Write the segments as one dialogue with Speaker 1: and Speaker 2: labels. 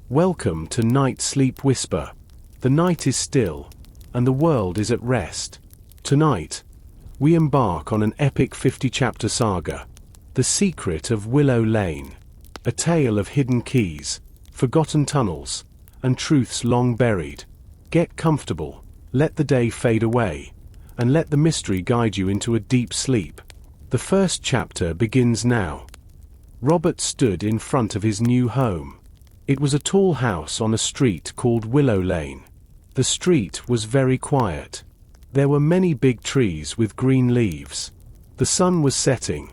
Speaker 1: Welcome to NightSleepWhisper. The night is still, and the world is at rest. Tonight, we embark on an epic 50-chapter saga, The Secret of Willow Lane, a tale of hidden keys, forgotten tunnels, and truths long buried. Get comfortable, let the day fade away, and let the mystery guide you into a deep sleep. The first chapter begins now. Robert stood in front of his new home. It was a tall house on a street called Willow Lane. The street was very quiet. There were many big trees with green leaves. The sun was setting,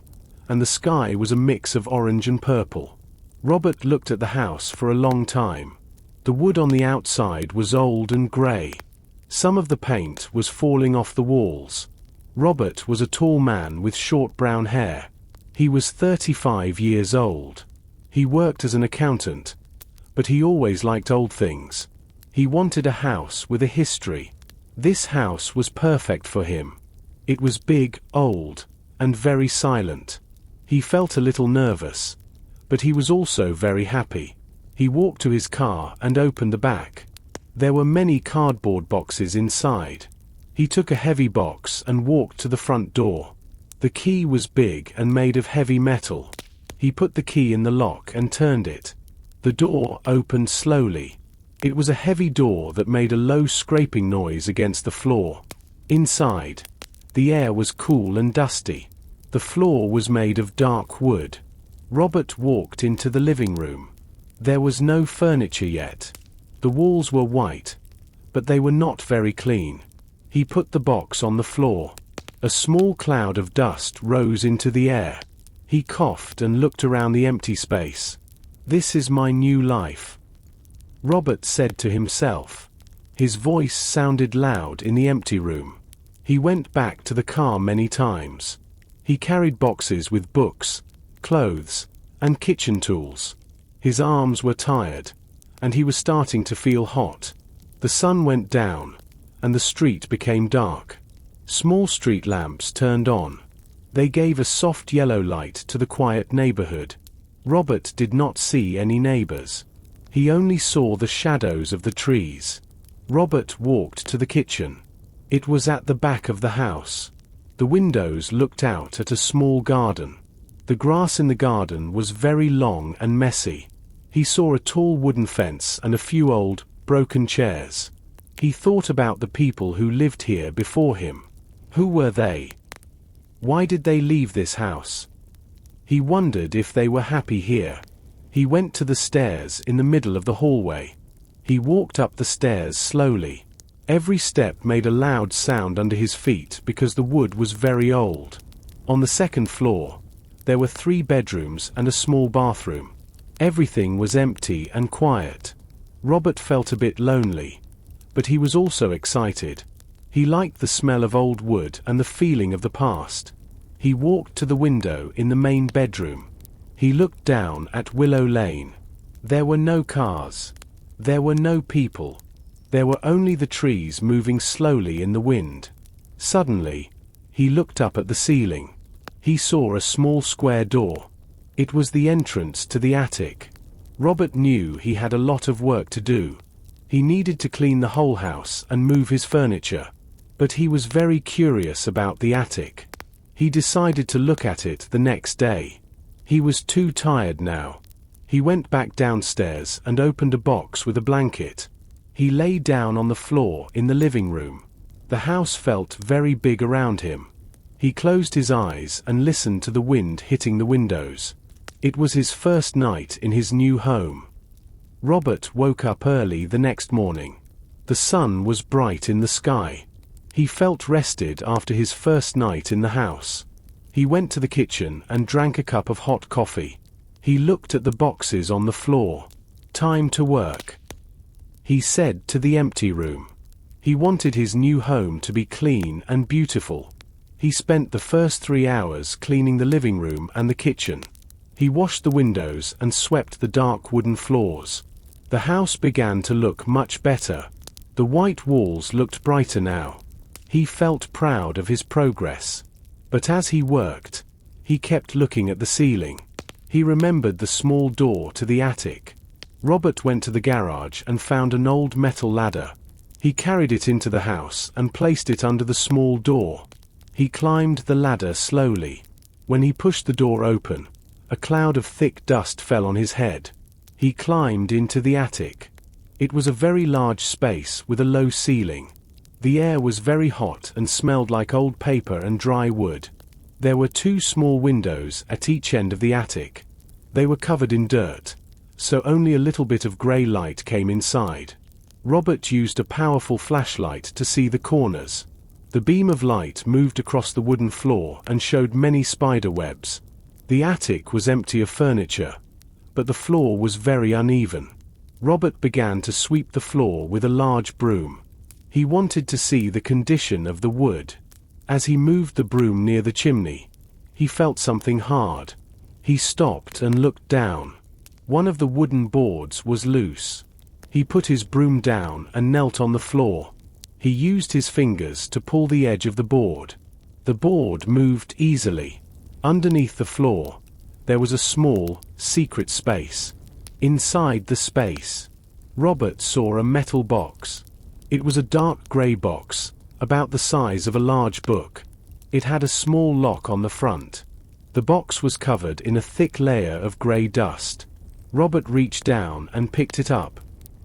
Speaker 1: and the sky was a mix of orange and purple. Robert looked at the house for a long time. The wood on the outside was old and grey. Some of the paint was falling off the walls. Robert was a tall man with short brown hair. He was 35 years old. He worked as an accountant, but he always liked old things. He wanted a house with a history. This house was perfect for him. It was big, old, and very silent. He felt a little nervous, but he was also very happy. He walked to his car and opened the back. There were many cardboard boxes inside. He took a heavy box and walked to the front door. The key was big and made of heavy metal. He put the key in the lock and turned it. The door opened slowly. It was a heavy door that made a low scraping noise against the floor. Inside, the air was cool and dusty. The floor was made of dark wood. Robert walked into the living room. There was no furniture yet. The walls were white, but they were not very clean. He put the box on the floor. A small cloud of dust rose into the air. He coughed and looked around the empty space. "This is my new life," Robert said to himself. His voice sounded loud in the empty room. He went back to the car many times. He carried boxes with books, clothes, and kitchen tools. His arms were tired, and he was starting to feel hot. The sun went down, and the street became dark. Small street lamps turned on. They gave a soft yellow light to the quiet neighborhood. Robert did not see any neighbors. He only saw the shadows of the trees. Robert walked to the kitchen. It was at the back of the house. The windows looked out at a small garden. The grass in the garden was very long and messy. He saw a tall wooden fence and a few old, broken chairs. He thought about the people who lived here before him. Who were they? Why did they leave this house? He wondered if they were happy here. He went to the stairs in the middle of the hallway. He walked up the stairs slowly. Every step made a loud sound under his feet because the wood was very old. On the second floor, there were 3 bedrooms and a small bathroom. Everything was empty and quiet. Robert felt a bit lonely, but he was also excited. He liked the smell of old wood and the feeling of the past. He walked to the window in the main bedroom. He looked down at Willow Lane. There were no cars. There were no people. There were only the trees moving slowly in the wind. Suddenly, he looked up at the ceiling. He saw a small square door. It was the entrance to the attic. Robert knew he had a lot of work to do. He needed to clean the whole house and move his furniture. But he was very curious about the attic. He decided to look at it the next day. He was too tired now. He went back downstairs and opened a box with a blanket. He lay down on the floor in the living room. The house felt very big around him. He closed his eyes and listened to the wind hitting the windows. It was his first night in his new home. Robert woke up early the next morning. The sun was bright in the sky. He felt rested after his first night in the house. He went to the kitchen and drank a cup of hot coffee. He looked at the boxes on the floor. "Time to work," he said to the empty room. He wanted his new home to be clean and beautiful. He spent the first 3 hours cleaning the living room and the kitchen. He washed the windows and swept the dark wooden floors. The house began to look much better. The white walls looked brighter now. He felt proud of his progress. But as he worked, he kept looking at the ceiling. He remembered the small door to the attic. Robert went to the garage and found an old metal ladder. He carried it into the house and placed it under the small door. He climbed the ladder slowly. When he pushed the door open, a cloud of thick dust fell on his head. He climbed into the attic. It was a very large space with a low ceiling. The air was very hot and smelled like old paper and dry wood. There were 2 small windows at each end of the attic. They were covered in dirt, so only a little bit of grey light came inside. Robert used a powerful flashlight to see the corners. The beam of light moved across the wooden floor and showed many spider webs. The attic was empty of furniture, but the floor was very uneven. Robert began to sweep the floor with a large broom. He wanted to see the condition of the wood. As he moved the broom near the chimney, he felt something hard. He stopped and looked down. One of the wooden boards was loose. He put his broom down and knelt on the floor. He used his fingers to pull the edge of the board. The board moved easily. Underneath the floor, there was a small, secret space. Inside the space, Robert saw a metal box. It was a dark grey box, about the size of a large book. It had a small lock on the front. The box was covered in a thick layer of grey dust. Robert reached down and picked it up.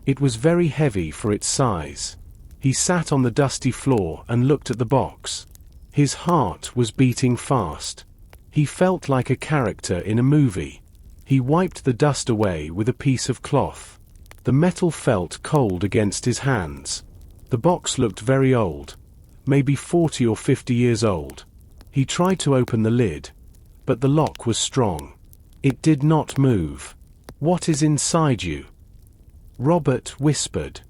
Speaker 1: It was very heavy for its size. He sat on the dusty floor and looked at the box. His heart was beating fast. He felt like a character in a movie. He wiped the dust away with a piece of cloth. The metal felt cold against his hands. The box looked very old, maybe 40 or 50 years old. He tried to open the lid, but the lock was strong. It did not move. "What is inside you?" Robert whispered.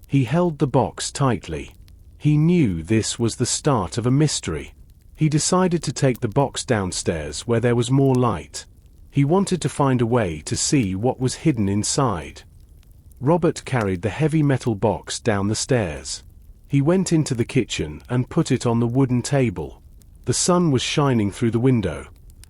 Speaker 1: He held the box tightly. He knew this was the start of a mystery. He decided to take the box downstairs where there was more light. He wanted to find a way to see what was hidden inside. Robert carried the heavy metal box down the stairs. He went into the kitchen and put it on the wooden table. The sun was shining through the window,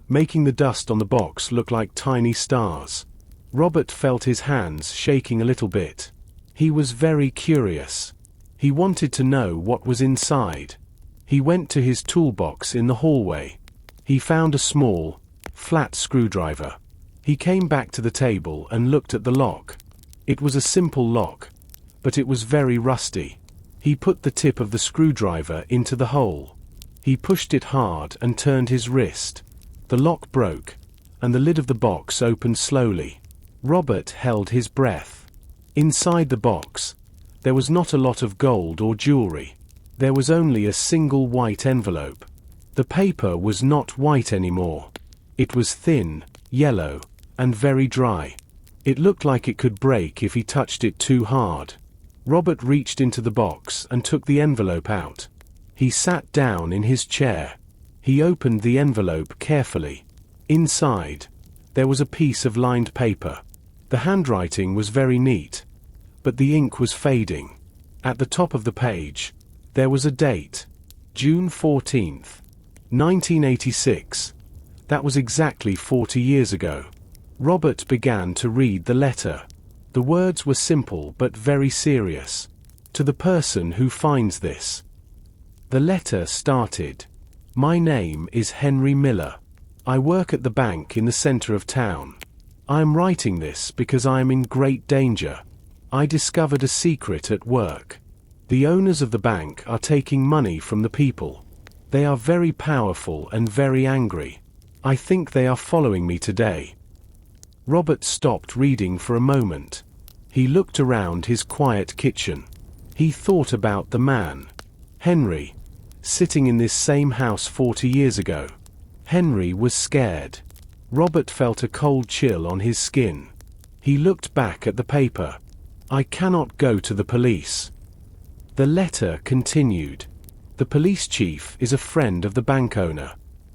Speaker 1: making the dust on the box look like tiny stars. Robert felt his hands shaking a little bit. He was very curious. He wanted to know what was inside. He went to his toolbox in the hallway. He found a small, flat screwdriver. He came back to the table and looked at the lock. It was a simple lock, but it was very rusty. He put the tip of the screwdriver into the hole. He pushed it hard and turned his wrist. The lock broke, and the lid of the box opened slowly. Robert held his breath. Inside the box, there was not a lot of gold or jewelry. There was only a single white envelope. The paper was not white anymore. It was thin, yellow, and very dry. It looked like it could break if he touched it too hard. Robert reached into the box and took the envelope out. He sat down in his chair. He opened the envelope carefully. Inside, there was a piece of lined paper. The handwriting was very neat, but the ink was fading. At the top of the page, there was a date. June 14th, 1986. That was exactly 40 years ago. Robert began to read the letter. The words were simple but very serious. To the person who finds this. The letter started, "My name is Henry Miller. I work at the bank in the center of town. I am writing this because I am in great danger. I discovered a secret at work. The owners of the bank are taking money from the people. They are very powerful and very angry. I think they are following me today." Robert stopped reading for a moment. He looked around his quiet kitchen. He thought about the man, Henry, sitting in this same house 40 years ago. Henry was scared. Robert felt a cold chill on his skin. He looked back at the paper. "I cannot go to the police." The letter continued. "The police chief is a friend of the bank owner.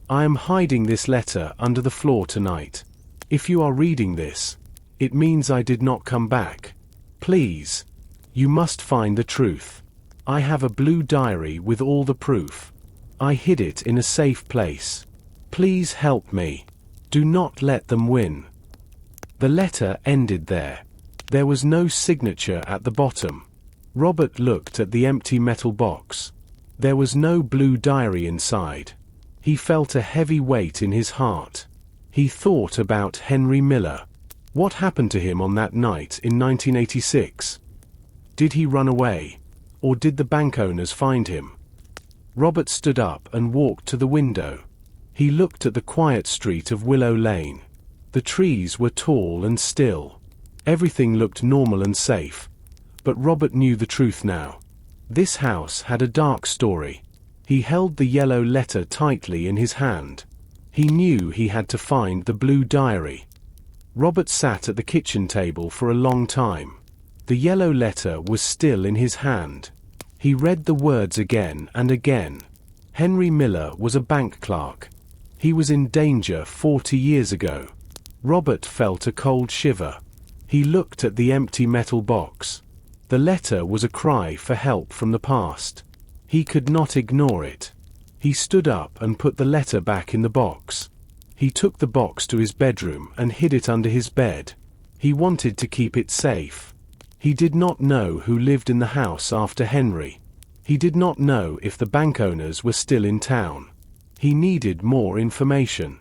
Speaker 1: I am hiding this letter under the floor tonight. If you are reading this, it means I did not come back. Please, you must find the truth. I have a blue diary with all the proof. I hid it in a safe place. Please help me. Do not let them win." The letter ended there. There was no signature at the bottom. Robert looked at the empty metal box. There was no blue diary inside. He felt a heavy weight in his heart. He thought about Henry Miller. What happened to him on that night in 1986? Did he run away? Or did the bank owners find him? Robert stood up and walked to the window. He looked at the quiet street of Willow Lane. The trees were tall and still. Everything looked normal and safe. But Robert knew the truth now. This house had a dark story. He held the yellow letter tightly in his hand. He knew he had to find the blue diary. Robert sat at the kitchen table for a long time. The yellow letter was still in his hand. He read the words again and again. Henry Miller was a bank clerk. He was in danger 40 years ago. Robert felt a cold shiver. He looked at the empty metal box. The letter was a cry for help from the past. He could not ignore it. He stood up and put the letter back in the box. He took the box to his bedroom and hid it under his bed. He wanted to keep it safe. He did not know who lived in the house after Henry. He did not know if the bank owners were still in town. He needed more information.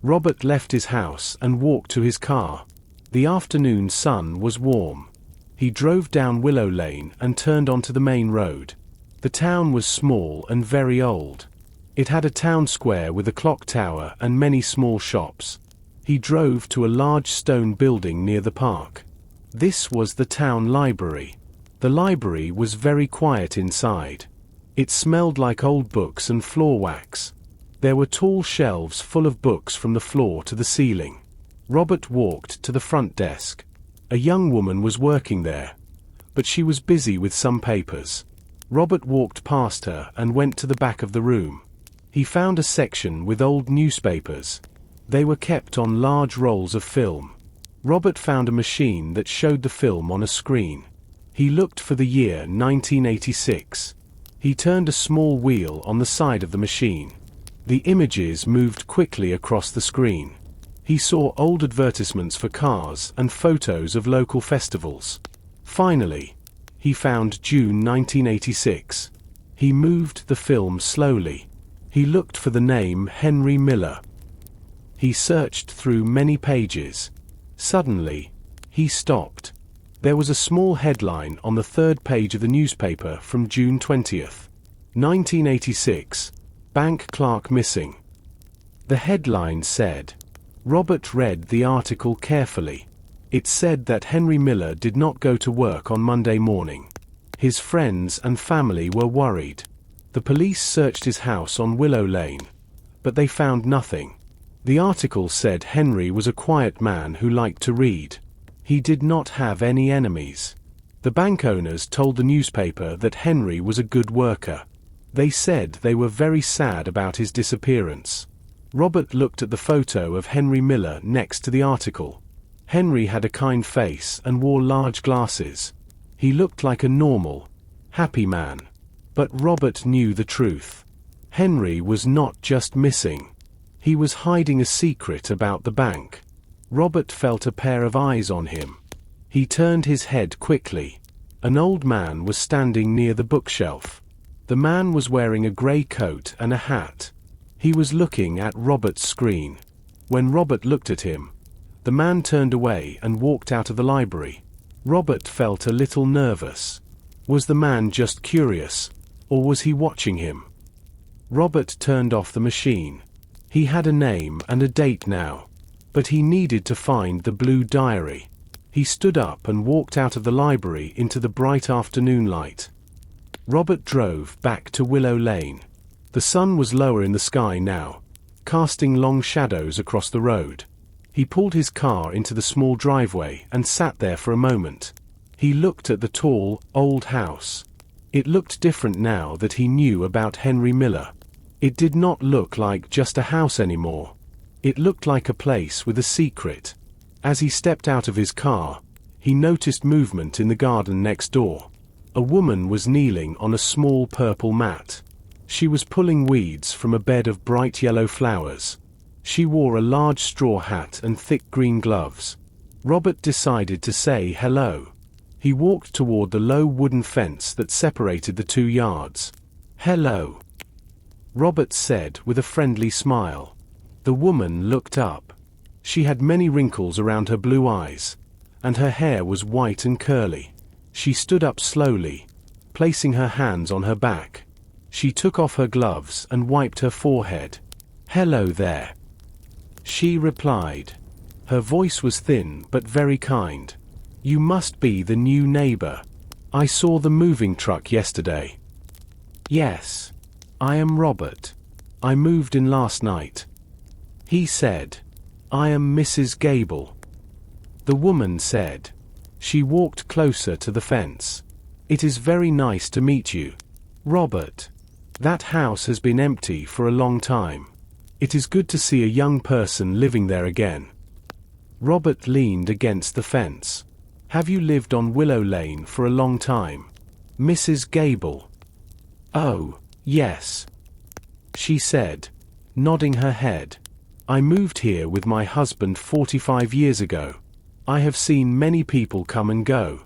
Speaker 1: Robert left his house and walked to his car. The afternoon sun was warm. He drove down Willow Lane and turned onto the main road. The town was small and very old. It had a town square with a clock tower and many small shops. He drove to a large stone building near the park. This was the town library. The library was very quiet inside. It smelled like old books and floor wax. There were tall shelves full of books from the floor to the ceiling. Robert walked to the front desk. A young woman was working there, but she was busy with some papers. Robert walked past her and went to the back of the room. He found a section with old newspapers. They were kept on large rolls of film. Robert found a machine that showed the film on a screen. He looked for the year 1986. He turned a small wheel on the side of the machine. The images moved quickly across the screen. He saw old advertisements for cars and photos of local festivals. Finally, he found June 1986. He moved the film slowly. He looked for the name Henry Miller. He searched through many pages. Suddenly, he stopped. There was a small headline on the third page of the newspaper from June 20th. 1986. Bank clerk missing. The headline said. Robert read the article carefully. It said that Henry Miller did not go to work on Monday morning. His friends and family were worried. The police searched his house on Willow Lane, but they found nothing. The article said Henry was a quiet man who liked to read. He did not have any enemies. The bank owners told the newspaper that Henry was a good worker. They said they were very sad about his disappearance. Robert looked at the photo of Henry Miller next to the article. Henry had a kind face and wore large glasses. He looked like a normal, happy man. But Robert knew the truth. Henry was not just missing. He was hiding a secret about the bank. Robert felt a pair of eyes on him. He turned his head quickly. An old man was standing near the bookshelf. The man was wearing a grey coat and a hat. He was looking at Robert's screen. When Robert looked at him, the man turned away and walked out of the library. Robert felt a little nervous. Was the man just curious, or was he watching him? Robert turned off the machine. He had a name and a date now, but he needed to find the blue diary. He stood up and walked out of the library into the bright afternoon light. Robert drove back to Willow Lane. The sun was lower in the sky now, casting long shadows across the road. He pulled his car into the small driveway and sat there for a moment. He looked at the tall, old house. It looked different now that he knew about Henry Miller. It did not look like just a house anymore. It looked like a place with a secret. As he stepped out of his car, he noticed movement in the garden next door. A woman was kneeling on a small purple mat. She was pulling weeds from a bed of bright yellow flowers. She wore a large straw hat and thick green gloves. Robert decided to say hello. He walked toward the low wooden fence that separated the 2 yards. "Hello," Robert said with a friendly smile. The woman looked up. She had many wrinkles around her blue eyes, and her hair was white and curly. She stood up slowly, placing her hands on her back. She took off her gloves and wiped her forehead. "Hello there," she replied. Her voice was thin but very kind. "You must be the new neighbor. I saw the moving truck yesterday." "Yes. I am Robert. I moved in last night," he said. "I am Mrs. Gable," the woman said. She walked closer to the fence. "It is very nice to meet you, Robert. That house has been empty for a long time. It is good to see a young person living there again." Robert leaned against the fence. "Have you lived on Willow Lane for a long time, Mrs. Gable?" "Oh, yes," she said, nodding her head. "I moved here with my husband 45 years ago. I have seen many people come and go,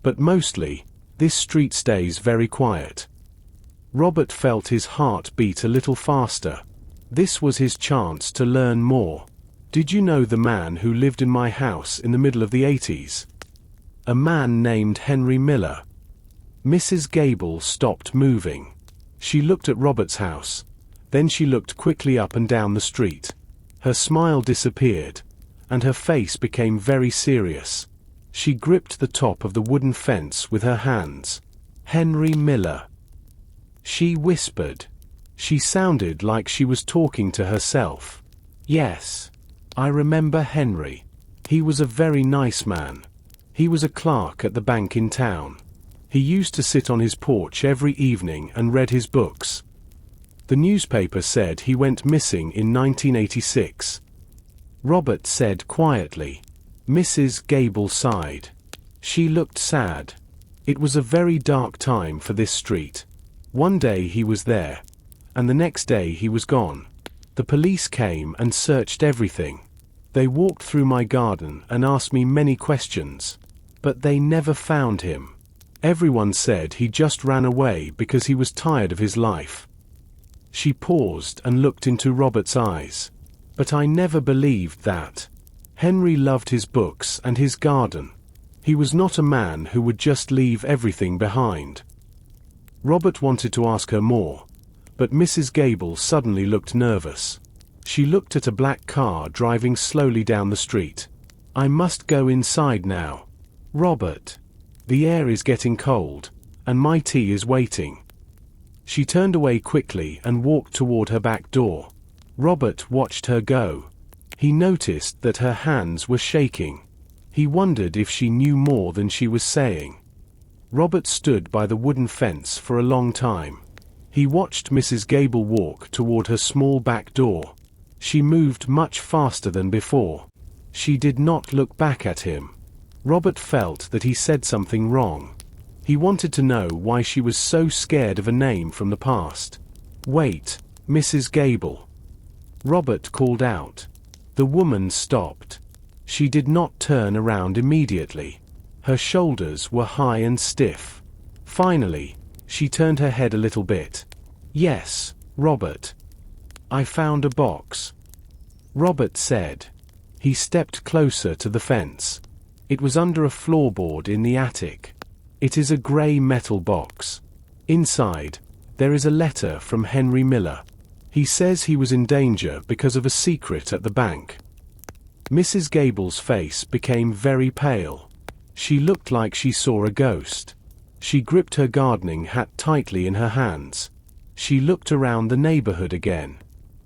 Speaker 1: but mostly, this street stays very quiet." Robert felt his heart beat a little faster. This was his chance to learn more. "Did you know the man who lived in my house in the middle of the 80s? A man named Henry Miller." Mrs. Gable stopped moving. She looked at Robert's house. Then she looked quickly up and down the street. Her smile disappeared, and her face became very serious. She gripped the top of the wooden fence with her hands. "Henry Miller," she whispered. She sounded like she was talking to herself. "Yes, I remember Henry. He was a very nice man. He was a clerk at the bank in town. He used to sit on his porch every evening and read his books. The newspaper said he went missing in 1986. Robert said quietly. Mrs. Gable sighed. She looked sad. It was a very dark time for this street. One day he was there, and the next day he was gone. The police came and searched everything. They walked through my garden and asked me many questions, but they never found him. Everyone said he just ran away because he was tired of his life. She paused and looked into Robert's eyes. But I never believed that. Henry loved his books and his garden. He was not a man who would just leave everything behind. Robert wanted to ask her more, but Mrs. Gable suddenly looked nervous. She looked at a black car driving slowly down the street. "I must go inside now, Robert. The air is getting cold, and my tea is waiting." She turned away quickly and walked toward her back door. Robert watched her go. He noticed that her hands were shaking. He wondered if she knew more than she was saying. Robert stood by the wooden fence for a long time. He watched Mrs. Gable walk toward her small back door. She moved much faster than before. She did not look back at him. Robert felt that he said something wrong. He wanted to know why she was so scared of a name from the past. "Wait, Mrs. Gable," Robert called out. The woman stopped. She did not turn around immediately. Her shoulders were high and stiff. Finally, she turned her head a little bit. "Yes, Robert. I found a box," Robert said. He stepped closer to the fence. It was under a floorboard in the attic. It is a gray metal box. Inside, there is a letter from Henry Miller. He says he was in danger because of a secret at the bank. Mrs. Gable's face became very pale. She looked like she saw a ghost. She gripped her gardening hat tightly in her hands. She looked around the neighborhood again.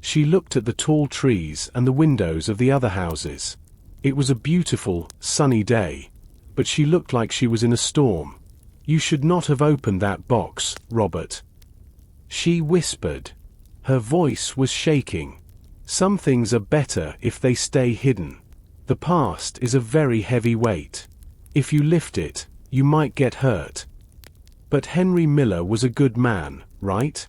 Speaker 1: She looked at the tall trees and the windows of the other houses. It was a beautiful, sunny day, but she looked like she was in a storm. "You should not have opened that box, Robert," she whispered. Her voice was shaking. "Some things are better if they stay hidden. The past is a very heavy weight. If you lift it, you might get hurt." "But Henry Miller was a good man, right?"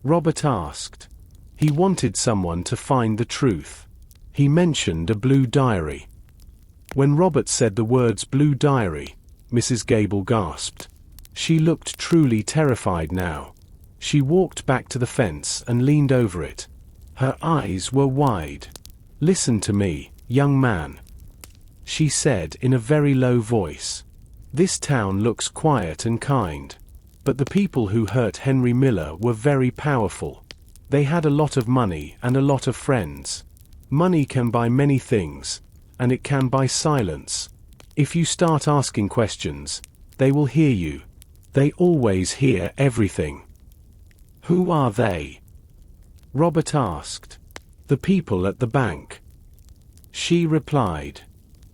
Speaker 1: Robert asked. He wanted someone to find the truth. He mentioned a blue diary. When Robert said the words blue diary, Mrs. Gable gasped. She looked truly terrified now. She walked back to the fence and leaned over it. Her eyes were wide. "Listen to me, young man," she said in a very low voice. "This town looks quiet and kind. But the people who hurt Henry Miller were very powerful. They had a lot of money and a lot of friends. Money can buy many things, and it can buy silence. If you start asking questions, they will hear you. They always hear everything." "Who are they?" Robert asked. "The people at the bank," she replied.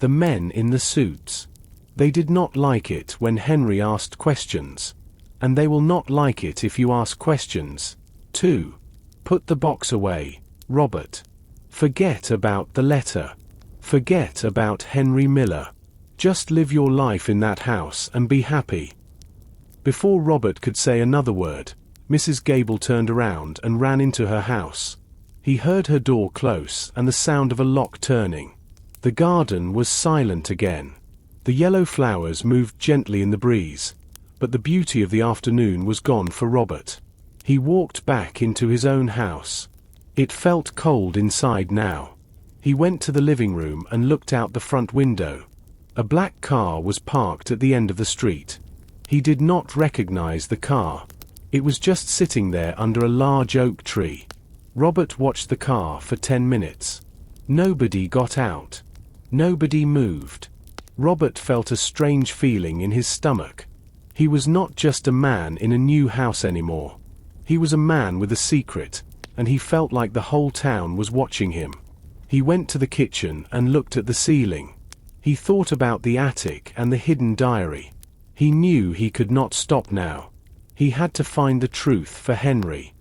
Speaker 1: "The men in the suits. They did not like it when Henry asked questions. And they will not like it if you ask questions, too. Put the box away, Robert. Forget about the letter. Forget about Henry Miller. Just live your life in that house and be happy." Before Robert could say another word, Mrs. Gable turned around and ran into her house. He heard her door close and the sound of a lock turning. The garden was silent again. The yellow flowers moved gently in the breeze, but the beauty of the afternoon was gone for Robert. He walked back into his own house. It felt cold inside now. He went to the living room and looked out the front window. A black car was parked at the end of the street. He did not recognize the car. It was just sitting there under a large oak tree. Robert watched the car for 10 minutes. Nobody got out. Nobody moved. Robert felt a strange feeling in his stomach. He was not just a man in a new house anymore. He was a man with a secret, and he felt like the whole town was watching him. He went to the kitchen and looked at the ceiling. He thought about the attic and the hidden diary. He knew he could not stop now. He had to find the truth for Henry.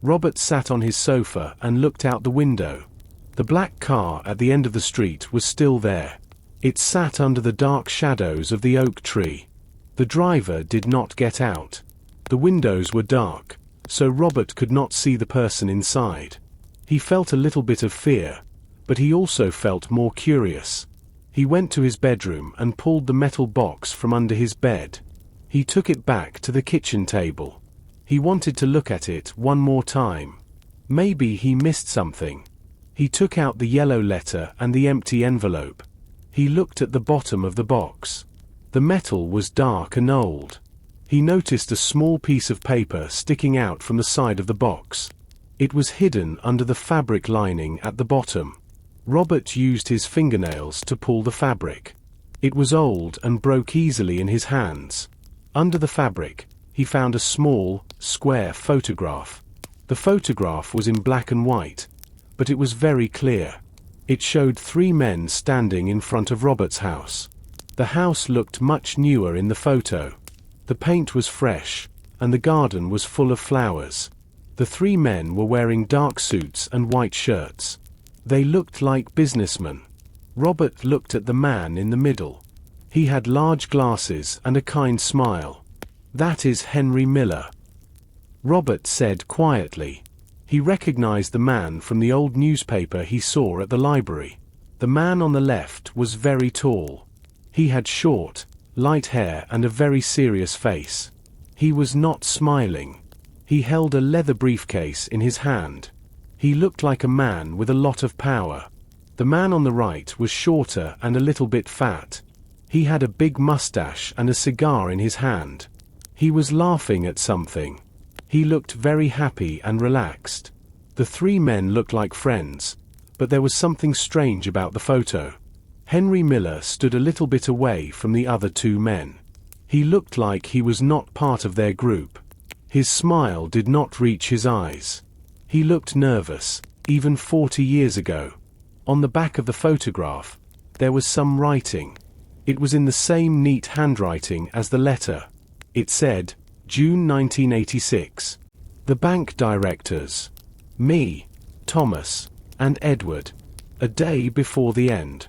Speaker 1: Robert sat on his sofa and looked out the window. The black car at the end of the street was still there. It sat under the dark shadows of the oak tree. The driver did not get out. The windows were dark, so Robert could not see the person inside. He felt a little bit of fear, but he also felt more curious. He went to his bedroom and pulled the metal box from under his bed. He took it back to the kitchen table. He wanted to look at it one more time. Maybe he missed something. He took out the yellow letter and the empty envelope. He looked at the bottom of the box. The metal was dark and old. He noticed a small piece of paper sticking out from the side of the box. It was hidden under the fabric lining at the bottom. Robert used his fingernails to pull the fabric. It was old and broke easily in his hands. Under the fabric, he found a small, square photograph. The photograph was in black and white, but it was very clear. It showed 3 men standing in front of Robert's house. The house looked much newer in the photo. The paint was fresh, and the garden was full of flowers. The 3 men were wearing dark suits and white shirts. They looked like businessmen. Robert looked at the man in the middle. He had large glasses and a kind smile. "That is Henry Miller," Robert said quietly. He recognized the man from the old newspaper he saw at the library. The man on the left was very tall. He had short, light hair and a very serious face. He was not smiling. He held a leather briefcase in his hand. He looked like a man with a lot of power. The man on the right was shorter and a little bit fat. He had a big mustache and a cigar in his hand. He was laughing at something. He looked very happy and relaxed. The 3 men looked like friends, but there was something strange about the photo. Henry Miller stood a little bit away from the other 2 men. He looked like he was not part of their group. His smile did not reach his eyes. He looked nervous, even 40 years ago. On the back of the photograph, there was some writing. It was in the same neat handwriting as the letter. It said, June 1986. The bank directors. Me, Thomas, and Edward. A day before the end.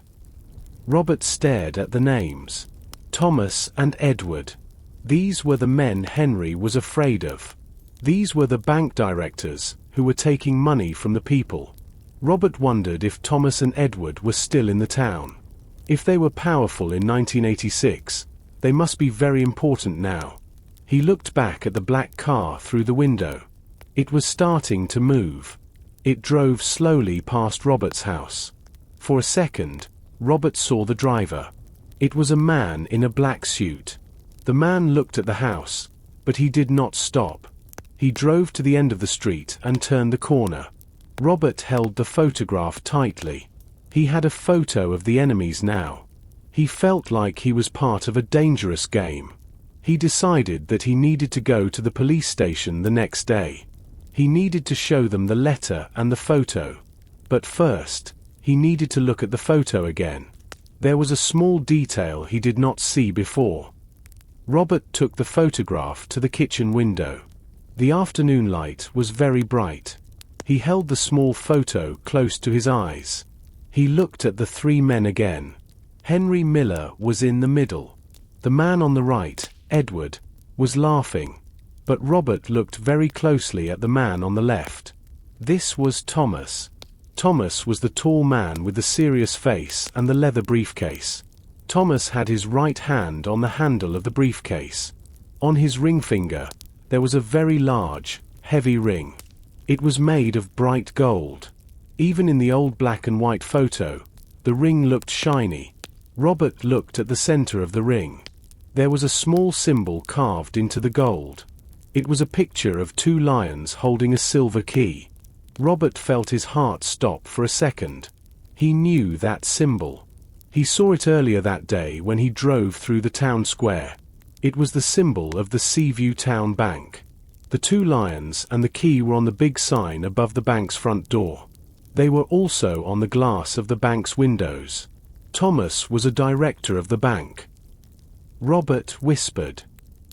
Speaker 1: Robert stared at the names. Thomas and Edward. These were the men Henry was afraid of. These were the bank directors, who were taking money from the people. Robert wondered if Thomas and Edward were still in the town. If they were powerful in 1986, they must be very important now. He looked back at the black car through the window. It was starting to move. It drove slowly past Robert's house. For a second, Robert saw the driver. It was a man in a black suit. The man looked at the house, but he did not stop. He drove to the end of the street and turned the corner. Robert held the photograph tightly. He had a photo of the enemies now. He felt like he was part of a dangerous game. He decided that he needed to go to the police station the next day. He needed to show them the letter and the photo. But first, he needed to look at the photo again. There was a small detail he did not see before. Robert took the photograph to the kitchen window. The afternoon light was very bright. He held the small photo close to his eyes. He looked at the three men again. Henry Miller was in the middle. The man on the right, Edward, was laughing. But Robert looked very closely at the man on the left. This was Thomas. Thomas was the tall man with the serious face and the leather briefcase. Thomas had his right hand on the handle of the briefcase. On his ring finger, there was a very large, heavy ring. It was made of bright gold. Even in the old black and white photo, the ring looked shiny. Robert looked at the center of the ring. There was a small symbol carved into the gold. It was a picture of two lions holding a silver key. Robert felt his heart stop for a second. He knew that symbol. He saw it earlier that day when he drove through the town square. It was the symbol of the Seaview Town Bank. The two lions and the key were on the big sign above the bank's front door. They were also on the glass of the bank's windows. Thomas was a director of the bank. Robert whispered.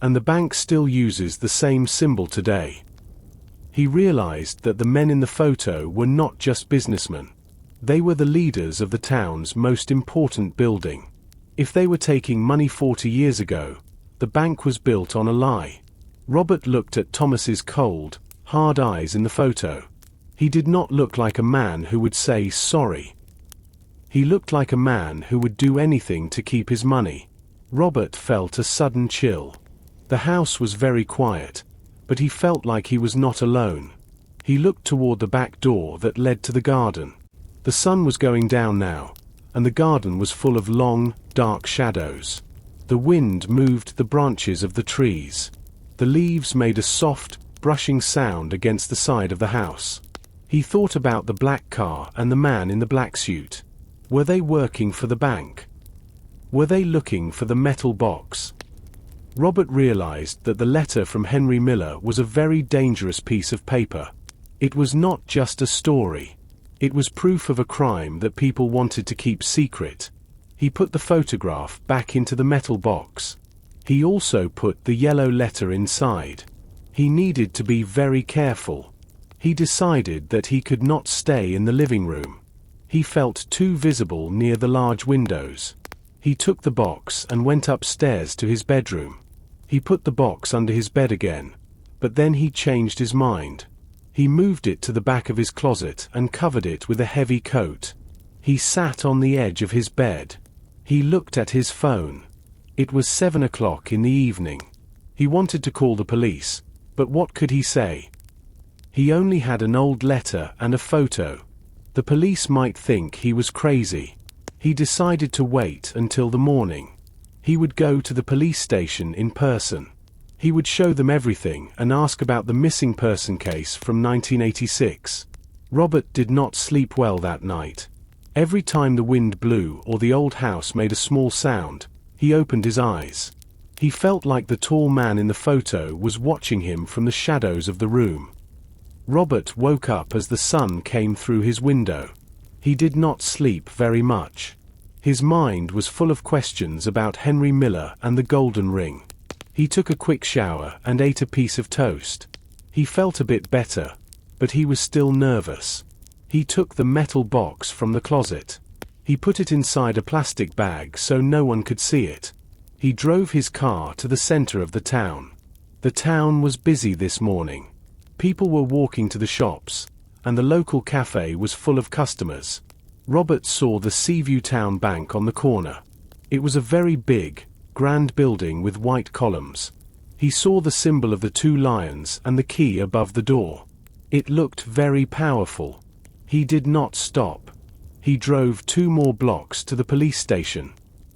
Speaker 1: And the bank still uses the same symbol today. He realized that the men in the photo were not just businessmen. They were the leaders of the town's most important building. If they were taking money 40 years ago, the bank was built on a lie. Robert looked at Thomas's cold, hard eyes in the photo. He did not look like a man who would say sorry. He looked like a man who would do anything to keep his money. Robert felt a sudden chill. The house was very quiet, but he felt like he was not alone. He looked toward the back door that led to the garden. The sun was going down now, and the garden was full of long, dark shadows. The wind moved the branches of the trees. The leaves made a soft, brushing sound against the side of the house. He thought about the black car and the man in the black suit. Were they working for the bank? Were they looking for the metal box? Robert realized that the letter from Henry Miller was a very dangerous piece of paper. It was not just a story. It was proof of a crime that people wanted to keep secret. He put the photograph back into the metal box. He also put the yellow letter inside. He needed to be very careful. He decided that he could not stay in the living room. He felt too visible near the large windows. He took the box and went upstairs to his bedroom. He put the box under his bed again, but then he changed his mind. He moved it to the back of his closet and covered it with a heavy coat. He sat on the edge of his bed. He looked at his phone. It was 7 o'clock in the evening. He wanted to call the police, but what could he say? He only had an old letter and a photo. The police might think he was crazy. He decided to wait until the morning. He would go to the police station in person. He would show them everything and ask about the missing person case from 1986. Robert did not sleep well that night. Every time the wind blew or the old house made a small sound, he opened his eyes. He felt like the tall man in the photo was watching him from the shadows of the room. Robert woke up as the sun came through his window. He did not sleep very much. His mind was full of questions about Henry Miller and the golden ring. He took a quick shower and ate a piece of toast. He felt a bit better, but he was still nervous. He took the metal box from the closet. He put it inside a plastic bag so no one could see it. He drove his car to the center of the town. The town was busy this morning. People were walking to the shops, and the local cafe was full of customers. Robert saw the Seaview Town Bank on the corner. It was a very big, grand building with white columns. He saw the symbol of the two lions and the key above the door. It looked very powerful. He did not stop. He drove 2 more blocks to the police station.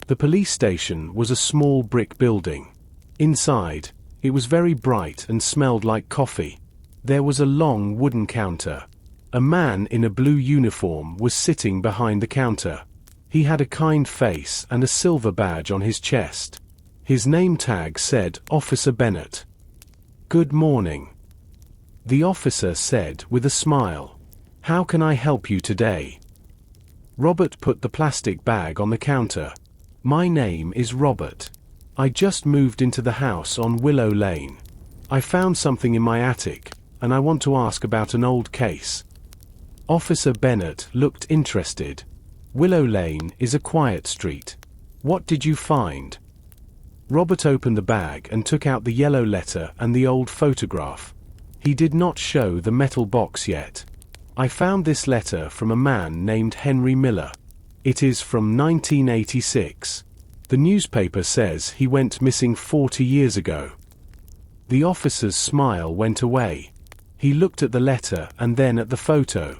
Speaker 1: The police station was a small brick building. Inside, it was very bright and smelled like coffee. There was a long wooden counter. A man in a blue uniform was sitting behind the counter. He had a kind face and a silver badge on his chest. His name tag said Officer Bennett. "Good morning," the officer said with a smile. "How can I help you today?" Robert put the plastic bag on the counter. "My name is Robert. I just moved into the house on Willow Lane. I found something in my attic, and I want to ask about an old case." Officer Bennett looked interested. "Willow Lane is a quiet street. What did you find?" Robert opened the bag and took out the yellow letter and the old photograph. He did not show the metal box yet. "I found this letter from a man named Henry Miller. It is from 1986. The newspaper says he went missing 40 years ago." The officer's smile went away. He looked at the letter and then at the photo.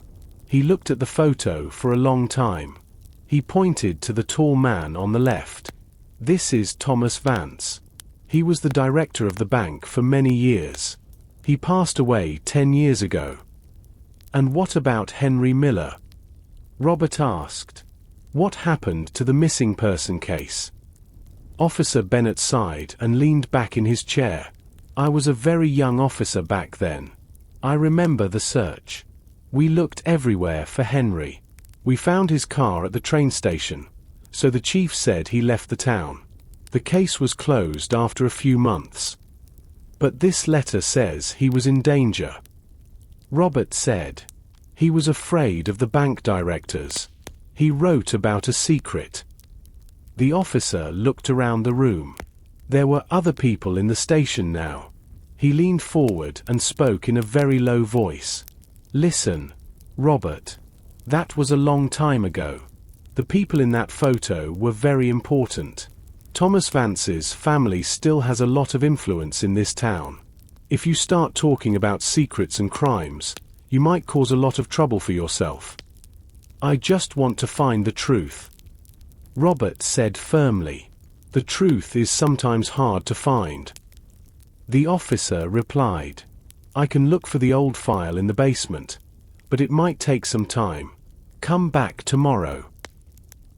Speaker 1: He looked at the photo for a long time. He pointed to the tall man on the left. "This is Thomas Vance. He was the director of the bank for many years. He passed away 10 years ago." "And what about Henry Miller?" Robert asked. "What happened to the missing person case?" Officer Bennett sighed and leaned back in his chair. "I was a very young officer back then. I remember the search. We looked everywhere for Henry. We found his car at the train station, so the chief said he left the town. The case was closed after a few months. But this letter says he was in danger." Robert said. "He was afraid of the bank directors. He wrote about a secret." The officer looked around the room. There were other people in the station now. He leaned forward and spoke in a very low voice. "Listen, Robert. That was a long time ago. The people in that photo were very important. Thomas Vance's family still has a lot of influence in this town. If you start talking about secrets and crimes, you might cause a lot of trouble for yourself. I just want to find the truth." Robert said firmly. "The truth is sometimes hard to find." The officer replied. "I can look for the old file in the basement, but it might take some time. Come back tomorrow."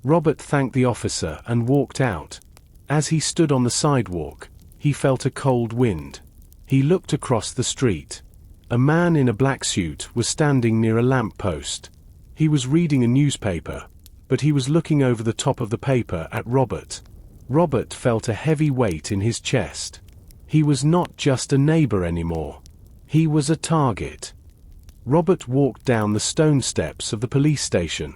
Speaker 1: Robert thanked the officer and walked out. As he stood on the sidewalk, he felt a cold wind. He looked across the street. A man in a black suit was standing near a lamp post. He was reading a newspaper, but he was looking over the top of the paper at Robert. Robert felt a heavy weight in his chest. He was not just a neighbor anymore. He was a target. Robert walked down the stone steps of the police station.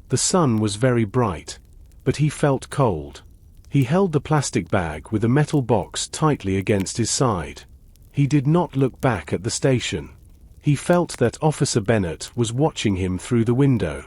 Speaker 1: The sun was very bright, but he felt cold. He held the plastic bag with the metal box tightly against his side. He did not look back at the station. He felt that Officer Bennett was watching him through the window.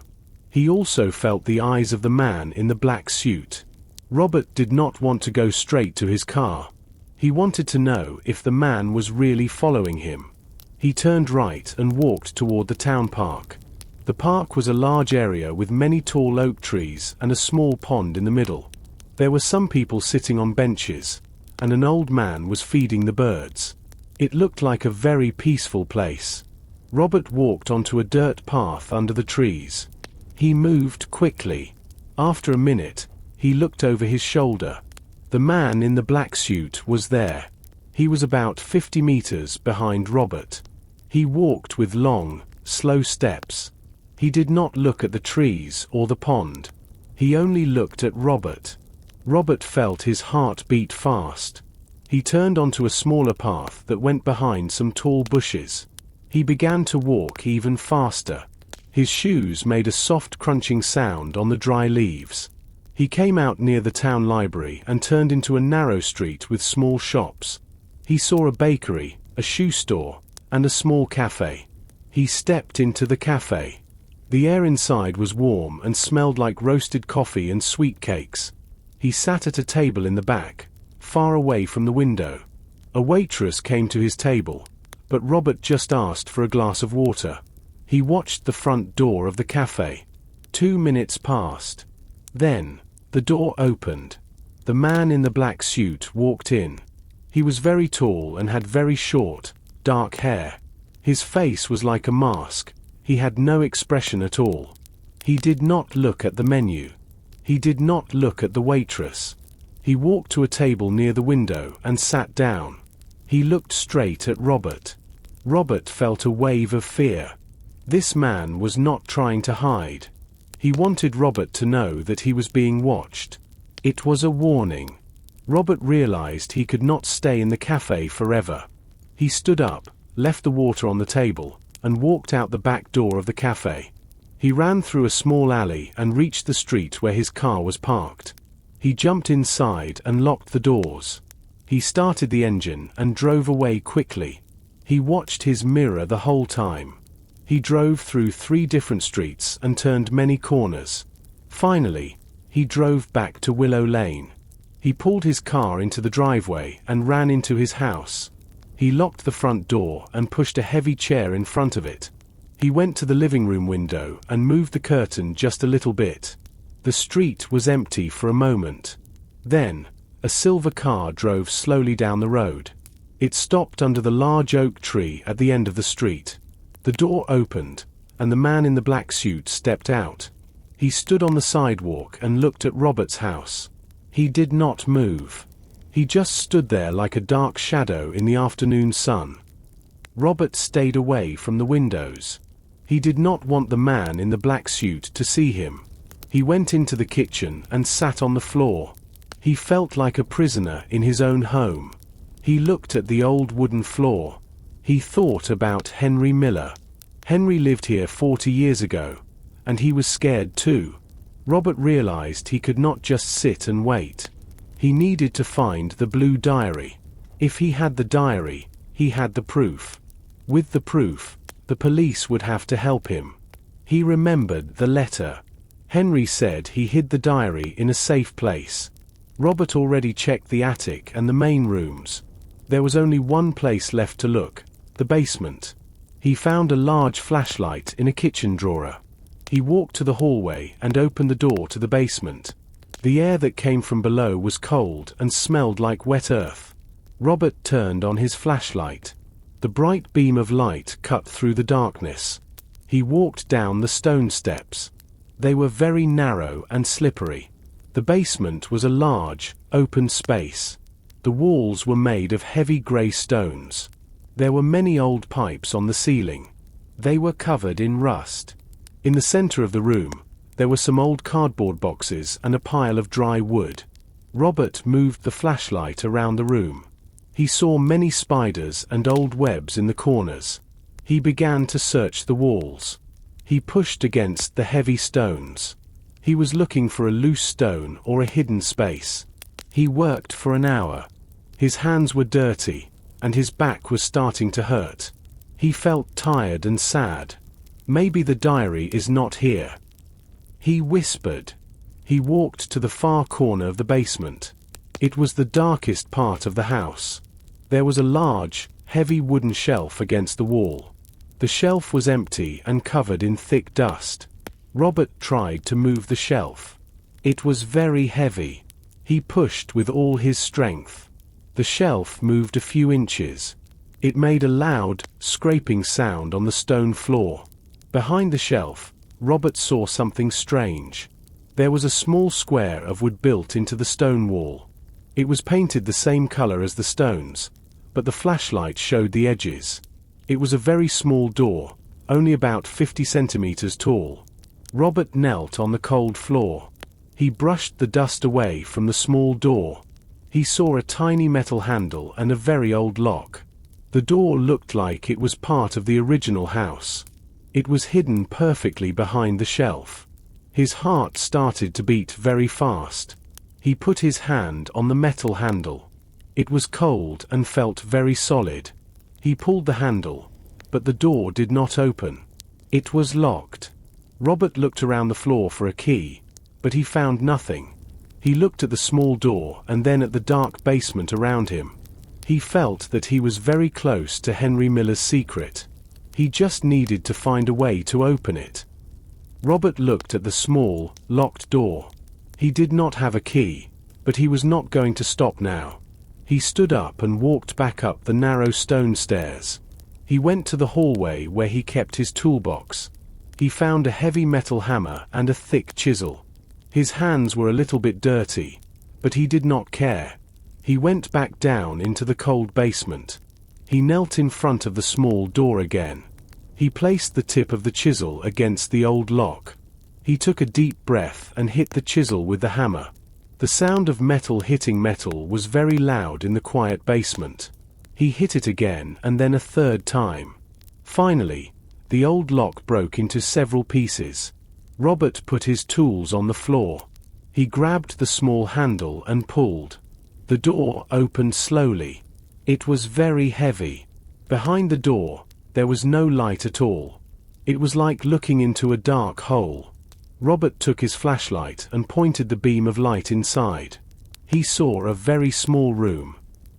Speaker 1: He also felt the eyes of the man in the black suit. Robert did not want to go straight to his car. He wanted to know if the man was really following him. He turned right and walked toward the town park. The park was a large area with many tall oak trees and a small pond in the middle. There were some people sitting on benches, and an old man was feeding the birds. It looked like a very peaceful place. Robert walked onto a dirt path under the trees. He moved quickly. After a minute, he looked over his shoulder. The man in the black suit was there. He was about 50 meters behind Robert. He walked with long, slow steps. He did not look at the trees or the pond. He only looked at Robert. Robert felt his heart beat fast. He turned onto a smaller path that went behind some tall bushes. He began to walk even faster. His shoes made a soft crunching sound on the dry leaves. He came out near the town library and turned into a narrow street with small shops. He saw a bakery, a shoe store, and a small cafe. He stepped into the cafe. The air inside was warm and smelled like roasted coffee and sweet cakes. He sat at a table in the back, far away from the window. A waitress came to his table, but Robert just asked for a glass of water. He watched the front door of the cafe. 2 minutes passed. Then, the door opened. The man in the black suit walked in. He was very tall and had very short, dark hair. His face was like a mask. He had no expression at all. He did not look at the menu. He did not look at the waitress. He walked to a table near the window and sat down. He looked straight at Robert. Robert felt a wave of fear. This man was not trying to hide. He wanted Robert to know that he was being watched. It was a warning. Robert realized he could not stay in the cafe forever. He stood up, left the water on the table, and walked out the back door of the cafe. He ran through a small alley and reached the street where his car was parked. He jumped inside and locked the doors. He started the engine and drove away quickly. He watched his mirror the whole time. He drove through 3 different streets and turned many corners. Finally, he drove back to Willow Lane. He pulled his car into the driveway and ran into his house. He locked the front door and pushed a heavy chair in front of it. He went to the living room window and moved the curtain just a little bit. The street was empty for a moment. Then, a silver car drove slowly down the road. It stopped under the large oak tree at the end of the street. The door opened, and the man in the black suit stepped out. He stood on the sidewalk and looked at Robert's house. He did not move. He just stood there like a dark shadow in the afternoon sun. Robert stayed away from the windows. He did not want the man in the black suit to see him. He went into the kitchen and sat on the floor. He felt like a prisoner in his own home. He looked at the old wooden floor. He thought about Henry Miller. Henry lived here 40 years ago, and he was scared too. Robert realized he could not just sit and wait. He needed to find the blue diary. If he had the diary, he had the proof. With the proof, the police would have to help him. He remembered the letter. Henry said he hid the diary in a safe place. Robert already checked the attic and the main rooms. There was only one place left to look, the basement. He found a large flashlight in a kitchen drawer. He walked to the hallway and opened the door to the basement. The air that came from below was cold and smelled like wet earth. Robert turned on his flashlight. The bright beam of light cut through the darkness. He walked down the stone steps. They were very narrow and slippery. The basement was a large, open space. The walls were made of heavy grey stones. There were many old pipes on the ceiling. They were covered in rust. In the center of the room, there were some old cardboard boxes and a pile of dry wood. Robert moved the flashlight around the room. He saw many spiders and old webs in the corners. He began to search the walls. He pushed against the heavy stones. He was looking for a loose stone or a hidden space. He worked for an hour. His hands were dirty, and his back was starting to hurt. He felt tired and sad. Maybe the diary is not here. He whispered. He walked to the far corner of the basement. It was the darkest part of the house. There was a large, heavy wooden shelf against the wall. The shelf was empty and covered in thick dust. Robert tried to move the shelf. It was very heavy. He pushed with all his strength. The shelf moved a few inches. It made a loud, scraping sound on the stone floor. Behind the shelf, Robert saw something strange. There was a small square of wood built into the stone wall. It was painted the same color as the stones, but the flashlight showed the edges. It was a very small door, only about 50 centimeters tall. Robert knelt on the cold floor. He brushed the dust away from the small door. He saw a tiny metal handle and a very old lock. The door looked like it was part of the original house. It was hidden perfectly behind the shelf. His heart started to beat very fast. He put his hand on the metal handle. It was cold and felt very solid. He pulled the handle, but the door did not open. It was locked. Robert looked around the floor for a key, but he found nothing. He looked at the small door and then at the dark basement around him. He felt that he was very close to Henry Miller's secret. He just needed to find a way to open it. Robert looked at the small, locked door. He did not have a key, but he was not going to stop now. He stood up and walked back up the narrow stone stairs. He went to the hallway where he kept his toolbox. He found a heavy metal hammer and a thick chisel. His hands were a little bit dirty, but he did not care. He went back down into the cold basement. He knelt in front of the small door again. He placed the tip of the chisel against the old lock. He took a deep breath and hit the chisel with the hammer. The sound of metal hitting metal was very loud in the quiet basement. He hit it again and then a third time. Finally, the old lock broke into several pieces. Robert put his tools on the floor. He grabbed the small handle and pulled. The door opened slowly. It was very heavy. Behind the door, there was no light at all. It was like looking into a dark hole. Robert took his flashlight and pointed the beam of light inside. He saw a very small room.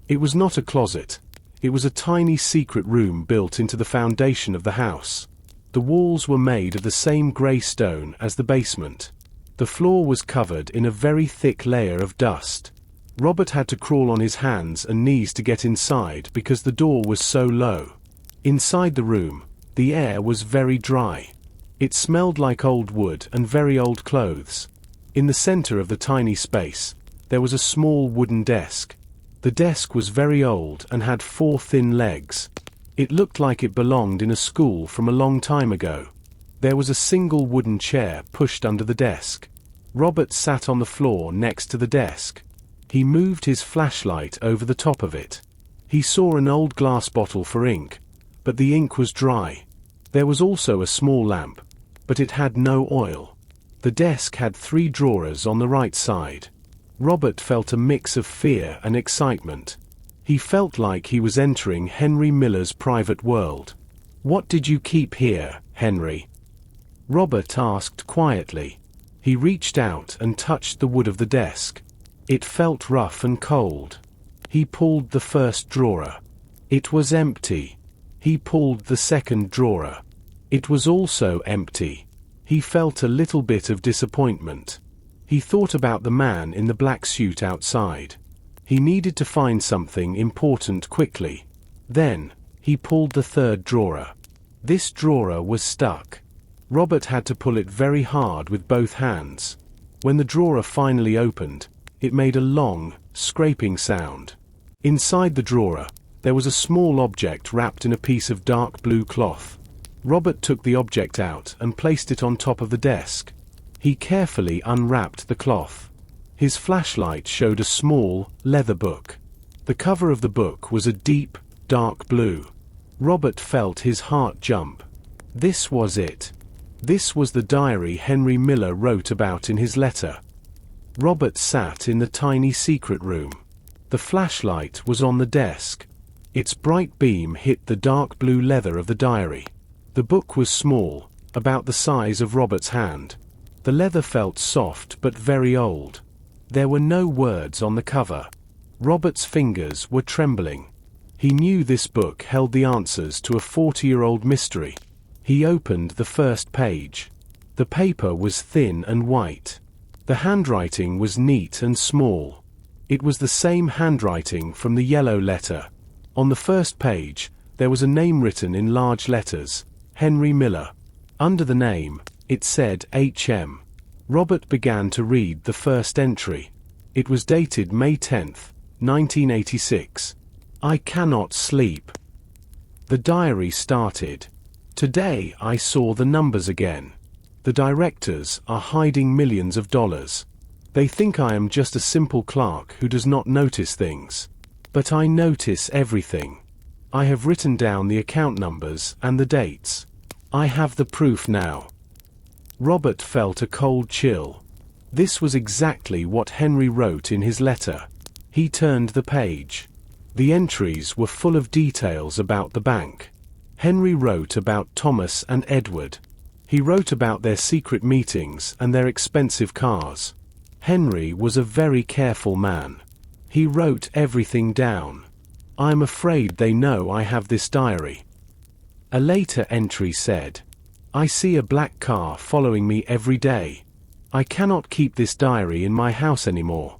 Speaker 1: It was not a closet. It was a tiny secret room built into the foundation of the house. The walls were made of the same grey stone as the basement. The floor was covered in a very thick layer of dust. Robert had to crawl on his hands and knees to get inside because the door was so low. Inside the room, the air was very dry. It smelled like old wood and very old clothes. In the center of the tiny space, there was a small wooden desk. The desk was very old and had 4 thin legs. It looked like it belonged in a school from a long time ago. There was a single wooden chair pushed under the desk. Robert sat on the floor next to the desk. He moved his flashlight over the top of it. He saw an old glass bottle for ink, but the ink was dry. There was also a small lamp, but it had no oil. The desk had 3 drawers on the right side. Robert felt a mix of fear and excitement. He felt like he was entering Henry Miller's private world. "What did you keep here, Henry?" Robert asked quietly. He reached out and touched the wood of the desk. It felt rough and cold. He pulled the first drawer. It was empty. He pulled the second drawer. It was also empty. He felt a little bit of disappointment. He thought about the man in the black suit outside. He needed to find something important quickly. Then, he pulled the third drawer. This drawer was stuck. Robert had to pull it very hard with both hands. When the drawer finally opened, it made a long, scraping sound. Inside the drawer, there was a small object wrapped in a piece of dark blue cloth. Robert took the object out and placed it on top of the desk. He carefully unwrapped the cloth. His flashlight showed a small, leather book. The cover of the book was a deep, dark blue. Robert felt his heart jump. This was it. This was the diary Henry Miller wrote about in his letter. Robert sat in the tiny secret room. The flashlight was on the desk. Its bright beam hit the dark blue leather of the diary. The book was small, about the size of Robert's hand. The leather felt soft but very old. There were no words on the cover. Robert's fingers were trembling. He knew this book held the answers to a 40-year-old mystery. He opened the first page. The paper was thin and white. The handwriting was neat and small. It was the same handwriting from the yellow letter. On the first page, there was a name written in large letters, Henry Miller. Under the name, it said H.M. Robert began to read the first entry. It was dated May 10th, 1986. "I cannot sleep." The diary started. "Today I saw the numbers again. The directors are hiding millions of dollars. They think I am just a simple clerk who does not notice things. But I notice everything. I have written down the account numbers and the dates. I have the proof now." Robert felt a cold chill. This was exactly what Henry wrote in his letter. He turned the page. The entries were full of details about the bank. Henry wrote about Thomas and Edward. He wrote about their secret meetings and their expensive cars. Henry was a very careful man. He wrote everything down. "I'm afraid they know I have this diary." A later entry said, "I see a black car following me every day. I cannot keep this diary in my house anymore.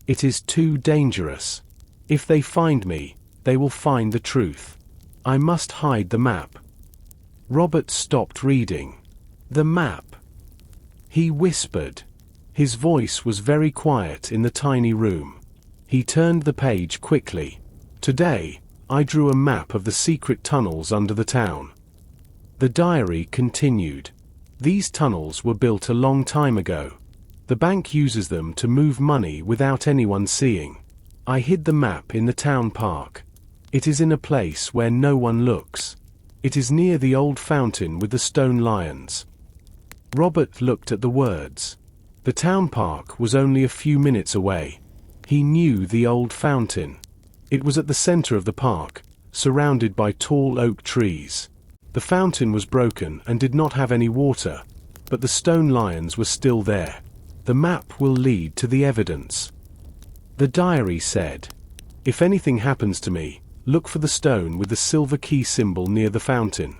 Speaker 1: It is too dangerous. If they find me, they will find the truth. I must hide the map." Robert stopped reading. The map. He whispered. His voice was very quiet in the tiny room. He turned the page quickly. "Today, I drew a map of the secret tunnels under the town." The diary continued. "These tunnels were built a long time ago. The bank uses them to move money without anyone seeing. I hid the map in the town park. It is in a place where no one looks. It is near the old fountain with the stone lions." Robert looked at the words. The town park was only a few minutes away. He knew the old fountain. It was at the center of the park, surrounded by tall oak trees. The fountain was broken and did not have any water, but the stone lions were still there. "The map will lead to the evidence." The diary said, "If anything happens to me, look for the stone with the silver key symbol near the fountain."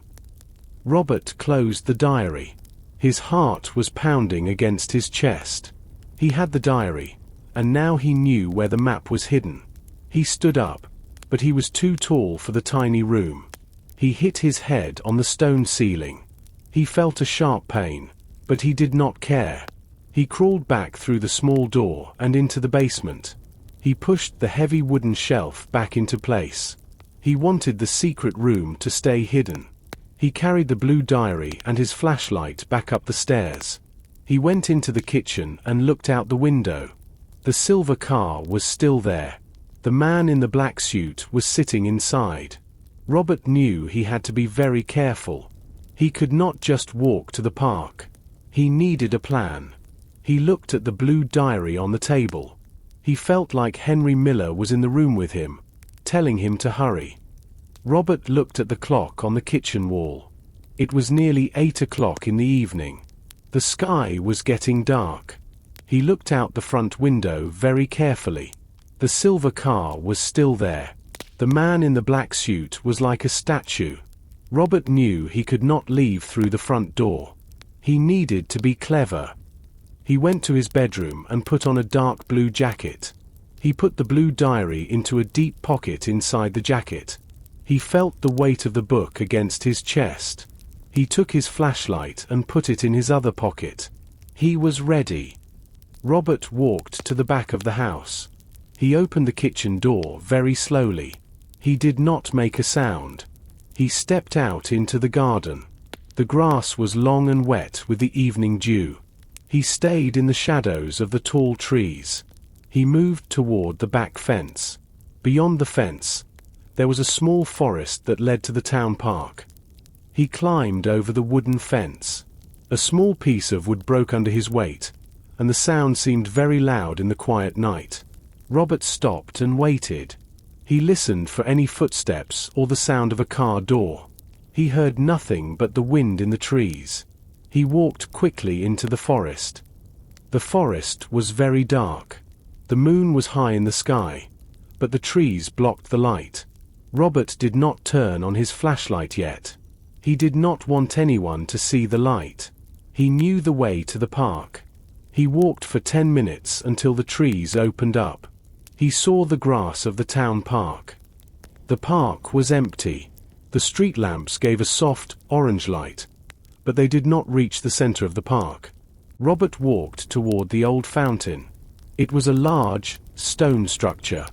Speaker 1: Robert closed the diary. His heart was pounding against his chest. He had the diary, and now he knew where the map was hidden. He stood up, but he was too tall for the tiny room. He hit his head on the stone ceiling. He felt a sharp pain, but he did not care. He crawled back through the small door and into the basement. He pushed the heavy wooden shelf back into place. He wanted the secret room to stay hidden. He carried the blue diary and his flashlight back up the stairs. He went into the kitchen and looked out the window. The silver car was still there. The man in the black suit was sitting inside. Robert knew he had to be very careful. He could not just walk to the park. He needed a plan. He looked at the blue diary on the table. He felt like Henry Miller was in the room with him, telling him to hurry. Robert looked at the clock on the kitchen wall. It was nearly 8 o'clock in the evening. The sky was getting dark. He looked out the front window very carefully. The silver car was still there. The man in the black suit was like a statue. Robert knew he could not leave through the front door. He needed to be clever. He went to his bedroom and put on a dark blue jacket. He put the blue diary into a deep pocket inside the jacket. He felt the weight of the book against his chest. He took his flashlight and put it in his other pocket. He was ready. Robert walked to the back of the house. He opened the kitchen door very slowly. He did not make a sound. He stepped out into the garden. The grass was long and wet with the evening dew. He stayed in the shadows of the tall trees. He moved toward the back fence. Beyond the fence, there was a small forest that led to the town park. He climbed over the wooden fence. A small piece of wood broke under his weight, and the sound seemed very loud in the quiet night. Robert stopped and waited. He listened for any footsteps or the sound of a car door. He heard nothing but the wind in the trees. He walked quickly into the forest. The forest was very dark. The moon was high in the sky, but the trees blocked the light. Robert did not turn on his flashlight yet. He did not want anyone to see the light. He knew the way to the park. He walked for 10 minutes until the trees opened up. He saw the grass of the town park. The park was empty. The street lamps gave a soft, orange light, but they did not reach the center of the park. Robert walked toward the old fountain. It was a large, stone structure.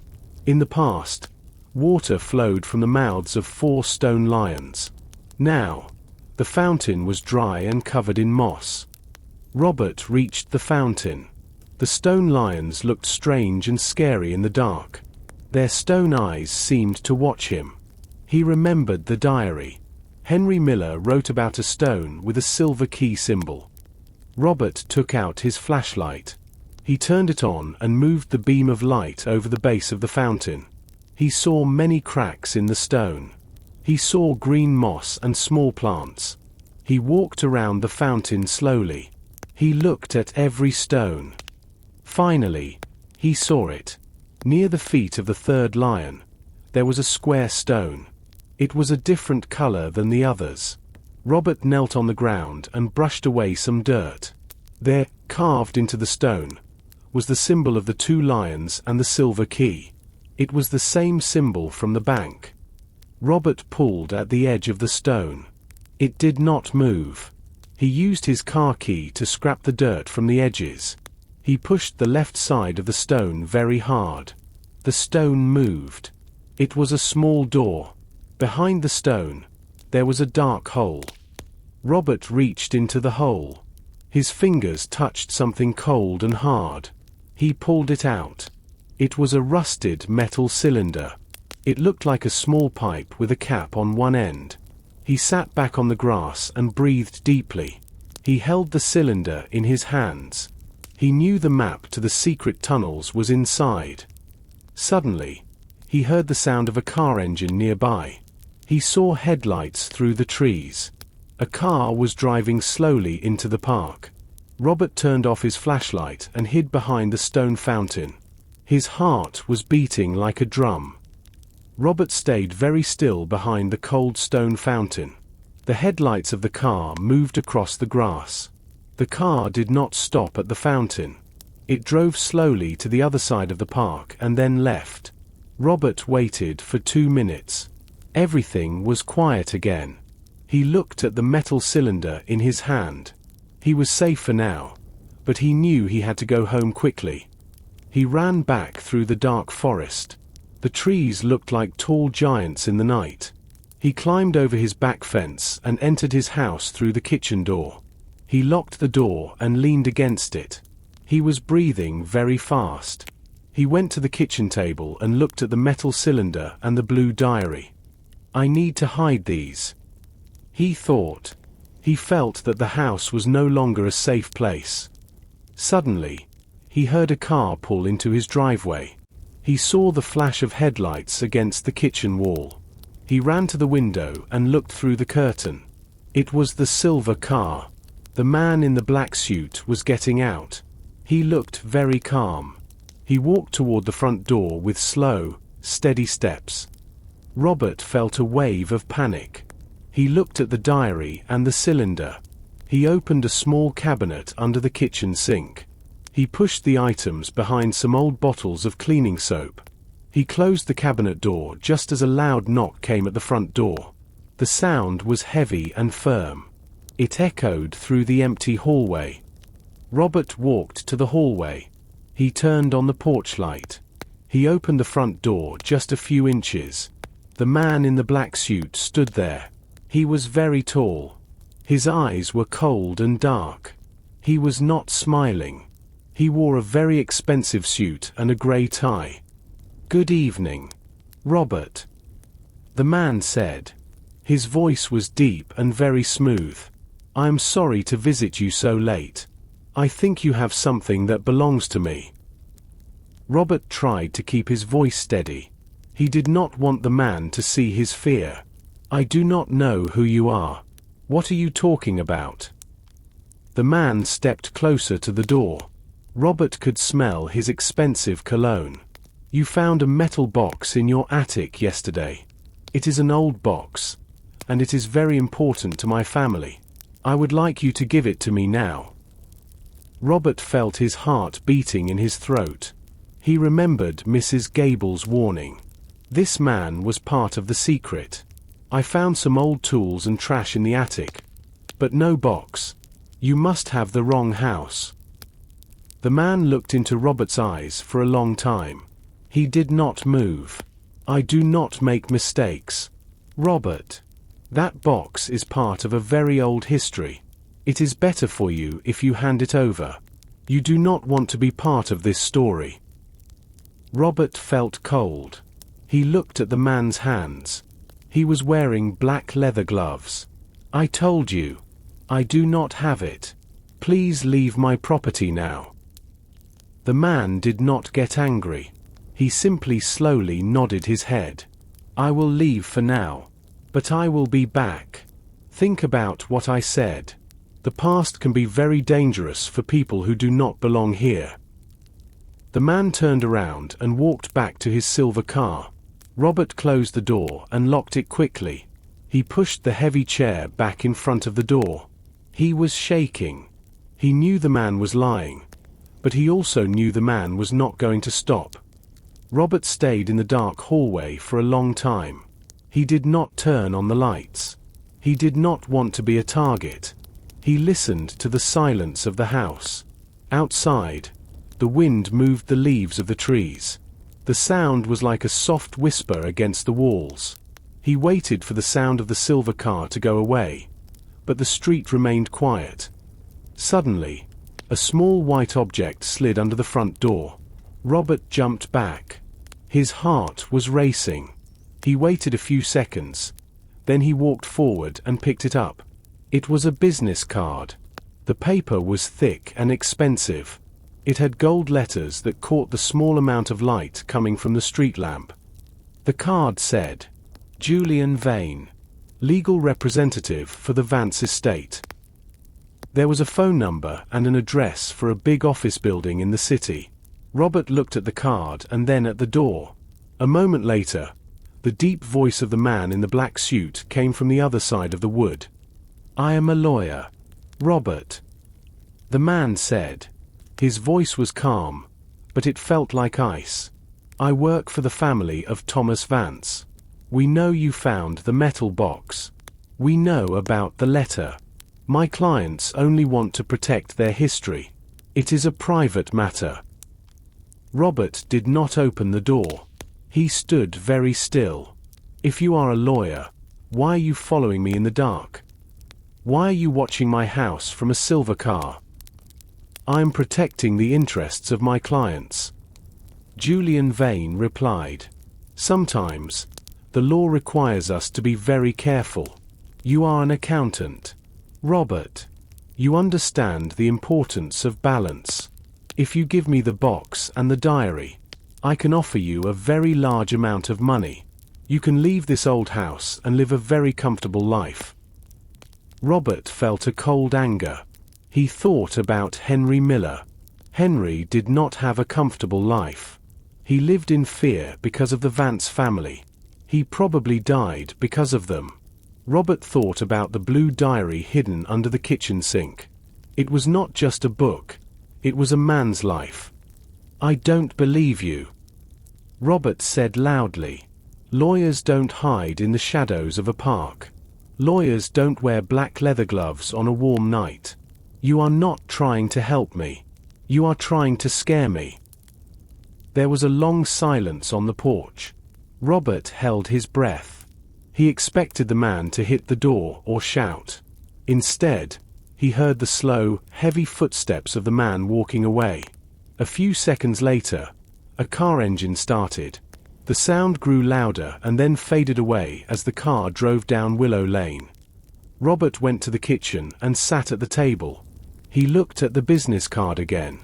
Speaker 1: In the past, water flowed from the mouths of 4 stone lions. Now, the fountain was dry and covered in moss. Robert reached the fountain. The stone lions looked strange and scary in the dark. Their stone eyes seemed to watch him. He remembered the diary. Henry Miller wrote about a stone with a silver key symbol. Robert took out his flashlight. He turned it on and moved the beam of light over the base of the fountain. He saw many cracks in the stone. He saw green moss and small plants. He walked around the fountain slowly. He looked at every stone. Finally, he saw it. Near the feet of the third lion, there was a square stone. It was a different color than the others. Robert knelt on the ground and brushed away some dirt. There, carved into the stone, was the symbol of the two lions and the silver key. It was the same symbol from the bank. Robert pulled at the edge of the stone. It did not move. He used his car key to scrap the dirt from the edges. He pushed the left side of the stone very hard. The stone moved. It was a small door. Behind the stone, there was a dark hole. Robert reached into the hole. His fingers touched something cold and hard. He pulled it out. It was a rusted metal cylinder. It looked like a small pipe with a cap on one end. He sat back on the grass and breathed deeply. He held the cylinder in his hands. He knew the map to the secret tunnels was inside. Suddenly, he heard the sound of a car engine nearby. He saw headlights through the trees. A car was driving slowly into the park. Robert turned off his flashlight and hid behind the stone fountain. His heart was beating like a drum. Robert stayed very still behind the cold stone fountain. The headlights of the car moved across the grass. The car did not stop at the fountain. It drove slowly to the other side of the park and then left. Robert waited for 2 minutes. Everything was quiet again. He looked at the metal cylinder in his hand. He was safe for now, but he knew he had to go home quickly. He ran back through the dark forest. The trees looked like tall giants in the night. He climbed over his back fence and entered his house through the kitchen door. He locked the door and leaned against it. He was breathing very fast. He went to the kitchen table and looked at the metal cylinder and the blue diary. "I need to hide these," he thought. He felt that the house was no longer a safe place. Suddenly, he heard a car pull into his driveway. He saw the flash of headlights against the kitchen wall. He ran to the window and looked through the curtain. It was the silver car. The man in the black suit was getting out. He looked very calm. He walked toward the front door with slow, steady steps. Robert felt a wave of panic. He looked at the diary and the cylinder. He opened a small cabinet under the kitchen sink. He pushed the items behind some old bottles of cleaning soap. He closed the cabinet door just as a loud knock came at the front door. The sound was heavy and firm. It echoed through the empty hallway. Robert walked to the hallway. He turned on the porch light. He opened the front door just a few inches. The man in the black suit stood there. He was very tall. His eyes were cold and dark. He was not smiling. He wore a very expensive suit and a gray tie. "Good evening, Robert," the man said. His voice was deep and very smooth. "I am sorry to visit you so late. I think you have something that belongs to me." Robert tried to keep his voice steady. He did not want the man to see his fear. "I do not know who you are. What are you talking about?" The man stepped closer to the door. Robert could smell his expensive cologne. "You found a metal box in your attic yesterday. It is an old box, and it is very important to my family. I would like you to give it to me now." Robert felt his heart beating in his throat. He remembered Mrs. Gable's warning. This man was part of the secret. "I found some old tools and trash in the attic, but no box. You must have the wrong house." The man looked into Robert's eyes for a long time. He did not move. "I do not make mistakes, Robert. That box is part of a very old history. It is better for you if you hand it over. You do not want to be part of this story." Robert felt cold. He looked at the man's hands. He was wearing black leather gloves. "I told you. I do not have it. Please leave my property now." The man did not get angry. He simply slowly nodded his head. "I will leave for now. But I will be back." Think about what I said. The past can be very dangerous for people who do not belong here. The man turned around and walked back to his silver car. Robert closed the door and locked it quickly. He pushed the heavy chair back in front of the door. He was shaking. He knew the man was lying, but he also knew the man was not going to stop. Robert stayed in the dark hallway for a long time. He did not turn on the lights. He did not want to be a target. He listened to the silence of the house. Outside, the wind moved the leaves of the trees. The sound was like a soft whisper against the walls. He waited for the sound of the silver car to go away, but the street remained quiet. Suddenly, a small white object slid under the front door. Robert jumped back. His heart was racing. He waited a few seconds. Then he walked forward and picked it up. It was a business card. The paper was thick and expensive. It had gold letters that caught the small amount of light coming from the street lamp. The card said, Julian Vane, legal representative for the Vance estate. There was a phone number and an address for a big office building in the city. Robert looked at the card and then at the door. A moment later, the deep voice of the man in the black suit came from the other side of the wood. I am a lawyer, Robert. The man said. His voice was calm, but it felt like ice. I work for the family of Thomas Vance. We know you found the metal box. We know about the letter. My clients only want to protect their history. It is a private matter. Robert did not open the door. He stood very still. If you are a lawyer, why are you following me in the dark? Why are you watching my house from a silver car? I am protecting the interests of my clients. Julian Vane replied. Sometimes, the law requires us to be very careful. You are an accountant. Robert, you understand the importance of balance. If you give me the box and the diary, I can offer you a very large amount of money. You can leave this old house and live a very comfortable life. Robert felt a cold anger. He thought about Henry Miller. Henry did not have a comfortable life. He lived in fear because of the Vance family. He probably died because of them. Robert thought about the blue diary hidden under the kitchen sink. It was not just a book. It was a man's life. I don't believe you, Robert said loudly. Lawyers don't hide in the shadows of a park. Lawyers don't wear black leather gloves on a warm night. You are not trying to help me. You are trying to scare me. There was a long silence on the porch. Robert held his breath. He expected the man to hit the door or shout. Instead, he heard the slow, heavy footsteps of the man walking away. A few seconds later, a car engine started. The sound grew louder and then faded away as the car drove down Willow Lane. Robert went to the kitchen and sat at the table. He looked at the business card again.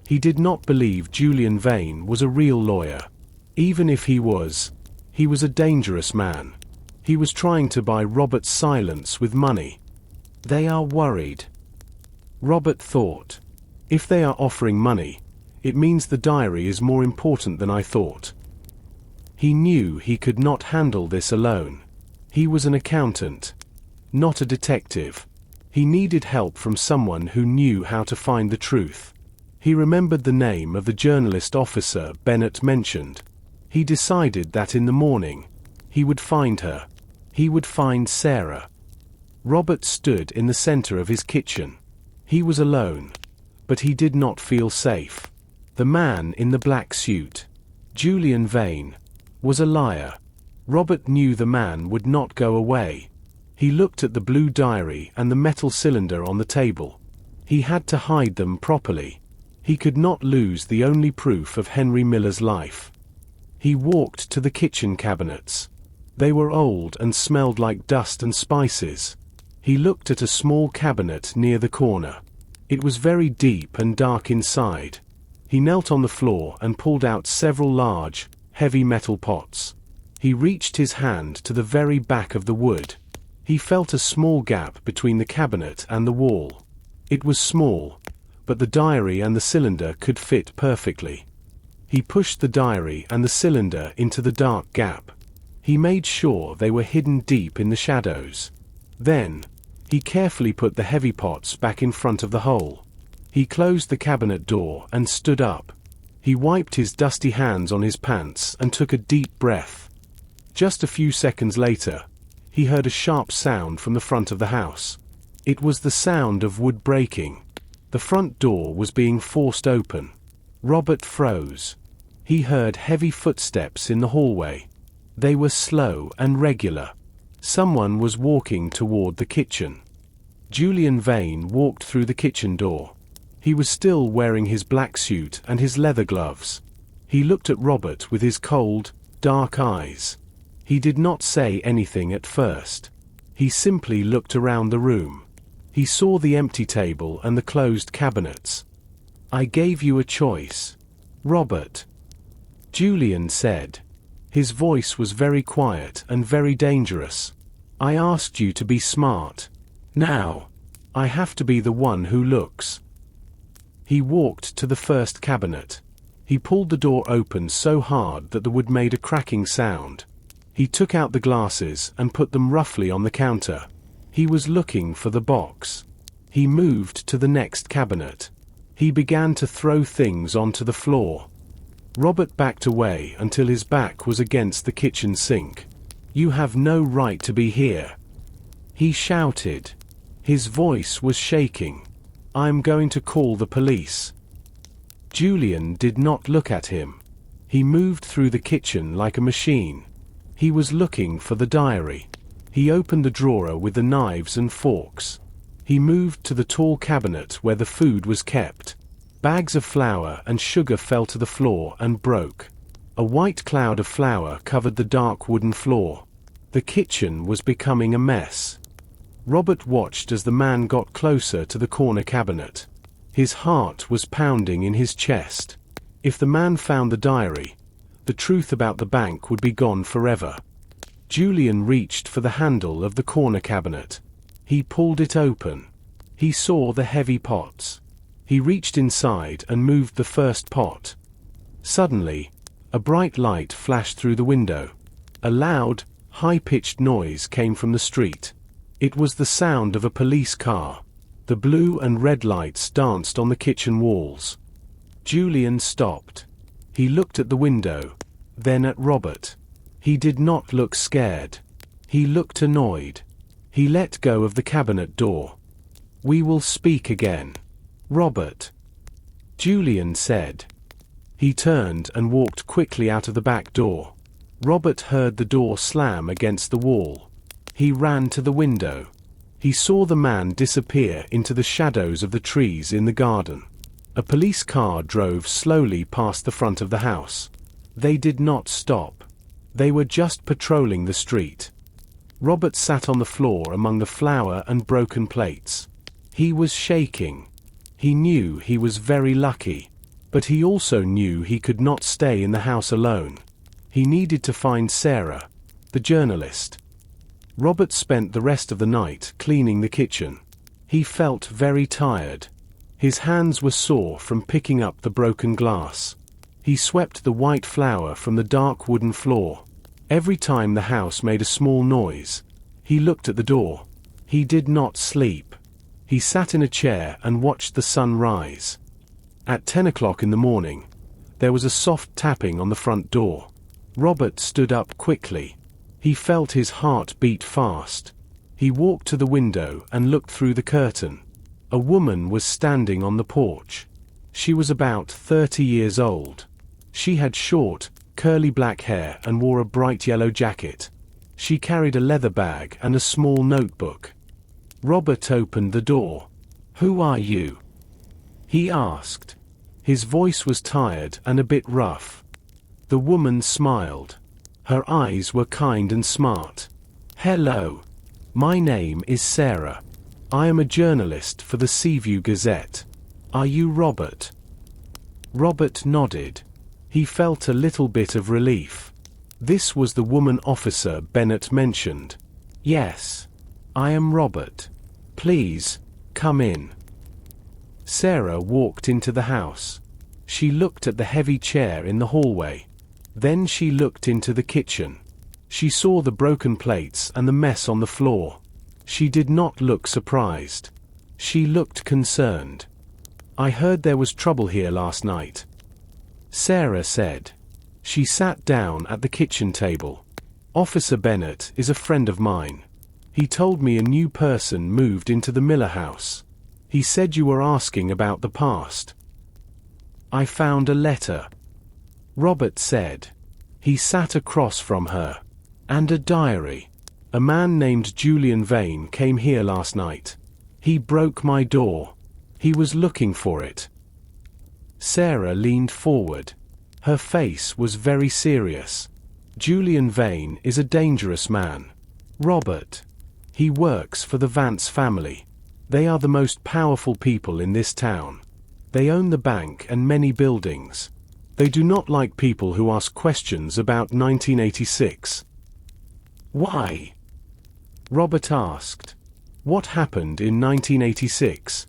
Speaker 1: He did not believe Julian Vane was a real lawyer. Even if he was a dangerous man. He was trying to buy Robert's silence with money. They are worried, Robert thought. If they are offering money, it means the diary is more important than I thought. He knew he could not handle this alone. He was an accountant, not a detective. He needed help from someone who knew how to find the truth. He remembered the name of the journalist officer Bennett mentioned. He decided that in the morning, he would find her. He would find Sarah. Robert stood in the center of his kitchen. He was alone, but he did not feel safe. The man in the black suit, Julian Vane, was a liar. Robert knew the man would not go away. He looked at the blue diary and the metal cylinder on the table. He had to hide them properly. He could not lose the only proof of Henry Miller's life. He walked to the kitchen cabinets. They were old and smelled like dust and spices. He looked at a small cabinet near the corner. It was very deep and dark inside. He knelt on the floor and pulled out several large, heavy metal pots. He reached his hand to the very back of the wood. He felt a small gap between the cabinet and the wall. It was small, but the diary and the cylinder could fit perfectly. He pushed the diary and the cylinder into the dark gap. He made sure they were hidden deep in the shadows. Then, he carefully put the heavy pots back in front of the hole. He closed the cabinet door and stood up. He wiped his dusty hands on his pants and took a deep breath. Just a few seconds later, he heard a sharp sound from the front of the house. It was the sound of wood breaking. The front door was being forced open. Robert froze. He heard heavy footsteps in the hallway. They were slow and regular. Someone was walking toward the kitchen. Julian Vane walked through the kitchen door. He was still wearing his black suit and his leather gloves. He looked at Robert with his cold, dark eyes. He did not say anything at first. He simply looked around the room. He saw the empty table and the closed cabinets. "I gave you a choice, Robert," Julian said. His voice was very quiet and very dangerous. "I asked you to be smart. Now, I have to be the one who looks." He walked to the first cabinet. He pulled the door open so hard that the wood made a cracking sound. He took out the glasses and put them roughly on the counter. He was looking for the box. He moved to the next cabinet. He began to throw things onto the floor. Robert backed away until his back was against the kitchen sink. "You have no right to be here," he shouted. His voice was shaking. "I'm going to call the police." Julian did not look at him. He moved through the kitchen like a machine. He was looking for the diary. He opened the drawer with the knives and forks. He moved to the tall cabinet where the food was kept. Bags of flour and sugar fell to the floor and broke. A white cloud of flour covered the dark wooden floor. The kitchen was becoming a mess. Robert watched as the man got closer to the corner cabinet. His heart was pounding in his chest. If the man found the diary, the truth about the bank would be gone forever. Julian reached for the handle of the corner cabinet. He pulled it open. He saw the heavy pots. He reached inside and moved the first pot. Suddenly, a bright light flashed through the window. A loud, high-pitched noise came from the street. It was the sound of a police car. The blue and red lights danced on the kitchen walls. Julian stopped. He looked at the window, then at Robert. He did not look scared. He looked annoyed. He let go of the cabinet door. "We will speak again, Robert," Julian said. He turned and walked quickly out of the back door. Robert heard the door slam against the wall. He ran to the window. He saw the man disappear into the shadows of the trees in the garden. A police car drove slowly past the front of the house. They did not stop. They were just patrolling the street. Robert sat on the floor among the flour and broken plates. He was shaking. He knew he was very lucky, but he also knew he could not stay in the house alone. He needed to find Sarah, the journalist. Robert spent the rest of the night cleaning the kitchen. He felt very tired. His hands were sore from picking up the broken glass. He swept the white flour from the dark wooden floor. Every time the house made a small noise, he looked at the door. He did not sleep. He sat in a chair and watched the sun rise. At 10 o'clock in the morning, there was a soft tapping on the front door. Robert stood up quickly. He felt his heart beat fast. He walked to the window and looked through the curtain. A woman was standing on the porch. She was about 30 years old. She had short, curly black hair and wore a bright yellow jacket. She carried a leather bag and a small notebook. Robert opened the door. "Who are you?" he asked. His voice was tired and a bit rough. The woman smiled. Her eyes were kind and smart. "Hello. My name is Sarah. I am a journalist for the Seaview Gazette. Are you Robert?" Robert nodded. He felt a little bit of relief. This was the woman officer Bennett mentioned. "Yes. I am Robert. Please, come in. Sarah walked into the house. She looked at the heavy chair in the hallway. Then she looked into the kitchen. She saw the broken plates and the mess on the floor. She did not look surprised. She looked concerned. I heard there was trouble here last night, Sarah said. She sat down at the kitchen table. Officer Bennett is a friend of mine. He told me a new person moved into the Miller house. He said you were asking about the past. I found a letter, Robert said. He sat across from her. And a diary. A man named Julian Vane came here last night. He broke my door. He was looking for it. Sarah leaned forward. Her face was very serious. Julian Vane is a dangerous man, Robert. He works for the Vance family. They are the most powerful people in this town. They own the bank and many buildings. They do not like people who ask questions about 1986. Why? Robert asked. What happened in 1986?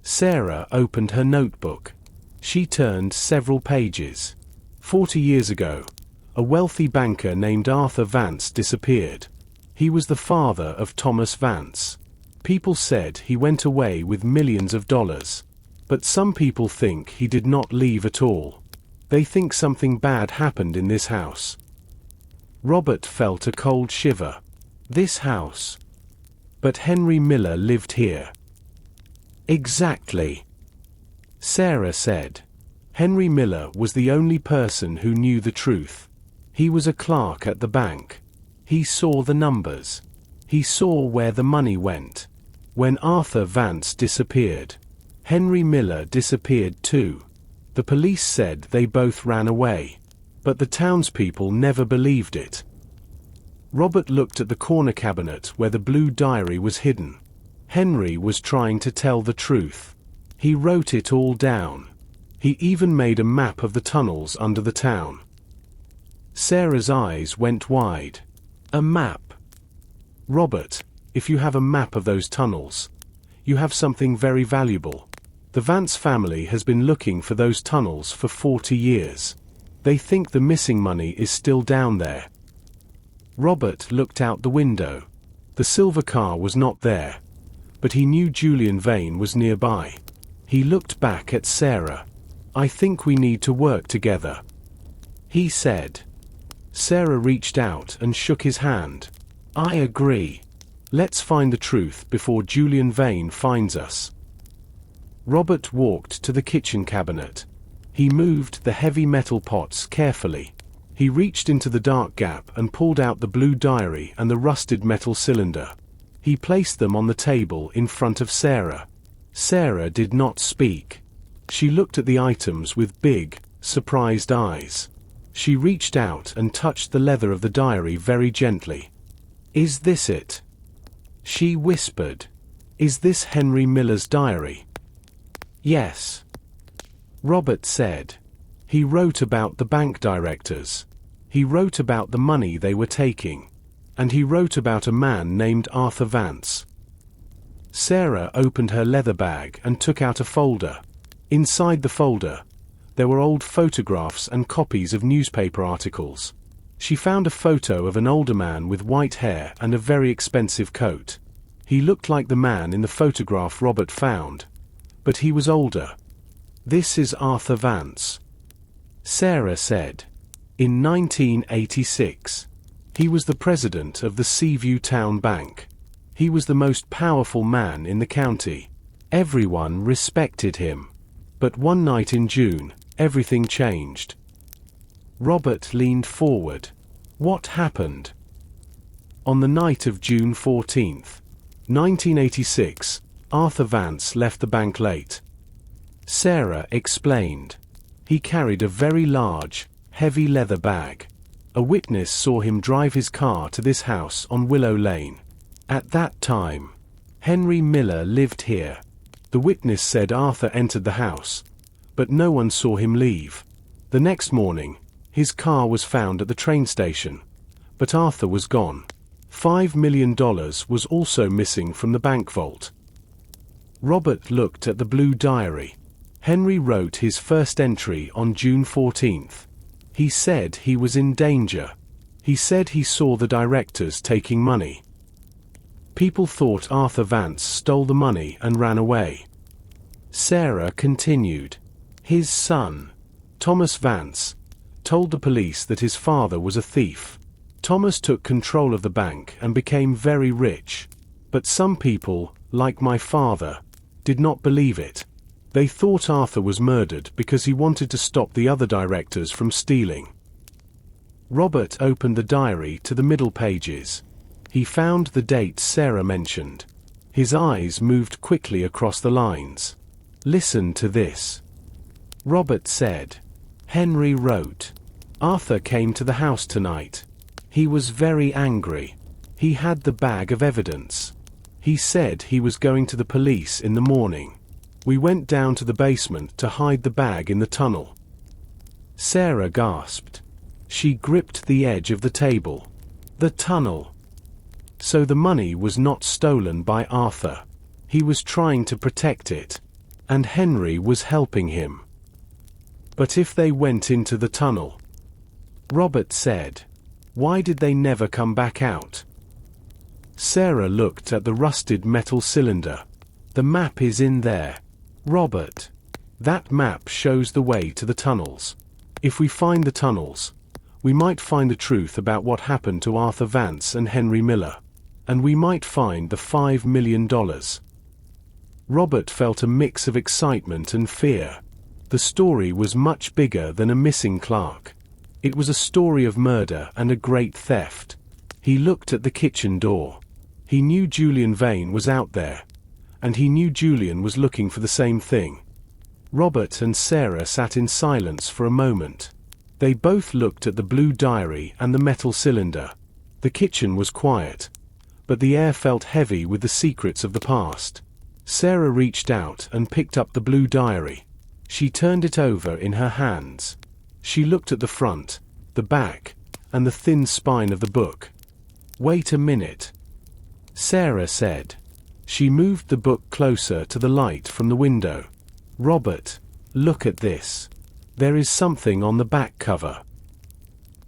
Speaker 1: Sarah opened her notebook. She turned several pages. 40 years ago, a wealthy banker named Arthur Vance disappeared. He was the father of Thomas Vance. People said he went away with millions of dollars. But some people think he did not leave at all. They think something bad happened in this house. Robert felt a cold shiver. This house. But Henry Miller lived here. Exactly, Sarah said. Henry Miller was the only person who knew the truth. He was a clerk at the bank. He saw the numbers. He saw where the money went. When Arthur Vance disappeared, Henry Miller disappeared too. The police said they both ran away. But the townspeople never believed it. Robert looked at the corner cabinet where the blue diary was hidden. Henry was trying to tell the truth. He wrote it all down. He even made a map of the tunnels under the town. Sarah's eyes went wide. A map. Robert, if you have a map of those tunnels, you have something very valuable. The Vance family has been looking for those tunnels for 40 years. They think the missing money is still down there. Robert looked out the window. The silver car was not there. But he knew Julian Vane was nearby. He looked back at Sarah. I think we need to work together, he said. Sarah reached out and shook his hand. I agree. Let's find the truth before Julian Vane finds us. Robert walked to the kitchen cabinet. He moved the heavy metal pots carefully. He reached into the dark gap and pulled out the blue diary and the rusted metal cylinder. He placed them on the table in front of Sarah. Sarah did not speak. She looked at the items with big, surprised eyes. She reached out and touched the leather of the diary very gently. Is this it? She whispered. Is this Henry Miller's diary? Yes, Robert said. He wrote about the bank directors. He wrote about the money they were taking. And he wrote about a man named Arthur Vance. Sarah opened her leather bag and took out a folder. Inside the folder, there were old photographs and copies of newspaper articles. She found a photo of an older man with white hair and a very expensive coat. He looked like the man in the photograph Robert found, but he was older. This is Arthur Vance, Sarah said. In 1986, he was the president of the Seaview Town Bank. He was the most powerful man in the county. Everyone respected him. But one night in June, everything changed. Robert leaned forward. What happened? On the night of June 14th, 1986, Arthur Vance left the bank late. Sarah explained. He carried a very large, heavy leather bag. A witness saw him drive his car to this house on Willow Lane. At that time, Henry Miller lived here. The witness said Arthur entered the house, but no one saw him leave. The next morning, his car was found at the train station, but Arthur was gone. $5 million was also missing from the bank vault. Robert looked at the blue diary. Henry wrote his first entry on June 14th. He said he was in danger. He said he saw the directors taking money. People thought Arthur Vance stole the money and ran away. Sarah continued. His son, Thomas Vance, told the police that his father was a thief. Thomas took control of the bank and became very rich. But some people, like my father, did not believe it. They thought Arthur was murdered because he wanted to stop the other directors from stealing. Robert opened the diary to the middle pages. He found the dates Sarah mentioned. His eyes moved quickly across the lines. Listen to this. Robert said. Henry wrote. Arthur came to the house tonight. He was very angry. He had the bag of evidence. He said he was going to the police in the morning. We went down to the basement to hide the bag in the tunnel. Sarah gasped. She gripped the edge of the table. The tunnel. So the money was not stolen by Arthur. He was trying to protect it. And Henry was helping him. But if they went into the tunnel? Robert said. Why did they never come back out? Sarah looked at the rusted metal cylinder. The map is in there. Robert. That map shows the way to the tunnels. If we find the tunnels, we might find the truth about what happened to Arthur Vance and Henry Miller. And we might find the $5 million. Robert felt a mix of excitement and fear. The story was much bigger than a missing clerk. It was a story of murder and a great theft. He looked at the kitchen door. He knew Julian Vane was out there. And he knew Julian was looking for the same thing. Robert and Sarah sat in silence for a moment. They both looked at the blue diary and the metal cylinder. The kitchen was quiet, but the air felt heavy with the secrets of the past. Sarah reached out and picked up the blue diary. She turned it over in her hands. She looked at the front, the back, and the thin spine of the book. Wait a minute, Sarah said. She moved the book closer to the light from the window. Robert, look at this. There is something on the back cover.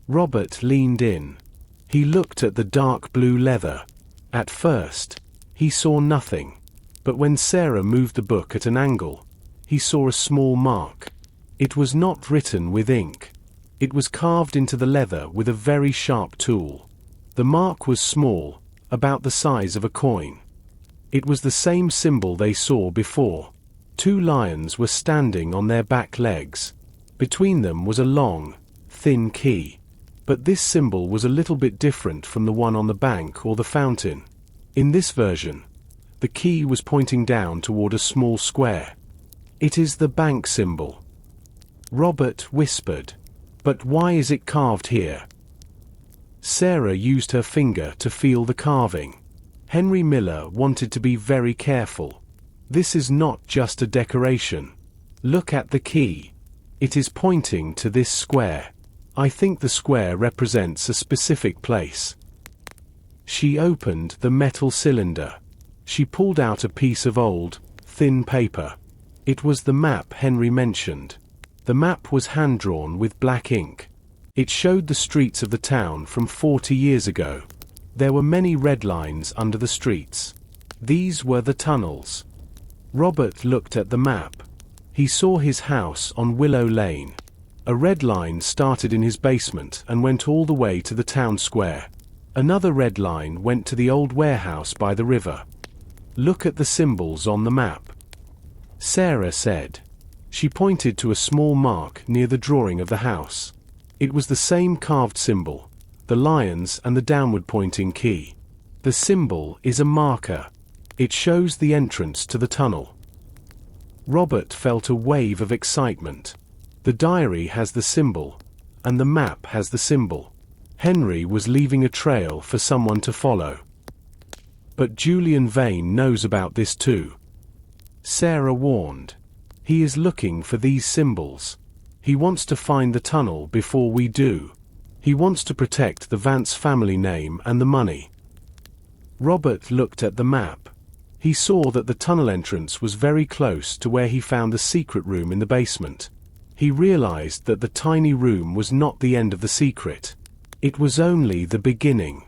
Speaker 1: Robert leaned in. He looked at the dark blue leather. At first, he saw nothing. But when Sarah moved the book at an angle, he saw a small mark. It was not written with ink. It was carved into the leather with a very sharp tool. The mark was small, about the size of a coin. It was the same symbol they saw before. Two lions were standing on their back legs. Between them was a long, thin key. But this symbol was a little bit different from the one on the bank or the fountain. In this version, the key was pointing down toward a small square. It is the bank symbol. Robert whispered. But why is it carved here? Sarah used her finger to feel the carving. Henry Miller wanted to be very careful. This is not just a decoration. Look at the key. It is pointing to this square. I think the square represents a specific place. She opened the metal cylinder. She pulled out a piece of old, thin paper. It was the map Henry mentioned. The map was hand-drawn with black ink. It showed the streets of the town from 40 years ago. There were many red lines under the streets. These were the tunnels. Robert looked at the map. He saw his house on Willow Lane. A red line started in his basement and went all the way to the town square. Another red line went to the old warehouse by the river. Look at the symbols on the map, Sarah said. She pointed to a small mark near the drawing of the house. It was the same carved symbol, the lions and the downward-pointing key. The symbol is a marker. It shows the entrance to the tunnel. Robert felt a wave of excitement. The diary has the symbol, and the map has the symbol. Henry was leaving a trail for someone to follow. But Julian Vane knows about this too. Sarah warned. He is looking for these symbols. He wants to find the tunnel before we do. He wants to protect the Vance family name and the money. Robert looked at the map. He saw that the tunnel entrance was very close to where he found the secret room in the basement. He realized that the tiny room was not the end of the secret. It was only the beginning.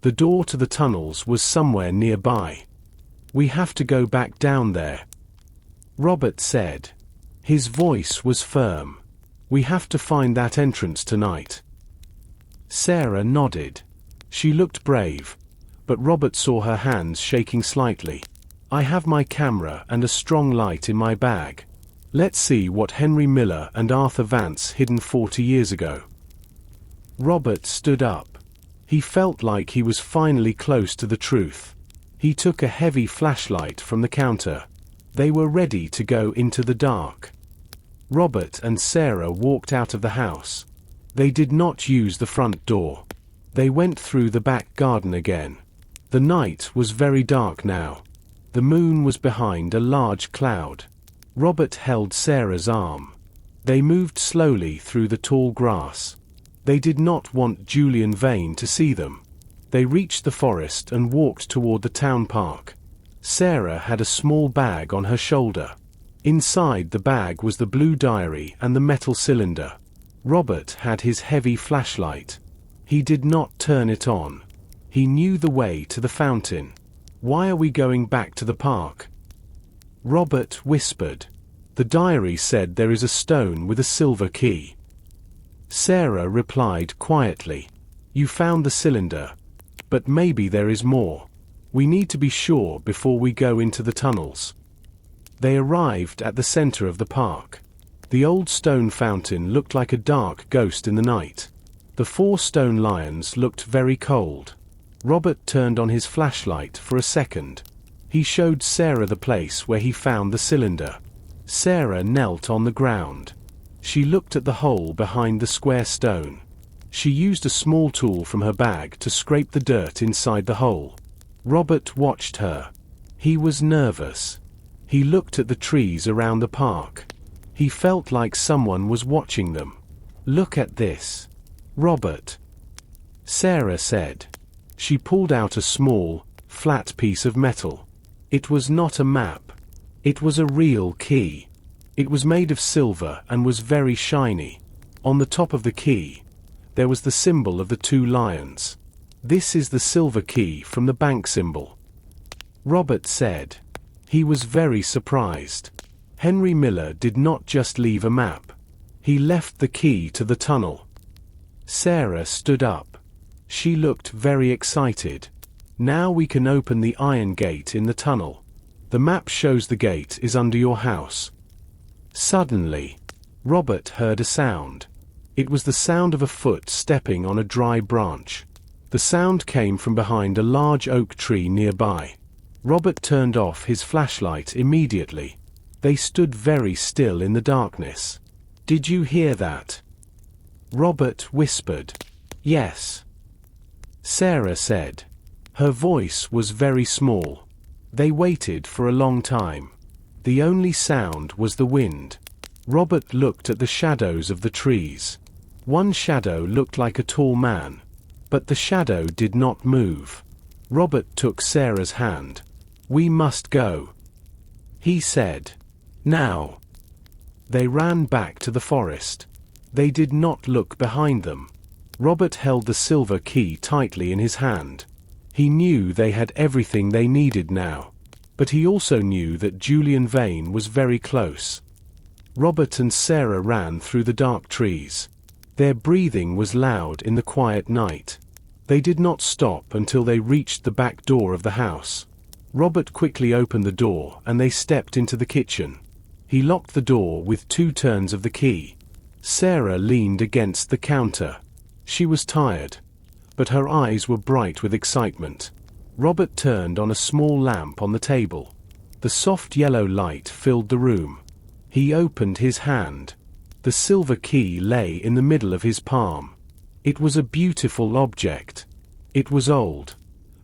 Speaker 1: The door to the tunnels was somewhere nearby. "We have to go back down there," Robert said. His voice was firm. "We have to find that entrance tonight." Sarah nodded. She looked brave, but Robert saw her hands shaking slightly. "I have my camera and a strong light in my bag. Let's see what Henry Miller and Arthur Vance hidden 40 years ago." Robert stood up. He felt like he was finally close to the truth. He took a heavy flashlight from the counter. They were ready to go into the dark. Robert and Sarah walked out of the house. They did not use the front door. They went through the back garden again. The night was very dark now. The moon was behind a large cloud. Robert held Sarah's arm. They moved slowly through the tall grass. They did not want Julian Vane to see them. They reached the forest and walked toward the town park. Sarah had a small bag on her shoulder. Inside the bag was the blue diary and the metal cylinder. Robert had his heavy flashlight. He did not turn it on. He knew the way to the fountain. "Why are we going back to the park?" Robert whispered. "The diary said there is a stone with a silver key." Sarah replied quietly. "You found the cylinder. But maybe there is more. We need to be sure before we go into the tunnels." They arrived at the center of the park. The old stone fountain looked like a dark ghost in the night. The 4 stone lions looked very cold. Robert turned on his flashlight for a second. He showed Sarah the place where he found the cylinder. Sarah knelt on the ground. She looked at the hole behind the square stone. She used a small tool from her bag to scrape the dirt inside the hole. Robert watched her. He was nervous. He looked at the trees around the park. He felt like someone was watching them. "Look at this, Robert," Sarah said. She pulled out a small, flat piece of metal. It was not a map. It was a real key. It was made of silver and was very shiny. On the top of the key, there was the symbol of the 2 lions. "This is the silver key from the bank symbol," Robert said. He was very surprised. Henry Miller did not just leave a map. He left the key to the tunnel. Sarah stood up. She looked very excited. "Now we can open the iron gate in the tunnel. The map shows the gate is under your house." Suddenly, Robert heard a sound. It was the sound of a foot stepping on a dry branch. The sound came from behind a large oak tree nearby. Robert turned off his flashlight immediately. They stood very still in the darkness. "Did you hear that?" Robert whispered. "Yes," Sarah said. Her voice was very small. They waited for a long time. The only sound was the wind. Robert looked at the shadows of the trees. One shadow looked like a tall man, but the shadow did not move. Robert took Sarah's hand. "We must go," he said. "Now." They ran back to the forest. They did not look behind them. Robert held the silver key tightly in his hand. He knew they had everything they needed now. But he also knew that Julian Vane was very close. Robert and Sarah ran through the dark trees. Their breathing was loud in the quiet night. They did not stop until they reached the back door of the house. Robert quickly opened the door and they stepped into the kitchen. He locked the door with 2 turns of the key. Sarah leaned against the counter. She was tired, but her eyes were bright with excitement. Robert turned on a small lamp on the table. The soft yellow light filled the room. He opened his hand. The silver key lay in the middle of his palm. It was a beautiful object. It was old,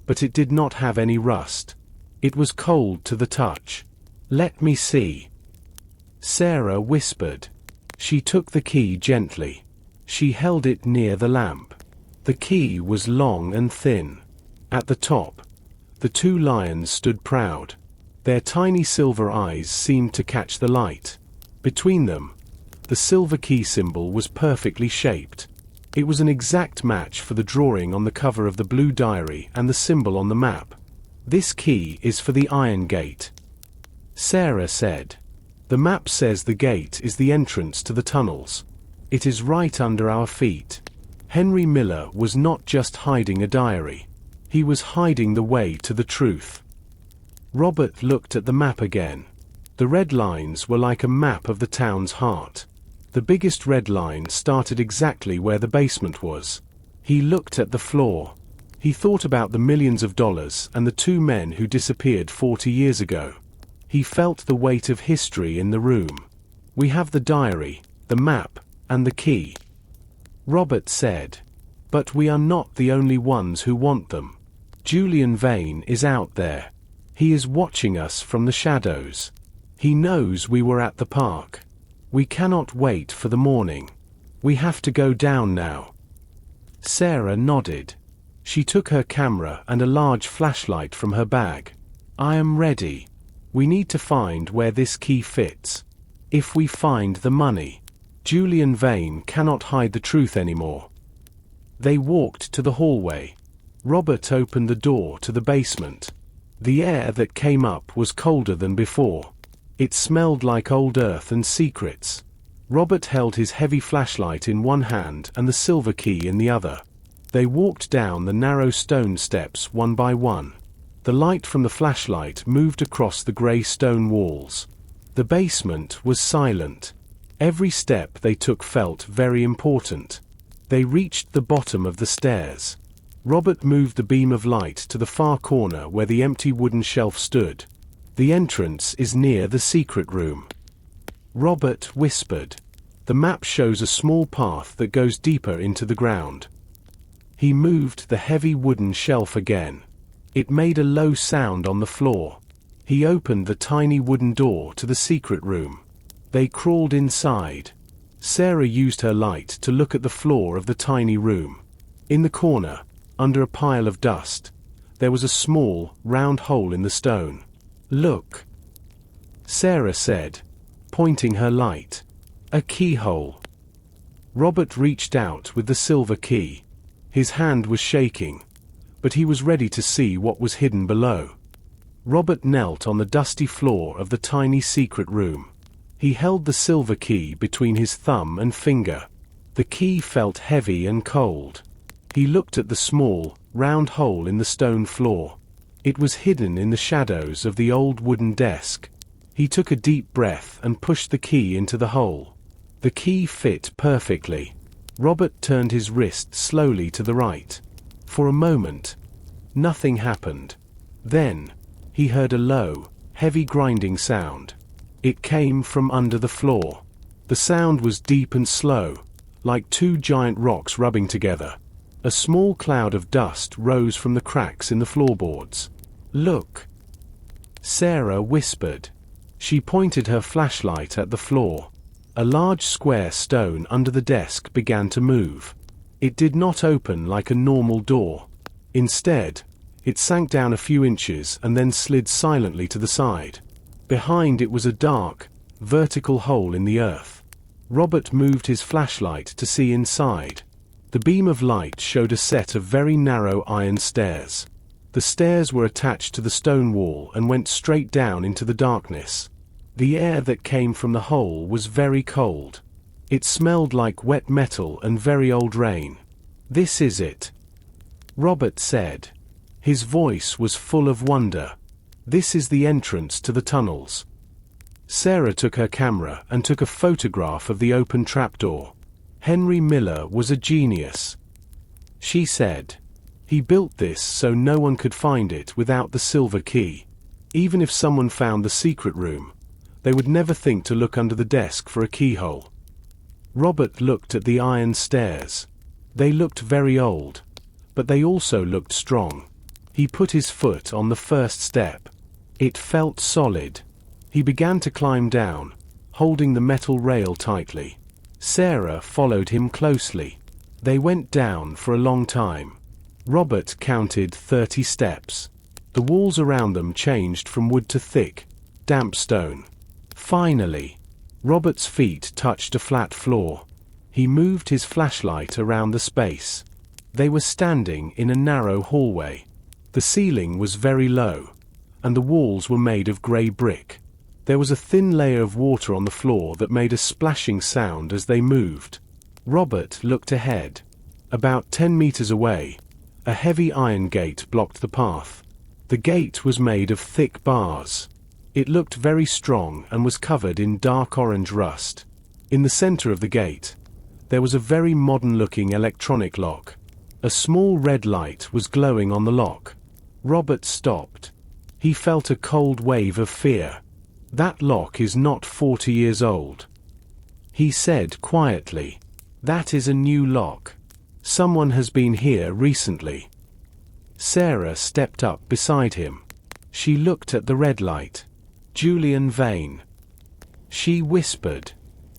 Speaker 1: but it did not have any rust. It was cold to the touch. "Let me see," Sarah whispered. She took the key gently. She held it near the lamp. The key was long and thin. At the top, The two lions stood proud. Their tiny silver eyes seemed to catch the light. Between them, the silver key symbol was perfectly shaped. It was an exact match for the drawing on the cover of the blue diary and the symbol on the map. "This key is for the Iron Gate," Sarah said. "The map says the gate is the entrance to the tunnels. It is right under our feet." Henry Miller was not just hiding a diary. He was hiding the way to the truth. Robert looked at the map again. The red lines were like a map of the town's heart. The biggest red line started exactly where the basement was. He looked at the floor. He thought about the millions of dollars and the two men who disappeared 40 years ago. He felt the weight of history in the room. "We have the diary, the map, and the key," Robert said. "But we are not the only ones who want them. Julian Vane is out there. He is watching us from the shadows. He knows we were at the park. We cannot wait for the morning. We have to go down now." Sarah nodded. She took her camera and a large flashlight from her bag. "I am ready. We need to find where this key fits. If we find the money, Julian Vane cannot hide the truth anymore." They walked to the hallway. Robert opened the door to the basement. The air that came up was colder than before. It smelled like old earth and secrets. Robert held his heavy flashlight in one hand and the silver key in the other. They walked down the narrow stone steps one by one. The light from the flashlight moved across the gray stone walls. The basement was silent. Every step they took felt very important. They reached the bottom of the stairs. Robert moved the beam of light to the far corner where the empty wooden shelf stood. "The entrance is near the secret room," Robert whispered. "The map shows a small path that goes deeper into the ground." He moved the heavy wooden shelf again. It made a low sound on the floor. He opened the tiny wooden door to the secret room. They crawled inside. Sarah used her light to look at the floor of the tiny room. In the corner, under a pile of dust, there was a small, round hole in the stone. "Look," Sarah said, pointing her light. "A keyhole." Robert reached out with the silver key. His hand was shaking, but he was ready to see what was hidden below. Robert knelt on the dusty floor of the tiny secret room. He held the silver key between his thumb and finger. The key felt heavy and cold. He looked at the small, round hole in the stone floor. It was hidden in the shadows of the old wooden desk. He took a deep breath and pushed the key into the hole. The key fit perfectly. Robert turned his wrist slowly to the right. For a moment, nothing happened. Then, he heard a low, heavy grinding sound. It came from under the floor. The sound was deep and slow, like two giant rocks rubbing together. A small cloud of dust rose from the cracks in the floorboards. "Look," Sarah whispered. She pointed her flashlight at the floor. A large square stone under the desk began to move. It did not open like a normal door. Instead, it sank down a few inches and then slid silently to the side. Behind it was a dark, vertical hole in the earth. Robert moved his flashlight to see inside. The beam of light showed a set of very narrow iron stairs. The stairs were attached to the stone wall and went straight down into the darkness. The air that came from the hole was very cold. It smelled like wet metal and very old rain. "This is it," Robert said. His voice was full of wonder. "This is the entrance to the tunnels." Sarah took her camera and took a photograph of the open trapdoor. "Henry Miller was a genius," she said. "He built this so no one could find it without the silver key. Even if someone found the secret room, they would never think to look under the desk for a keyhole." Robert looked at the iron stairs. They looked very old, but they also looked strong. He put his foot on the first step. It felt solid. He began to climb down, holding the metal rail tightly. Sarah followed him closely. They went down for a long time. Robert counted 30 steps. The walls around them changed from wood to thick, damp stone. Finally, Robert's feet touched a flat floor. He moved his flashlight around the space. They were standing in a narrow hallway. The ceiling was very low, and the walls were made of grey brick. There was a thin layer of water on the floor that made a splashing sound as they moved. Robert looked ahead. About 10 meters away, a heavy iron gate blocked the path. The gate was made of thick bars. It looked very strong and was covered in dark orange rust. In the center of the gate, there was a very modern-looking electronic lock. A small red light was glowing on the lock. Robert stopped. He felt a cold wave of fear. That lock is not 40 years old. He said quietly, "That is a new lock. Someone has been here recently." Sarah stepped up beside him. She looked at the red light. Julian Vane. She whispered,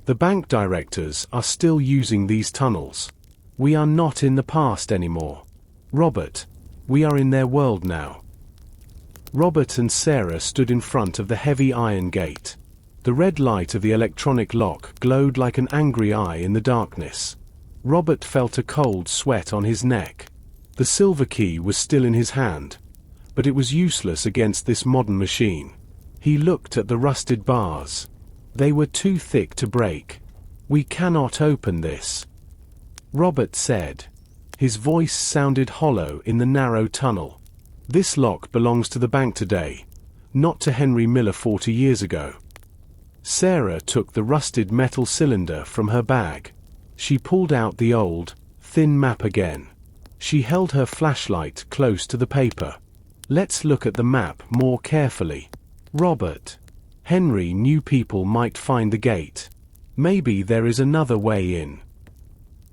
Speaker 1: "The bank directors are still using these tunnels. We are not in the past anymore. Robert, we are in their world now." Robert and Sarah stood in front of the heavy iron gate. The red light of the electronic lock glowed like an angry eye in the darkness. Robert felt a cold sweat on his neck. The silver key was still in his hand, but it was useless against this modern machine. He looked at the rusted bars. They were too thick to break. "We cannot open this," Robert said. His voice sounded hollow in the narrow tunnel. "This lock belongs to the bank today, not to Henry Miller 40 years ago." Sarah took the rusted metal cylinder from her bag. She pulled out the old, thin map again. She held her flashlight close to the paper. "Let's look at the map more carefully, Robert. Henry knew people might find the gate. Maybe there is another way in."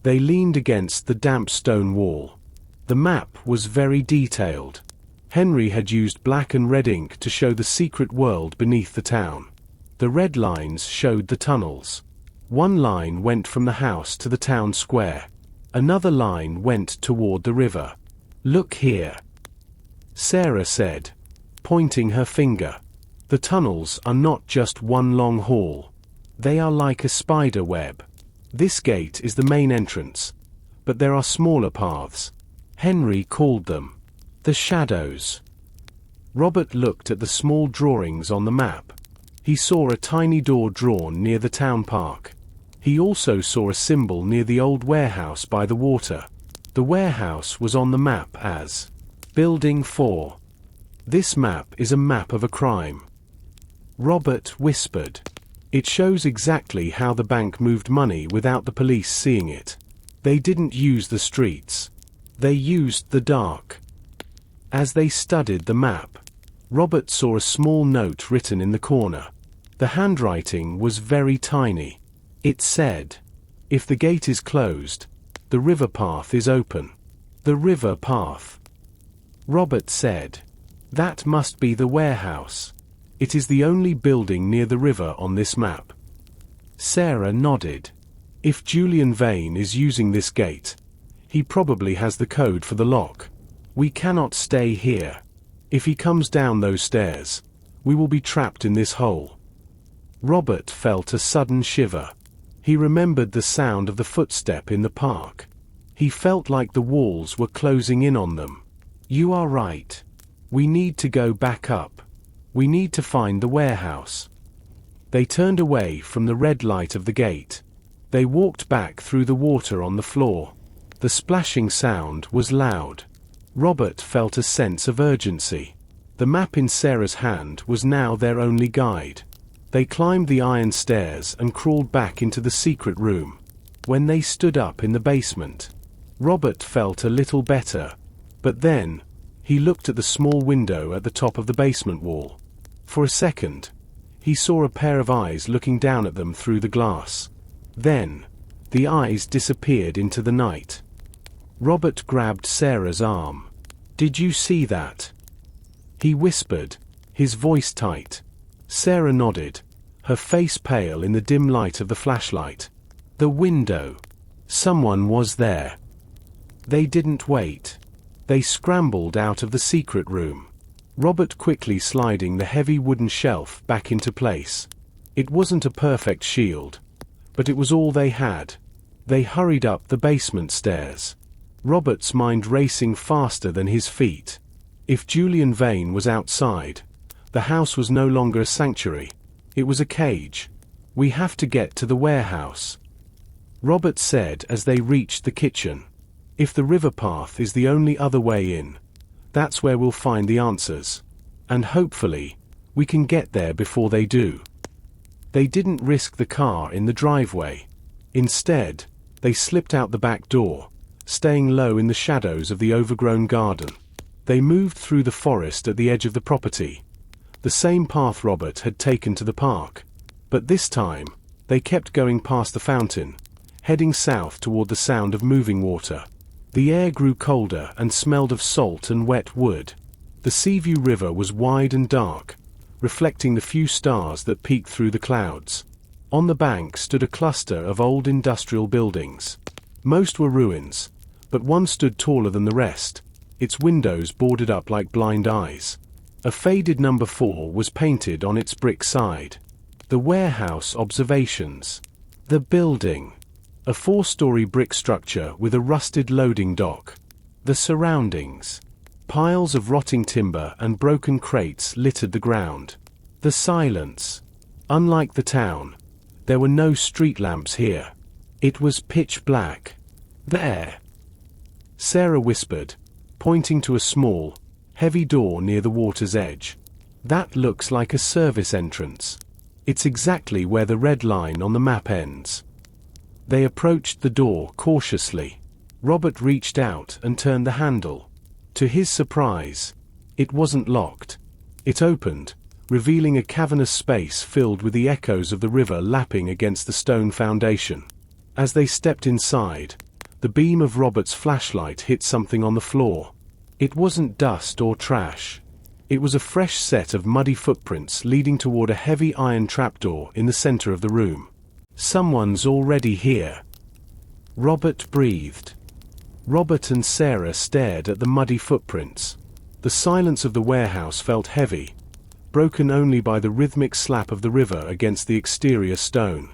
Speaker 1: They leaned against the damp stone wall. The map was very detailed. Henry had used black and red ink to show the secret world beneath the town. The red lines showed the tunnels. One line went from the house to the town square. Another line went toward the river. "Look here," Sarah said, pointing her finger. "The tunnels are not just one long hall. They are like a spider web. This gate is the main entrance, but there are smaller paths. Henry called them the shadows." Robert looked at the small drawings on the map. He saw a tiny door drawn near the town park. He also saw a symbol near the old warehouse by the water. The warehouse was on the map as Building 4. "This map is a map of a crime," Robert whispered. "It shows exactly how the bank moved money without the police seeing it. They didn't use the streets. They used the dark." As they studied the map, Robert saw a small note written in the corner. The handwriting was very tiny. It said, "If the gate is closed, the river path is open." The river path. Robert said, "That must be the warehouse. It is the only building near the river on this map." Sarah nodded. "If Julian Vane is using this gate, he probably has the code for the lock. We cannot stay here. If he comes down those stairs, we will be trapped in this hole." Robert felt a sudden shiver. He remembered the sound of the footstep in the park. He felt like the walls were closing in on them. "You are right. We need to go back up. We need to find the warehouse." They turned away from the red light of the gate. They walked back through the water on the floor. The splashing sound was loud. Robert felt a sense of urgency. The map in Sarah's hand was now their only guide. They climbed the iron stairs and crawled back into the secret room. When they stood up in the basement, Robert felt a little better. But then, he looked at the small window at the top of the basement wall. For a second, he saw a pair of eyes looking down at them through the glass. Then, the eyes disappeared into the night. Robert grabbed Sarah's arm. "Did you see that?" he whispered, his voice tight. Sarah nodded, her face pale in the dim light of the flashlight. "The window. Someone was there." They didn't wait. They scrambled out of the secret room. Robert quickly sliding the heavy wooden shelf back into place. It wasn't a perfect shield, but it was all they had. They hurried up the basement stairs. Robert's mind racing faster than his feet. If Julian Vane was outside, the house was no longer a sanctuary. It was a cage. "We have to get to the warehouse," Robert said as they reached the kitchen. "If the river path is the only other way in, that's where we'll find the answers. And hopefully, we can get there before they do." They didn't risk the car in the driveway. Instead, they slipped out the back door, staying low in the shadows of the overgrown garden. They moved through the forest at the edge of the property, the same path Robert had taken to the park. But this time, they kept going past the fountain, heading south toward the sound of moving water. The air grew colder and smelled of salt and wet wood. The Seaview River was wide and dark, reflecting the few stars that peeked through the clouds. On the bank stood a cluster of old industrial buildings. Most were ruins, but one stood taller than the rest, its windows boarded up like blind eyes. A faded number 4 was painted on its brick side. The warehouse observations. The building. A 4-story brick structure with a rusted loading dock. The surroundings. Piles of rotting timber and broken crates littered the ground. The silence. Unlike the town, there were no street lamps here. It was pitch black. "There," Sarah whispered, pointing to a small, heavy door near the water's edge. "That looks like a service entrance. It's exactly where the red line on the map ends." They approached the door cautiously. Robert reached out and turned the handle. To his surprise, it wasn't locked. It opened, revealing a cavernous space filled with the echoes of the river lapping against the stone foundation. As they stepped inside, the beam of Robert's flashlight hit something on the floor. It wasn't dust or trash. It was a fresh set of muddy footprints leading toward a heavy iron trapdoor in the center of the room. "Someone's already here," Robert breathed. Robert and Sarah stared at the muddy footprints. The silence of the warehouse felt heavy, broken only by the rhythmic slap of the river against the exterior stone.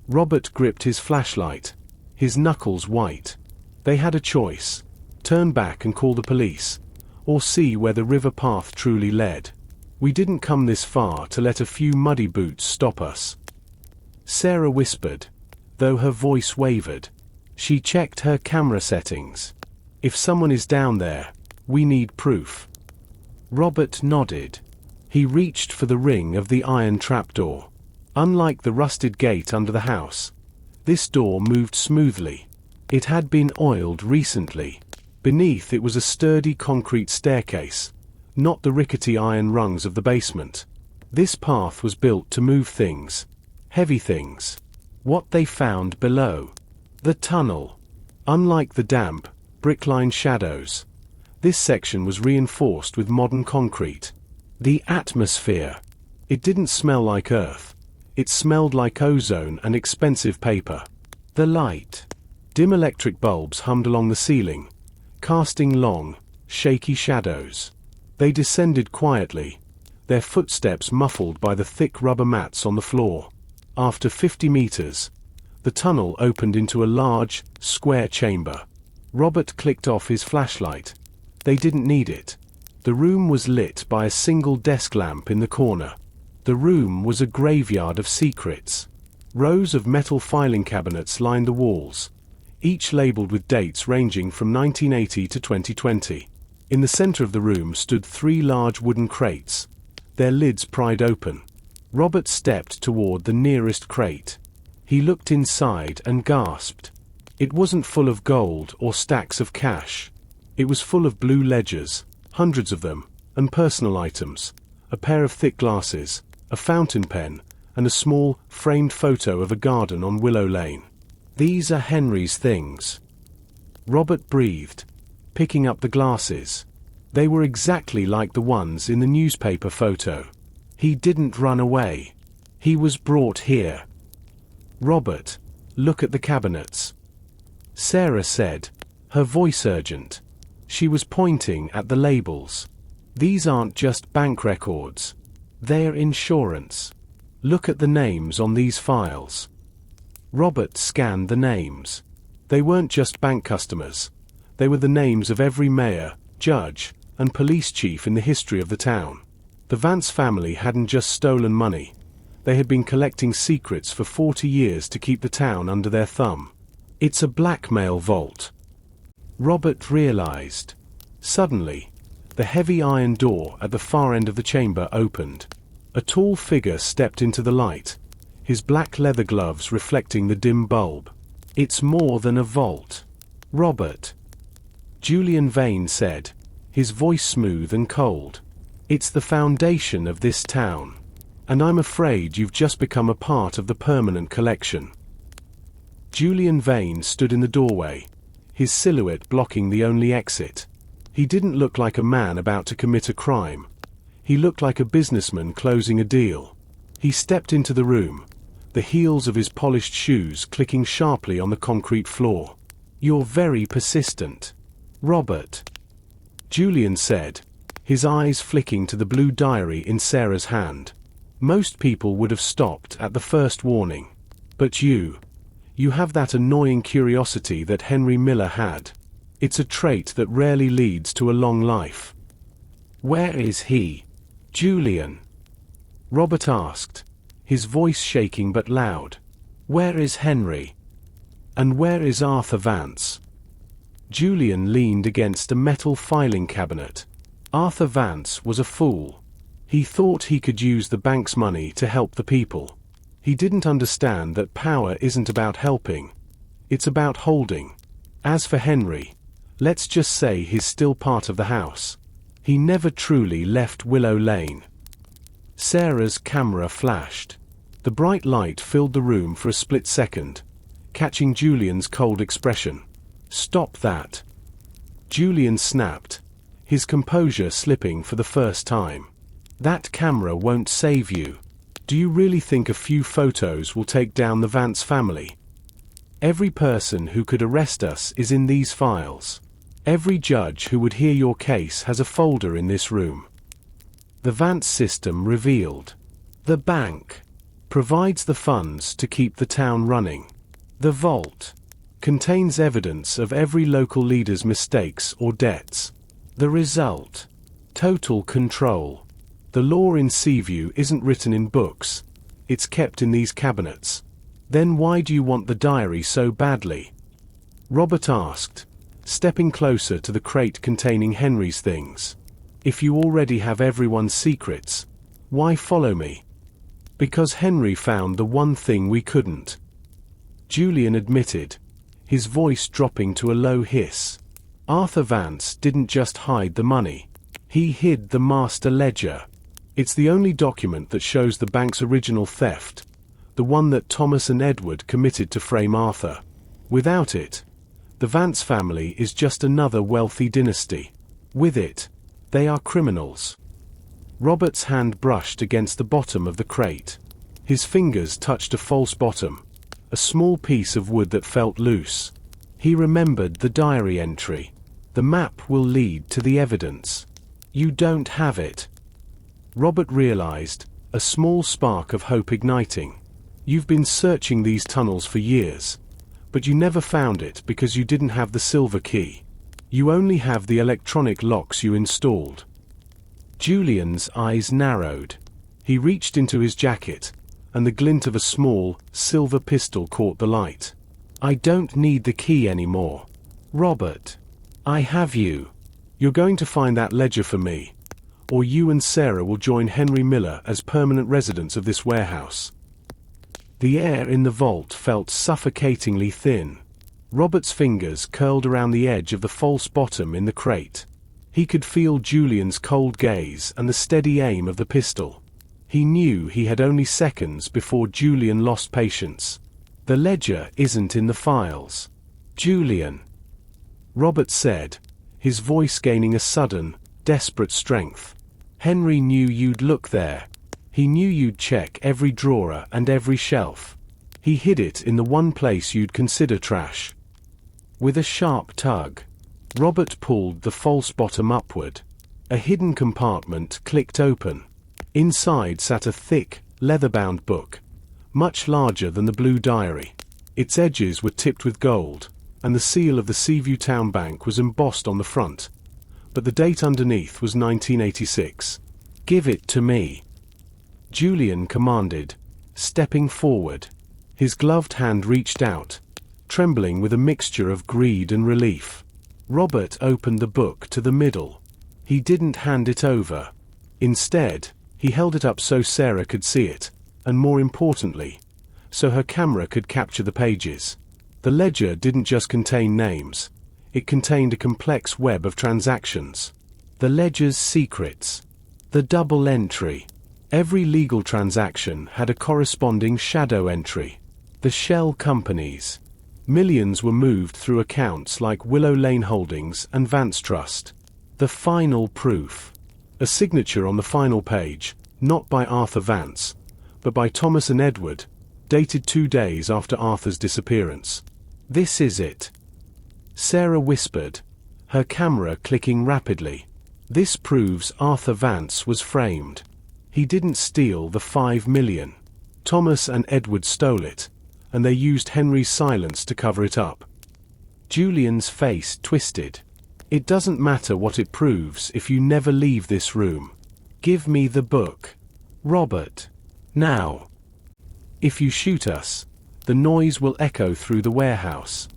Speaker 1: Robert gripped his flashlight, his knuckles white. They had a choice: turn back and call the police, or see where the river path truly led. "We didn't come this far to let a few muddy boots stop us," Sarah whispered, though her voice wavered. She checked her camera settings. "If someone is down there, we need proof." Robert nodded. He reached for the ring of the iron trapdoor. Unlike the rusted gate under the house, this door moved smoothly. It had been oiled recently. Beneath it was a sturdy concrete staircase, not the rickety iron rungs of the basement. This path was built to move things, heavy things. What they found below. The tunnel. Unlike the damp, brick-lined shadows, this section was reinforced with modern concrete. The atmosphere. It didn't smell like earth. It smelled like ozone and expensive paper. The light. Dim electric bulbs hummed along the ceiling, casting long, shaky shadows. They descended quietly, their footsteps muffled by the thick rubber mats on the floor. After 50 meters, the tunnel opened into a large, square chamber. Robert clicked off his flashlight. They didn't need it. The room was lit by a single desk lamp in the corner. The room was a graveyard of secrets. Rows of metal filing cabinets lined the walls, each labeled with dates ranging from 1980 to 2020. In the center of the room stood 3 large wooden crates, their lids pried open. Robert stepped toward the nearest crate. He looked inside and gasped. It wasn't full of gold or stacks of cash. It was full of blue ledgers, hundreds of them, and personal items. A pair of thick glasses, a fountain pen, and a small, framed photo of a garden on Willow Lane. "These are Henry's things," Robert breathed, picking up the glasses. They were exactly like the ones in the newspaper photo. He didn't run away. He was brought here. "Robert, look at the cabinets," Sarah said, her voice urgent. She was pointing at the labels. These aren't just bank records. They're insurance. Look at the names on these files. Robert scanned the names. They weren't just bank customers. They were the names of every mayor, judge, and police chief in the history of the town. The Vance family hadn't just stolen money. They had been collecting secrets for 40 years to keep the town under their thumb. It's a blackmail vault, Robert realized. Suddenly, the heavy iron door at the far end of the chamber opened. A tall figure stepped into the light, his black leather gloves reflecting the dim bulb. It's more than a vault, Robert. Julian Vane said, his voice smooth and cold. It's the foundation of this town. And I'm afraid you've just become a part of the permanent collection. Julian Vane stood in the doorway, his silhouette blocking the only exit. He didn't look like a man about to commit a crime. He looked like a businessman closing a deal. He stepped into the room, the heels of his polished shoes clicking sharply on the concrete floor. You're very persistent, Robert, Julian said, his eyes flicking to the blue diary in Sarah's hand. Most people would have stopped at the first warning. But you have that annoying curiosity that Henry Miller had. It's a trait that rarely leads to a long life. Where is he, Julian? Robert asked, his voice shaking but loud. Where is Henry? And where is Arthur Vance? Julian leaned against a metal filing cabinet. Arthur Vance was a fool. He thought he could use the bank's money to help the people. He didn't understand that power isn't about helping. It's about holding. As for Henry, let's just say he's still part of the house. He never truly left Willow Lane. Sarah's camera flashed. The bright light filled the room for a split second, catching Julian's cold expression. Stop that. Julian snapped, his composure slipping for the first time. That camera won't save you. Do you really think a few photos will take down the Vance family? Every person who could arrest us is in these files. Every judge who would hear your case has a folder in this room. The Vance System revealed. The bank provides the funds to keep the town running. The vault contains evidence of every local leader's mistakes or debts. The result: total control. The law in Seaview isn't written in books. It's kept in these cabinets. Then why do you want the diary so badly? Robert asked, stepping closer to the crate containing Henry's things. If you already have everyone's secrets, why follow me? Because Henry found the one thing we couldn't, Julian admitted, his voice dropping to a low hiss. Arthur Vance didn't just hide the money. He hid the master ledger. It's the only document that shows the bank's original theft, the one that Thomas and Edward committed to frame Arthur. Without it, the Vance family is just another wealthy dynasty. With it, they are criminals. Robert's hand brushed against the bottom of the crate. His fingers touched a false bottom, a small piece of wood that felt loose. He remembered the diary entry. The map will lead to the evidence. You don't have it. Robert realized, a small spark of hope igniting. You've been searching these tunnels for years, but you never found it because you didn't have the silver key. You only have the electronic locks you installed. Julian's eyes narrowed. He reached into his jacket, and the glint of a small, silver pistol caught the light. I don't need the key anymore, Robert. I have you. You're going to find that ledger for me, or you and Sarah will join Henry Miller as permanent residents of this warehouse. The air in the vault felt suffocatingly thin. Robert's fingers curled around the edge of the false bottom in the crate. He could feel Julian's cold gaze and the steady aim of the pistol. He knew he had only seconds before Julian lost patience. The ledger isn't in the files, Julian, Robert said, his voice gaining a sudden, desperate strength. Henry knew you'd look there. He knew you'd check every drawer and every shelf. He hid it in the one place you'd consider trash. With a sharp tug, Robert pulled the false bottom upward. A hidden compartment clicked open. Inside sat a thick, leather-bound book, much larger than the blue diary. Its edges were tipped with gold, and the seal of the Seaview Town Bank was embossed on the front. But the date underneath was 1986. "Give it to me," Julian commanded, stepping forward. His gloved hand reached out, trembling with a mixture of greed and relief. Robert opened the book to the middle. He didn't hand it over. Instead, he held it up so Sarah could see it, and more importantly, so her camera could capture the pages. The ledger didn't just contain names. It contained a complex web of transactions. The ledger's secrets. The double entry. Every legal transaction had a corresponding shadow entry. The shell companies. Millions were moved through accounts like Willow Lane Holdings and Vance Trust. The final proof. A signature on the final page, not by Arthur Vance, but by Thomas and Edward, dated 2 days after Arthur's disappearance. "This is it," Sarah whispered, her camera clicking rapidly. "This proves Arthur Vance was framed. He didn't steal the 5 million. Thomas and Edward stole it, and they used Henry's silence to cover it up." Julian's face twisted. "It doesn't matter what it proves if you never leave this room. Give me the book. Robert. Now. If you shoot us, the noise will echo through the warehouse."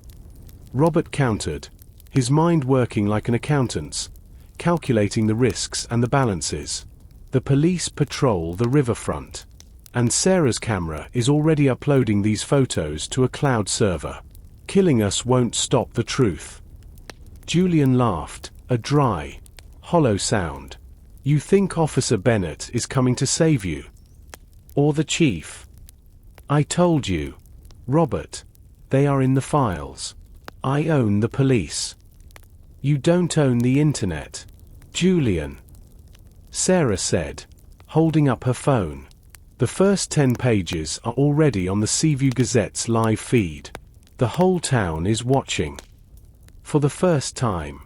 Speaker 1: Robert countered, his mind working like an accountant's, calculating the risks and the balances. The police patrol the riverfront, and Sarah's camera is already uploading these photos to a cloud server. Killing us won't stop the truth. Julian laughed, a dry, hollow sound. "You think Officer Bennett is coming to save you? Or the chief?" "I told you, Robert. They are in the files. I own the police." "You don't own the internet, Julian," Sarah said, holding up her phone. "The first 10 pages are already on the Seaview Gazette's live feed. The whole town is watching." For the first time,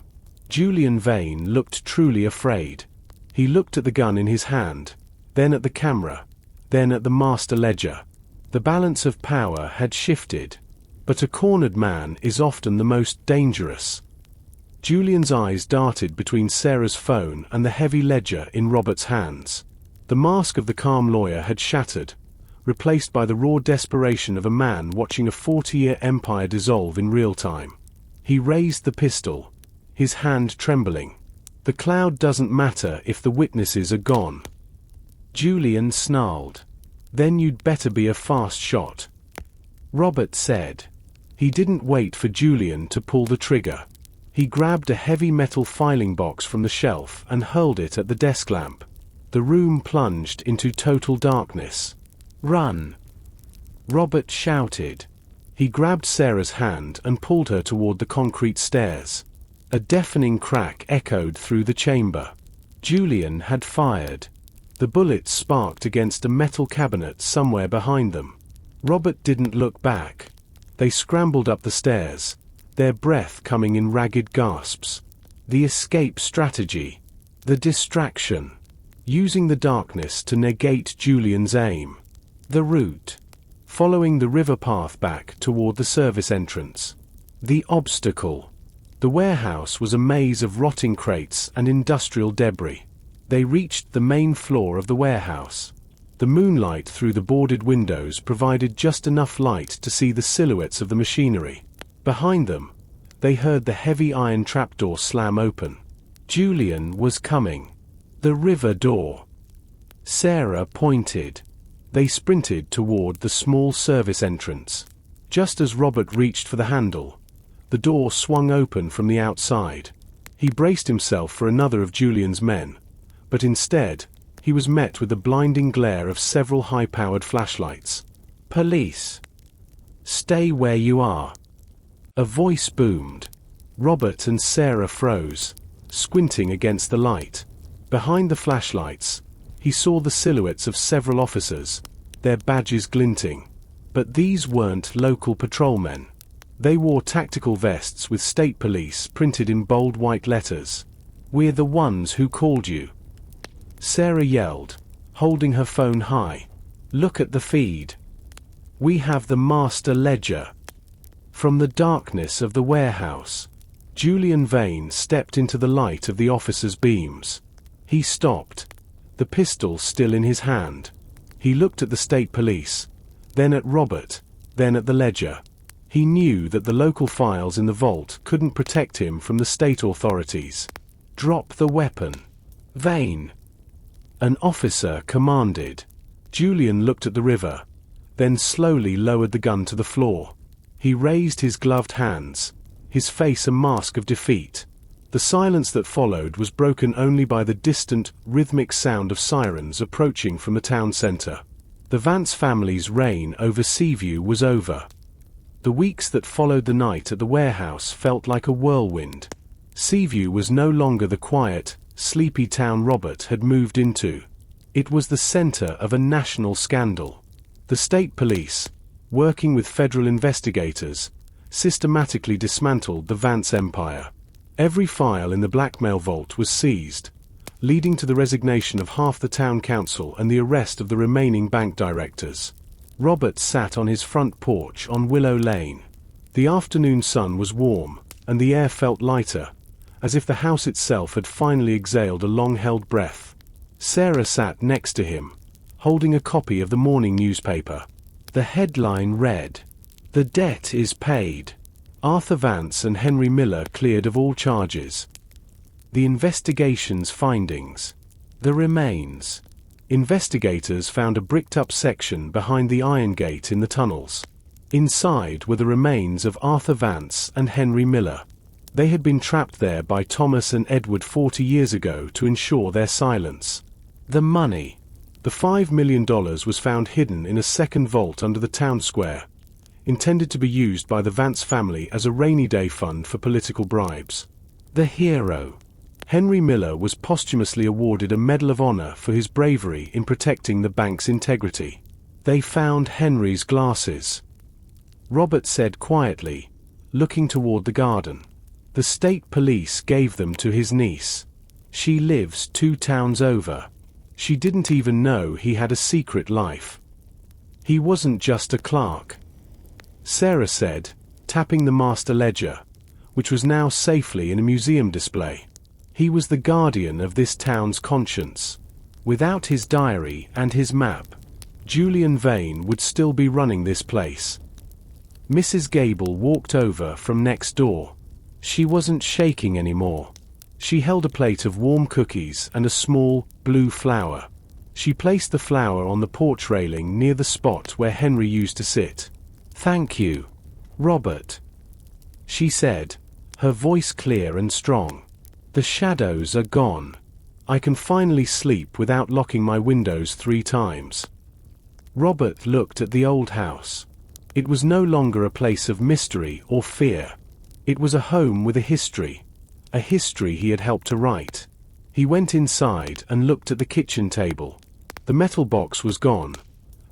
Speaker 1: Julian Vane looked truly afraid. He looked at the gun in his hand, then at the camera, then at the master ledger. The balance of power had shifted, but a cornered man is often the most dangerous. Julian's eyes darted between Sarah's phone and the heavy ledger in Robert's hands. The mask of the calm lawyer had shattered, replaced by the raw desperation of a man watching a 40-year empire dissolve in real time. He raised the pistol, his hand trembling. "The cloud doesn't matter if the witnesses are gone." Julian snarled. "Then you'd better be a fast shot," Robert said. He didn't wait for Julian to pull the trigger. He grabbed a heavy metal filing box from the shelf and hurled it at the desk lamp. The room plunged into total darkness. "Run!" Robert shouted. He grabbed Sarah's hand and pulled her toward the concrete stairs. A deafening crack echoed through the chamber. Julian had fired. The bullets sparked against a metal cabinet somewhere behind them. Robert didn't look back. They scrambled up the stairs, their breath coming in ragged gasps. The escape strategy. The distraction. Using the darkness to negate Julian's aim. The route. Following the river path back toward the service entrance. The obstacle. The warehouse was a maze of rotting crates and industrial debris. They reached the main floor of the warehouse. The moonlight through the boarded windows provided just enough light to see the silhouettes of the machinery. Behind them, they heard the heavy iron trapdoor slam open. Julian was coming. The river door. Sarah pointed. They sprinted toward the small service entrance. Just as Robert reached for the handle, the door swung open from the outside. He braced himself for another of Julian's men, but instead, he was met with the blinding glare of several high-powered flashlights. "Police! Stay where you are!" A voice boomed. Robert and Sarah froze, squinting against the light. Behind the flashlights, he saw the silhouettes of several officers, their badges glinting. But these weren't local patrolmen. They wore tactical vests with state police printed in bold white letters. "We're the ones who called you," Sarah yelled, holding her phone high. "Look at the feed. We have the master ledger." From the darkness of the warehouse, Julian Vane stepped into the light of the officer's beams. He stopped, the pistol still in his hand. He looked at the state police, then at Robert, then at the ledger. He knew that the local files in the vault couldn't protect him from the state authorities. "Drop the weapon, Vane," an officer commanded. Julian looked at the river, then slowly lowered the gun to the floor. He raised his gloved hands, his face a mask of defeat. The silence that followed was broken only by the distant, rhythmic sound of sirens approaching from the town center. The Vance family's reign over Seaview was over. The weeks that followed the night at the warehouse felt like a whirlwind. Seaview was no longer the quiet, sleepy town Robert had moved into. It was the center of a national scandal. The state police, working with federal investigators, systematically dismantled the Vance empire. Every file in the blackmail vault was seized, leading to the resignation of half the town council and the arrest of the remaining bank directors. Robert sat on his front porch on Willow Lane. The afternoon sun was warm, and the air felt lighter, as if the house itself had finally exhaled a long-held breath. Sarah sat next to him, holding a copy of the morning newspaper. The headline read, "The debt is paid. Arthur Vance and Henry Miller cleared of all charges. The investigation's findings. The remains." Investigators found a bricked-up section behind the iron gate in the tunnels. Inside were the remains of Arthur Vance and Henry Miller. They had been trapped there by Thomas and Edward 40 years ago to ensure their silence. The money. The $5 million was found hidden in a second vault under the town square, intended to be used by the Vance family as a rainy day fund for political bribes. The hero. Henry Miller was posthumously awarded a Medal of Honor for his bravery in protecting the bank's integrity. They found Henry's glasses, Robert said quietly, looking toward the garden. The state police gave them to his niece. She lives 2 towns over. She didn't even know he had a secret life. He wasn't just a clerk, Sarah said, tapping the master ledger, which was now safely in a museum display. He was the guardian of this town's conscience. Without his diary and his map, Julian Vane would still be running this place. Mrs. Gable walked over from next door. She wasn't shaking anymore. She held a plate of warm cookies and a small, blue flower. She placed the flower on the porch railing near the spot where Henry used to sit. "Thank you, Robert," she said, her voice clear and strong. "The shadows are gone. I can finally sleep without locking my windows 3 times." Robert looked at the old house. It was no longer a place of mystery or fear. It was a home with a history he had helped to write. He went inside and looked at the kitchen table. The metal box was gone,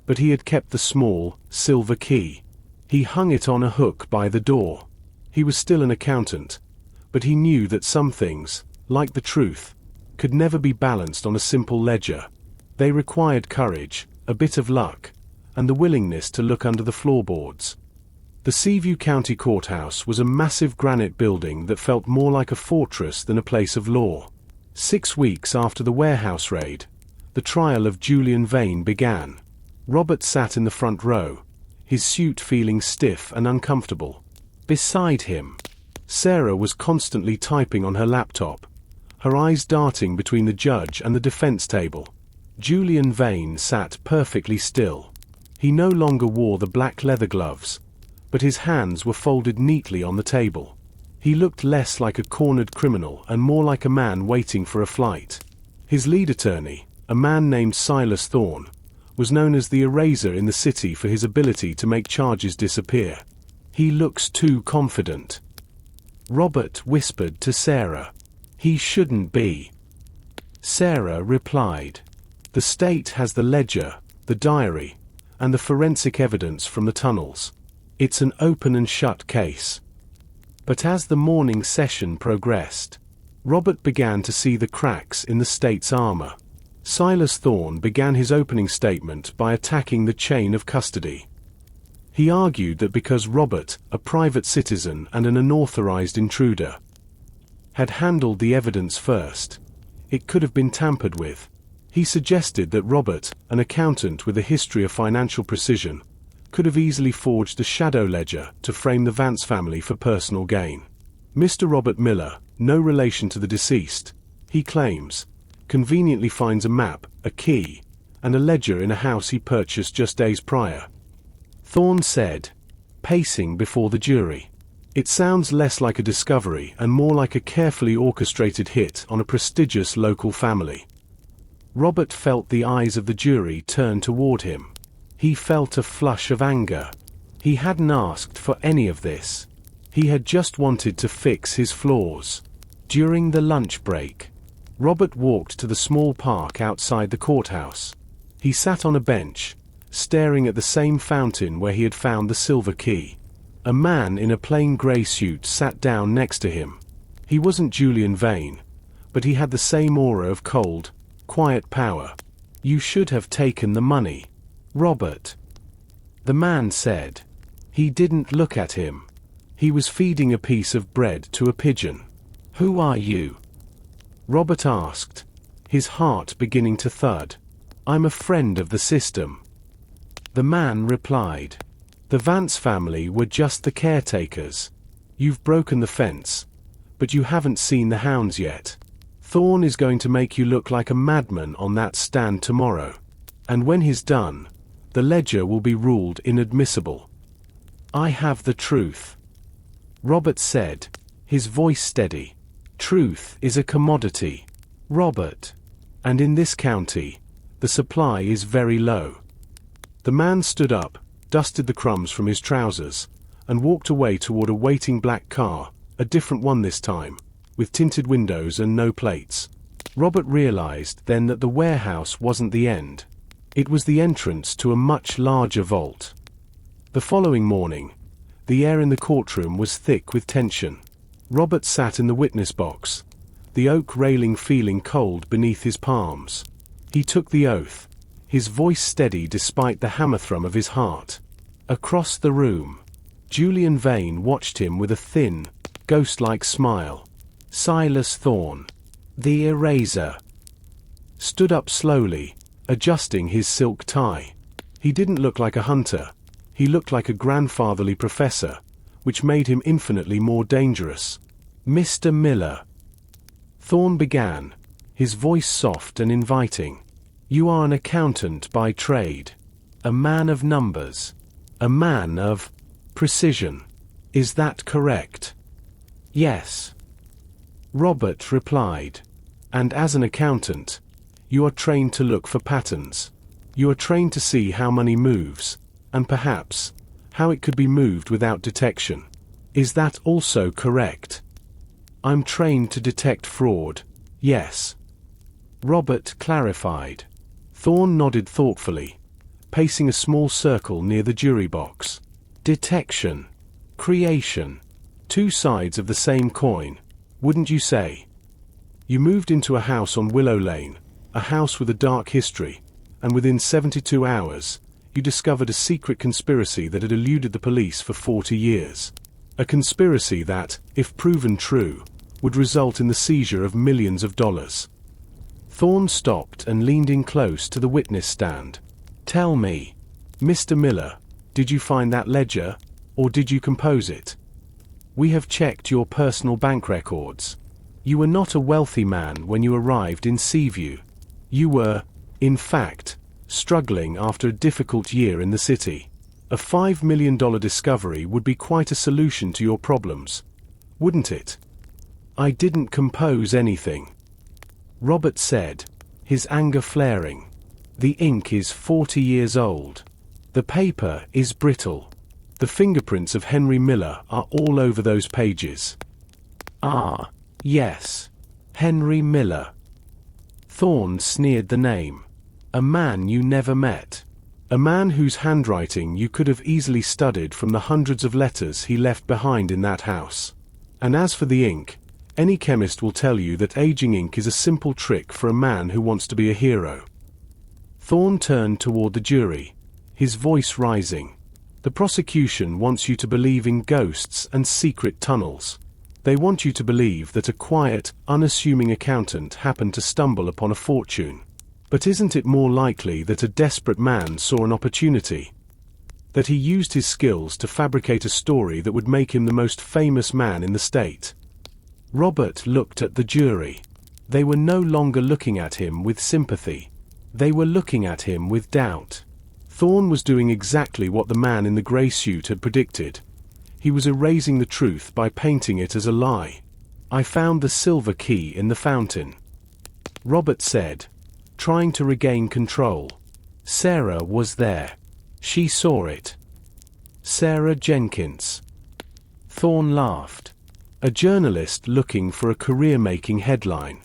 Speaker 1: but he had kept the small, silver key. He hung it on a hook by the door. He was still an accountant, but he knew that some things, like the truth, could never be balanced on a simple ledger. They required courage, a bit of luck, and the willingness to look under the floorboards. The Seaview County Courthouse was a massive granite building that felt more like a fortress than a place of law. 6 weeks after the warehouse raid, the trial of Julian Vane began. Robert sat in the front row, his suit feeling stiff and uncomfortable. Beside him, Sarah was constantly typing on her laptop, her eyes darting between the judge and the defense table. Julian Vane sat perfectly still. He no longer wore the black leather gloves, but his hands were folded neatly on the table. He looked less like a cornered criminal and more like a man waiting for a flight. His lead attorney, a man named Silas Thorne, was known as the Eraser in the city for his ability to make charges disappear. "He looks too confident," Robert whispered to Sarah. "He shouldn't be." Sarah replied, "The state has the ledger, the diary, and the forensic evidence from the tunnels. It's an open and shut case." But as the morning session progressed, Robert began to see the cracks in the state's armor. Silas Thorne began his opening statement by attacking the chain of custody. He argued that because Robert, a private citizen and an unauthorized intruder, had handled the evidence first, it could have been tampered with. He suggested that Robert, an accountant with a history of financial precision, could have easily forged a shadow ledger to frame the Vance family for personal gain. Mr. Robert Miller, no relation to the deceased, he claims, conveniently finds a map, a key, and a ledger in a house he purchased just days prior. Thorne said, pacing before the jury. It sounds less like a discovery and more like a carefully orchestrated hit on a prestigious local family. Robert felt the eyes of the jury turn toward him. He felt a flush of anger. He hadn't asked for any of this. He had just wanted to fix his flaws. During the lunch break, Robert walked to the small park outside the courthouse. He sat on a bench, staring at the same fountain where he had found the silver key. A man in a plain grey suit sat down next to him. He wasn't Julian Vane, but he had the same aura of cold, quiet power. "You should have taken the money, Robert," the man said. He didn't look at him. He was feeding a piece of bread to a pigeon. "Who are you?" Robert asked, his heart beginning to thud. "I'm a friend of the system," the man replied. "The Vance family were just the caretakers. You've broken the fence, but you haven't seen the hounds yet. Thorne is going to make you look like a madman on that stand tomorrow. And when he's done, the ledger will be ruled inadmissible." "I have the truth," Robert said, his voice steady. "Truth is a commodity, Robert. And in this county, the supply is very low." The man stood up, dusted the crumbs from his trousers, and walked away toward a waiting black car, a different one this time, with tinted windows and no plates. Robert realized then that the warehouse wasn't the end. It was the entrance to a much larger vault. The following morning, the air in the courtroom was thick with tension. Robert sat in the witness box, the oak railing feeling cold beneath his palms. He took the oath, his voice steady despite the hammer thrum of his heart. Across the room, Julian Vane watched him with a thin, ghost-like smile. Silas Thorne, the eraser, stood up slowly, adjusting his silk tie. He didn't look like a hunter. He looked like a grandfatherly professor, which made him infinitely more dangerous. "Mr. Miller," Thorne began, his voice soft and inviting. "You are an accountant by trade, a man of numbers, a man of precision. Is that correct?" "Yes," Robert replied. "And as an accountant, you are trained to look for patterns. You are trained to see how money moves, and perhaps, how it could be moved without detection. Is that also correct?" "I'm trained to detect fraud, yes," Robert clarified. Thorne nodded thoughtfully, pacing a small circle near the jury box. "Detection, creation, two sides of the same coin, wouldn't you say? You moved into a house on Willow Lane, a house with a dark history, and within 72 hours, you discovered a secret conspiracy that had eluded the police for 40 years. A conspiracy that, if proven true, would result in the seizure of millions of dollars." Thorne stopped and leaned in close to the witness stand. "Tell me, Mr. Miller, did you find that ledger, or did you compose it? We have checked your personal bank records. You were not a wealthy man when you arrived in Seaview. You were, in fact, struggling after a difficult year in the city. A $5 million discovery would be quite a solution to your problems, wouldn't it?" "I didn't compose anything," Robert said, his anger flaring. "The ink is 40 years old. The paper is brittle. The fingerprints of Henry Miller are all over those pages." "Ah, yes, Henry Miller." Thorne sneered the name. "A man you never met. A man whose handwriting you could have easily studied from the hundreds of letters he left behind in that house. And as for the ink, Any chemist will tell you that aging ink is a simple trick for a man who wants to be a hero. Thorne turned toward the jury, his voice rising. The prosecution wants you to believe in ghosts and secret tunnels. They want you to believe that a quiet, unassuming accountant happened to stumble upon a fortune. But isn't it more likely that a desperate man saw an opportunity? That he used his skills to fabricate a story that would make him the most famous man in the state? Robert looked at the jury. They were no longer looking at him with sympathy. They were looking at him with doubt. Thorne was doing exactly what the man in the grey suit had predicted. He was erasing the truth by painting it as a lie. "I found the silver key in the fountain," Robert said, trying to regain control. "Sarah was there. She saw it." "Sarah Jenkins." Thorne laughed. "A journalist looking for a career-making headline.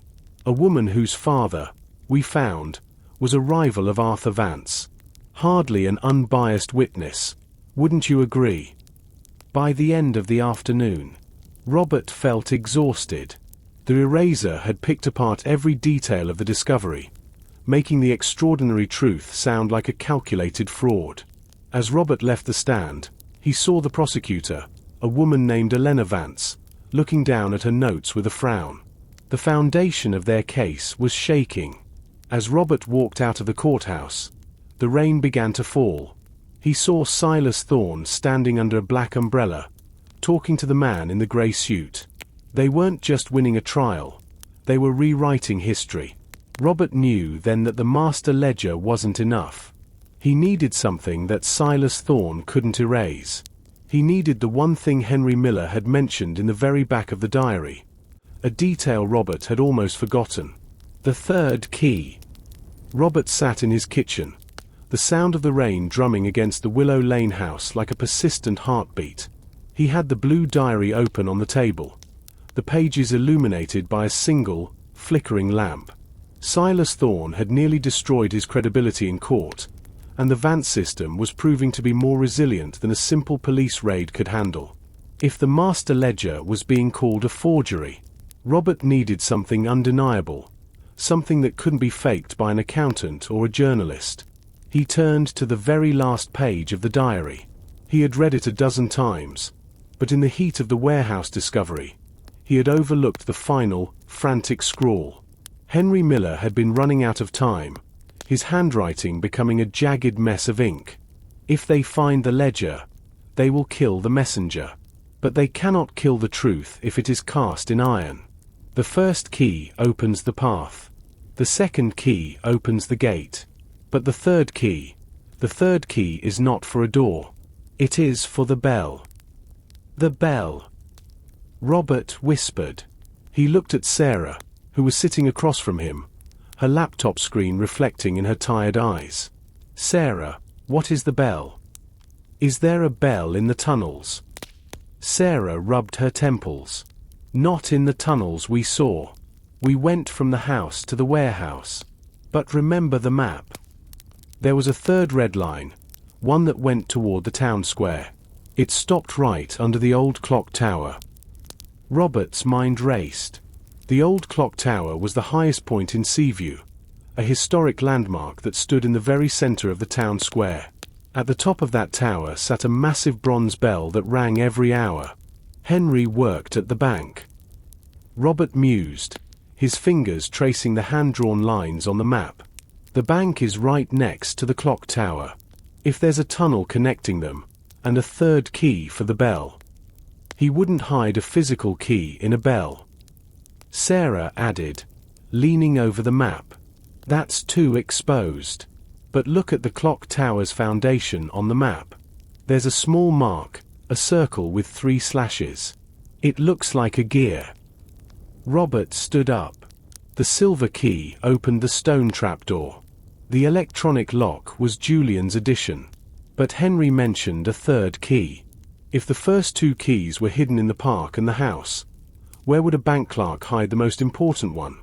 Speaker 1: A woman whose father, we found, was a rival of Arthur Vance. Hardly an unbiased witness. Wouldn't you agree?" By the end of the afternoon, Robert felt exhausted. The eraser had picked apart every detail of the discovery, making the extraordinary truth sound like a calculated fraud. As Robert left the stand, he saw the prosecutor, a woman named Elena Vance, looking down at her notes with a frown. The foundation of their case was shaking. As Robert walked out of the courthouse, the rain began to fall. He saw Silas Thorne standing under a black umbrella, talking to the man in the grey suit. They weren't just winning a trial, they were rewriting history. Robert knew then that the master ledger wasn't enough. He needed something that Silas Thorne couldn't erase. He needed the one thing Henry Miller had mentioned in the very back of the diary. A detail Robert had almost forgotten. The third key. Robert sat in his kitchen, the sound of the rain drumming against the Willow Lane house like a persistent heartbeat. He had the blue diary open on the table, the pages illuminated by a single, flickering lamp. Silas Thorne had nearly destroyed his credibility in court, and the Vance system was proving to be more resilient than a simple police raid could handle. If the master ledger was being called a forgery, Robert needed something undeniable, something that couldn't be faked by an accountant or a journalist. He turned to the very last page of the diary. He had read it a dozen times, but in the heat of the warehouse discovery, he had overlooked the final, frantic scrawl. Henry Miller had been running out of time, his handwriting becoming a jagged mess of ink. If they find the ledger, they will kill the messenger. But they cannot kill the truth if it is cast in iron. The first key opens the path. The second key opens the gate. But the third key is not for a door. It is for the bell. The bell. Robert whispered. He looked at Sarah, who was sitting across from him, her laptop screen reflecting in her tired eyes. "Sarah, what is the bell? Is there a bell in the tunnels?" Sarah rubbed her temples. "Not in the tunnels we saw. We went from the house to the warehouse. But remember the map. There was a third red line, one that went toward the town square. It stopped right under the old clock tower." Robert's mind raced. The old clock tower was the highest point in Seaview, a historic landmark that stood in the very center of the town square. At the top of that tower sat a massive bronze bell that rang every hour. Henry worked at the bank. Robert mused, his fingers tracing the hand-drawn lines on the map. The bank is right next to the clock tower. If there's a tunnel connecting them, and a third key for the bell. He wouldn't hide a physical key in a bell. Sarah added, leaning over the map. "That's too exposed. But look at the clock tower's foundation on the map. There's a small mark, a circle with 3 slashes. It looks like a gear." Robert stood up. The silver key opened the stone trapdoor. The electronic lock was Julian's addition. But Henry mentioned a third key. If the first 2 keys were hidden in the park and the house, where would a bank clerk hide the most important one?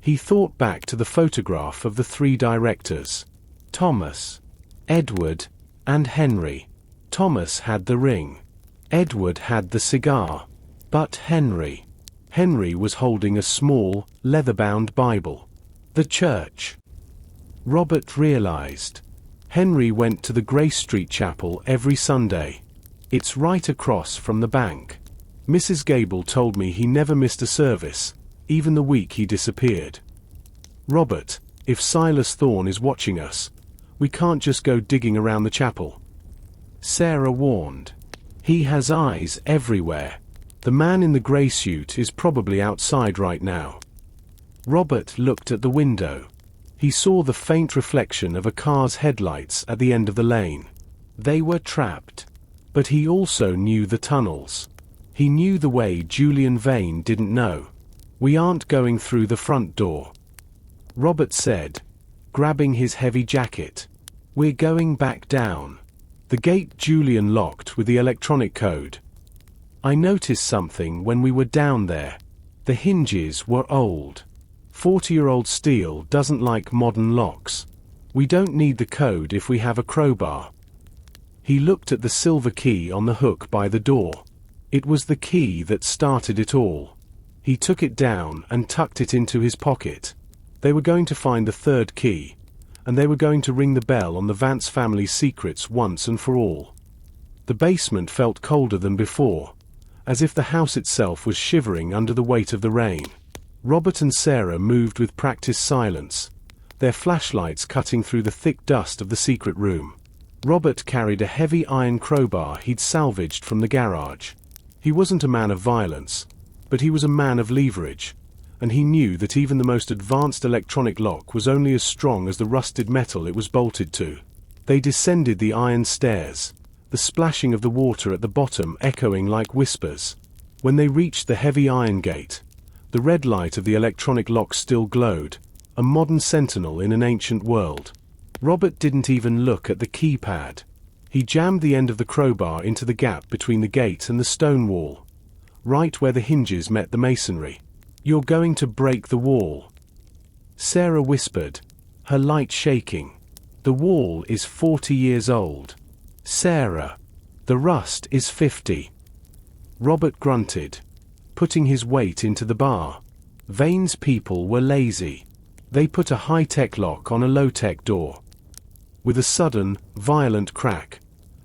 Speaker 1: He thought back to the photograph of the 3 directors. Thomas, Edward, and Henry. Thomas had the ring. Edward had the cigar. But Henry. Henry was holding a small, leather-bound Bible. The church. Robert realized. Henry went to the Grace Street Chapel every Sunday. It's right across from the bank. Mrs. Gable told me he never missed a service, even the week he disappeared. Robert, if Silas Thorne is watching us, we can't just go digging around the chapel. Sarah warned. He has eyes everywhere. The man in the grey suit is probably outside right now. Robert looked at the window. He saw the faint reflection of a car's headlights at the end of the lane. They were trapped. But he also knew the tunnels. He knew the way Julian Vane didn't know. We aren't going through the front door, Robert said, grabbing his heavy jacket. We're going back down. The gate Julian locked with the electronic code. I noticed something when we were down there. The hinges were old. 40-year-old steel doesn't like modern locks. We don't need the code if we have a crowbar. He looked at the silver key on the hook by the door. It was the key that started it all. He took it down and tucked it into his pocket. They were going to find the third key, and they were going to ring the bell on the Vance family's secrets once and for all. The basement felt colder than before, as if the house itself was shivering under the weight of the rain. Robert and Sarah moved with practiced silence, their flashlights cutting through the thick dust of the secret room. Robert carried a heavy iron crowbar he'd salvaged from the garage. He wasn't a man of violence, but he was a man of leverage, and he knew that even the most advanced electronic lock was only as strong as the rusted metal it was bolted to. They descended the iron stairs, the splashing of the water at the bottom echoing like whispers. When they reached the heavy iron gate, the red light of the electronic lock still glowed, a modern sentinel in an ancient world. Robert didn't even look at the keypad. He jammed the end of the crowbar into the gap between the gate and the stone wall, right where the hinges met the masonry. You're going to break the wall, Sarah whispered, her light shaking. The wall is 40 years old. Sarah, the rust is 50. Robert grunted, putting his weight into the bar. Vane's people were lazy. They put a high-tech lock on a low-tech door. With a sudden, violent crack,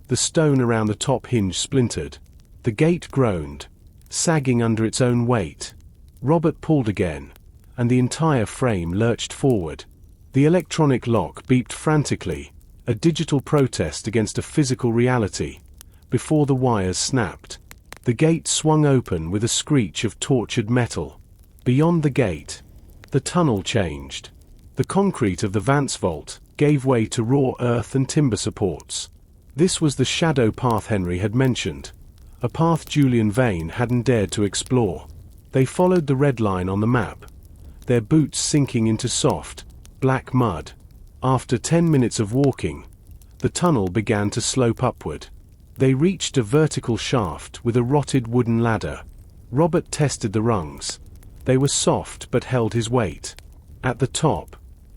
Speaker 1: the stone around the top hinge splintered. The gate groaned, sagging under its own weight. Robert pulled again, and the entire frame lurched forward. The electronic lock beeped frantically, a digital protest against a physical reality, before the wires snapped. The gate swung open with a screech of tortured metal. Beyond the gate, the tunnel changed. The concrete of the Vance vault gave way to raw earth and timber supports. This was the shadow path Henry had mentioned, a path Julian Vane hadn't dared to explore. They followed the red line on the map, their boots sinking into soft, black mud. After 10 minutes of walking, the tunnel began to slope upward. They reached a vertical shaft with a rotted wooden ladder. Robert tested the rungs. They were soft but held his weight. At the top,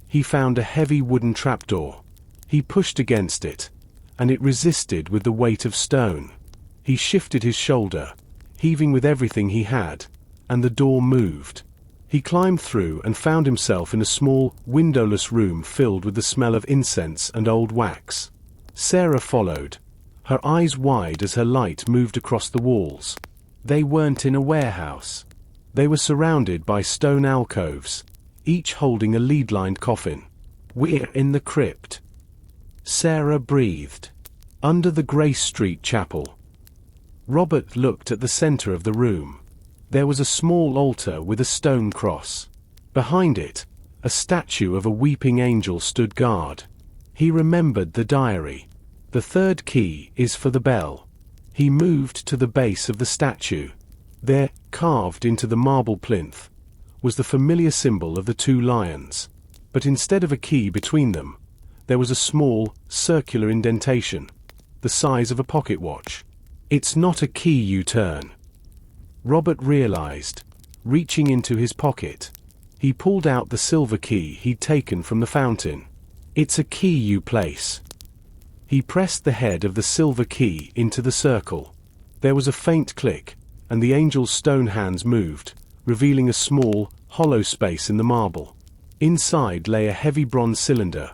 Speaker 1: he found a heavy wooden trapdoor. He pushed against it, and it resisted with the weight of stone. He shifted his shoulder, heaving with everything he had, and the door moved. He climbed through and found himself in a small, windowless room filled with the smell of incense and old wax. Sarah followed, her eyes wide as her light moved across the walls. They weren't in a warehouse. They were surrounded by stone alcoves, each holding a lead-lined coffin. We're in the crypt, Sarah breathed. Under the Grace Street Chapel. Robert looked at the center of the room. There was a small altar with a stone cross. Behind it, a statue of a weeping angel stood guard. He remembered the diary. The third key is for the bell. He moved to the base of the statue. There, carved into the marble plinth, was the familiar symbol of the two lions. But instead of a key between them, there was a small, circular indentation, the size of a pocket watch. It's not a key you turn, Robert realized, reaching into his pocket. He pulled out the silver key he'd taken from the fountain. It's a key you place. He pressed the head of the silver key into the circle. There was a faint click, and the angel's stone hands moved, revealing a small, hollow space in the marble. Inside lay a heavy bronze cylinder,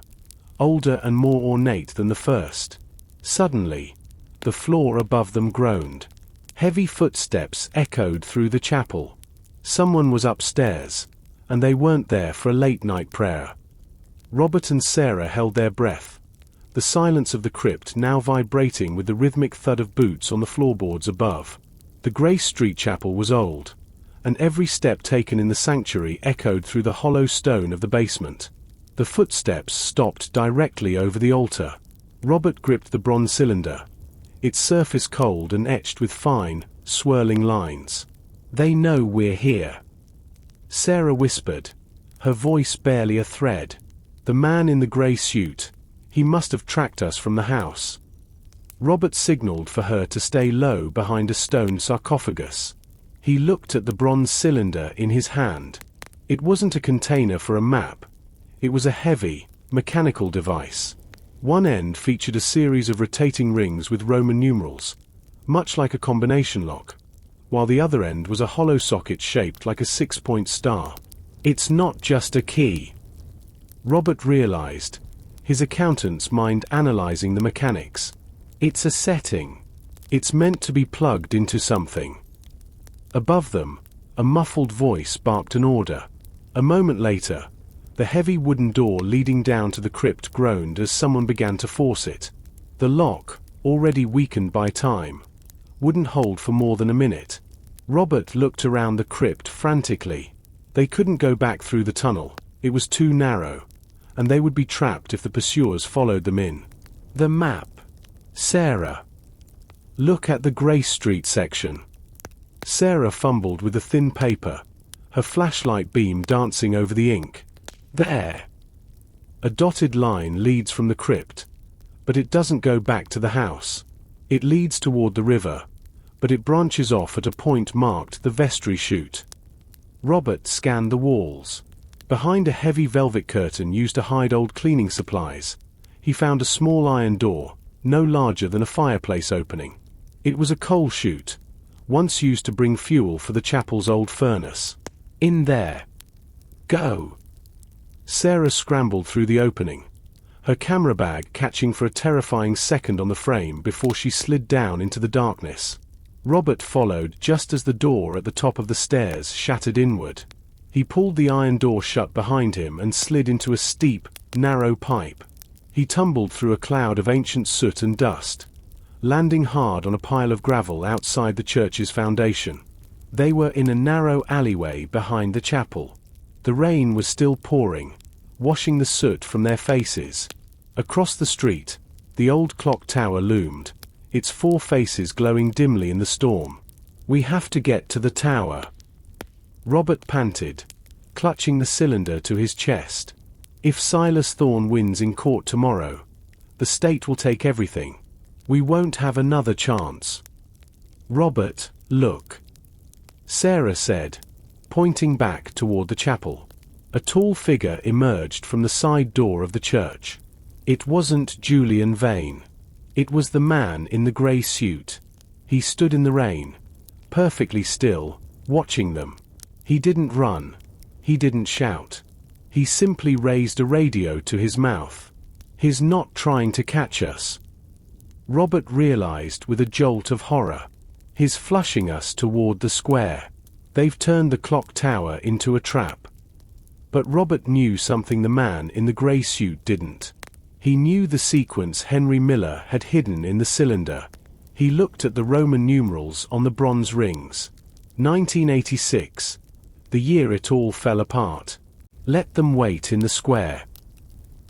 Speaker 1: older and more ornate than the first. Suddenly, the floor above them groaned. Heavy footsteps echoed through the chapel. Someone was upstairs, and they weren't there for a late-night prayer. Robert and Sarah held their breath, the silence of the crypt now vibrating with the rhythmic thud of boots on the floorboards above. The Grey Street Chapel was old, and every step taken in the sanctuary echoed through the hollow stone of the basement. The footsteps stopped directly over the altar. Robert gripped the bronze cylinder, its surface cold and etched with fine, swirling lines. "They know we're here," Sarah whispered, her voice barely a thread. "The man in the grey suit, he must have tracked us from the house." Robert signaled for her to stay low behind a stone sarcophagus. He looked at the bronze cylinder in his hand. It wasn't a container for a map. It was a heavy, mechanical device. One end featured a series of rotating rings with Roman numerals, much like a combination lock, while the other end was a hollow socket shaped like a six-point star. "It's not just a key," Robert realized, his accountant's mind analyzing the mechanics. "It's a setting. It's meant to be plugged into something." Above them, a muffled voice barked an order. A moment later, the heavy wooden door leading down to the crypt groaned as someone began to force it. The lock, already weakened by time, wouldn't hold for more than a minute. Robert looked around the crypt frantically. They couldn't go back through the tunnel, it was too narrow, and they would be trapped if the pursuers followed them in. "The map. Sarah. Look at the Grey Street section." Sarah fumbled with the thin paper, her flashlight beam dancing over the ink. "There. A dotted line leads from the crypt, but it doesn't go back to the house. It leads toward the river, but it branches off at a point marked the vestry chute." Robert scanned the walls. Behind a heavy velvet curtain used to hide old cleaning supplies, he found a small iron door, no larger than a fireplace opening. It was a coal chute, once used to bring fuel for the chapel's old furnace. "In there." "Go." Sarah scrambled through the opening, her camera bag catching for a terrifying second on the frame before she slid down into the darkness. Robert followed just as the door at the top of the stairs shattered inward. He pulled the iron door shut behind him and slid into a steep, narrow pipe. He tumbled through a cloud of ancient soot and dust, landing hard on a pile of gravel outside the church's foundation. They were in a narrow alleyway behind the chapel. The rain was still pouring, washing the soot from their faces. Across the street, the old clock tower loomed, its four faces glowing dimly in the storm. "We have to get to the tower," Robert panted, clutching the cylinder to his chest. "If Silas Thorne wins in court tomorrow, the state will take everything. We won't have another chance." "Robert, look," Sarah said, pointing back toward the chapel. A tall figure emerged from the side door of the church. It wasn't Julian Vane. It was the man in the grey suit. He stood in the rain, perfectly still, watching them. He didn't run. He didn't shout. He simply raised a radio to his mouth. "He's not trying to catch us," Robert realized with a jolt of horror. "He's flushing us toward the square. They've turned the clock tower into a trap." But Robert knew something the man in the grey suit didn't. He knew the sequence Henry Miller had hidden in the cylinder. He looked at the Roman numerals on the bronze rings. 1986. The year it all fell apart. "Let them wait in the square,"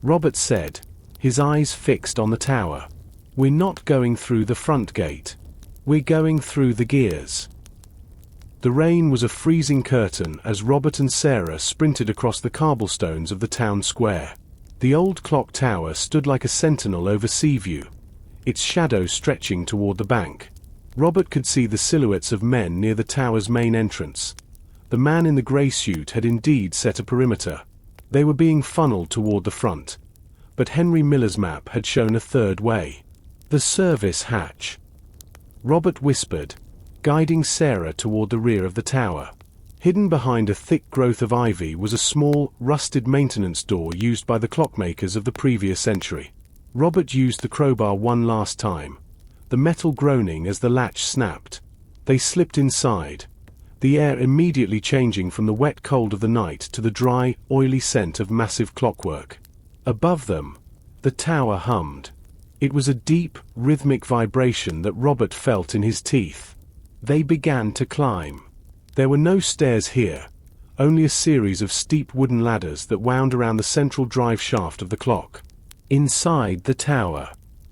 Speaker 1: Robert said, his eyes fixed on the tower. "We're not going through the front gate. We're going through the gears." The rain was a freezing curtain as Robert and Sarah sprinted across the cobblestones of the town square. The old clock tower stood like a sentinel over Seaview, its shadow stretching toward the bank. Robert could see the silhouettes of men near the tower's main entrance. The man in the grey suit had indeed set a perimeter. They were being funneled toward the front, but Henry Miller's map had shown a third way. "The service hatch," Robert whispered, guiding Sarah toward the rear of the tower. Hidden behind a thick growth of ivy was a small, rusted maintenance door used by the clockmakers of the previous century. Robert used the crowbar one last time, the metal groaning as the latch snapped. They slipped inside, the air immediately changing from the wet cold of the night to the dry, oily scent of massive clockwork. Above them, the tower hummed. It was a deep, rhythmic vibration that Robert felt in his teeth. They began to climb. There were no stairs here, only a series of steep wooden ladders that wound around the central drive shaft of the clock. Inside the tower,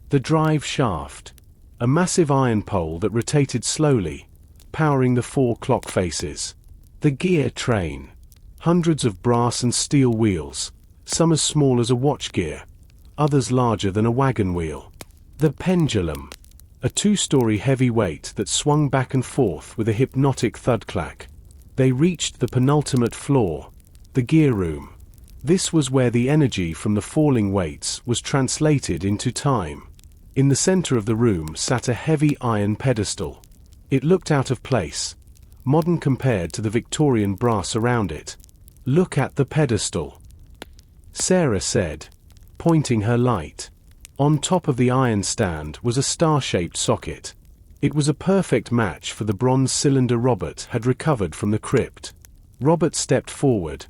Speaker 1: the drive shaft, a massive iron pole that rotated slowly, powering the 4 clock faces. The gear train, hundreds of brass and steel wheels, some as small as a watch gear, others larger than a wagon wheel. The pendulum, a 2-story heavy weight that swung back and forth with a hypnotic thud-clack. They reached the penultimate floor, the gear room. This was where the energy from the falling weights was translated into time. In the center of the room sat a heavy iron pedestal. It looked out of place, modern compared to the Victorian brass around it. "Look at the pedestal," Sarah said, pointing her light. On top of the iron stand was a star-shaped socket. It was a perfect match for the bronze cylinder Robert had recovered from the crypt. Robert stepped forward,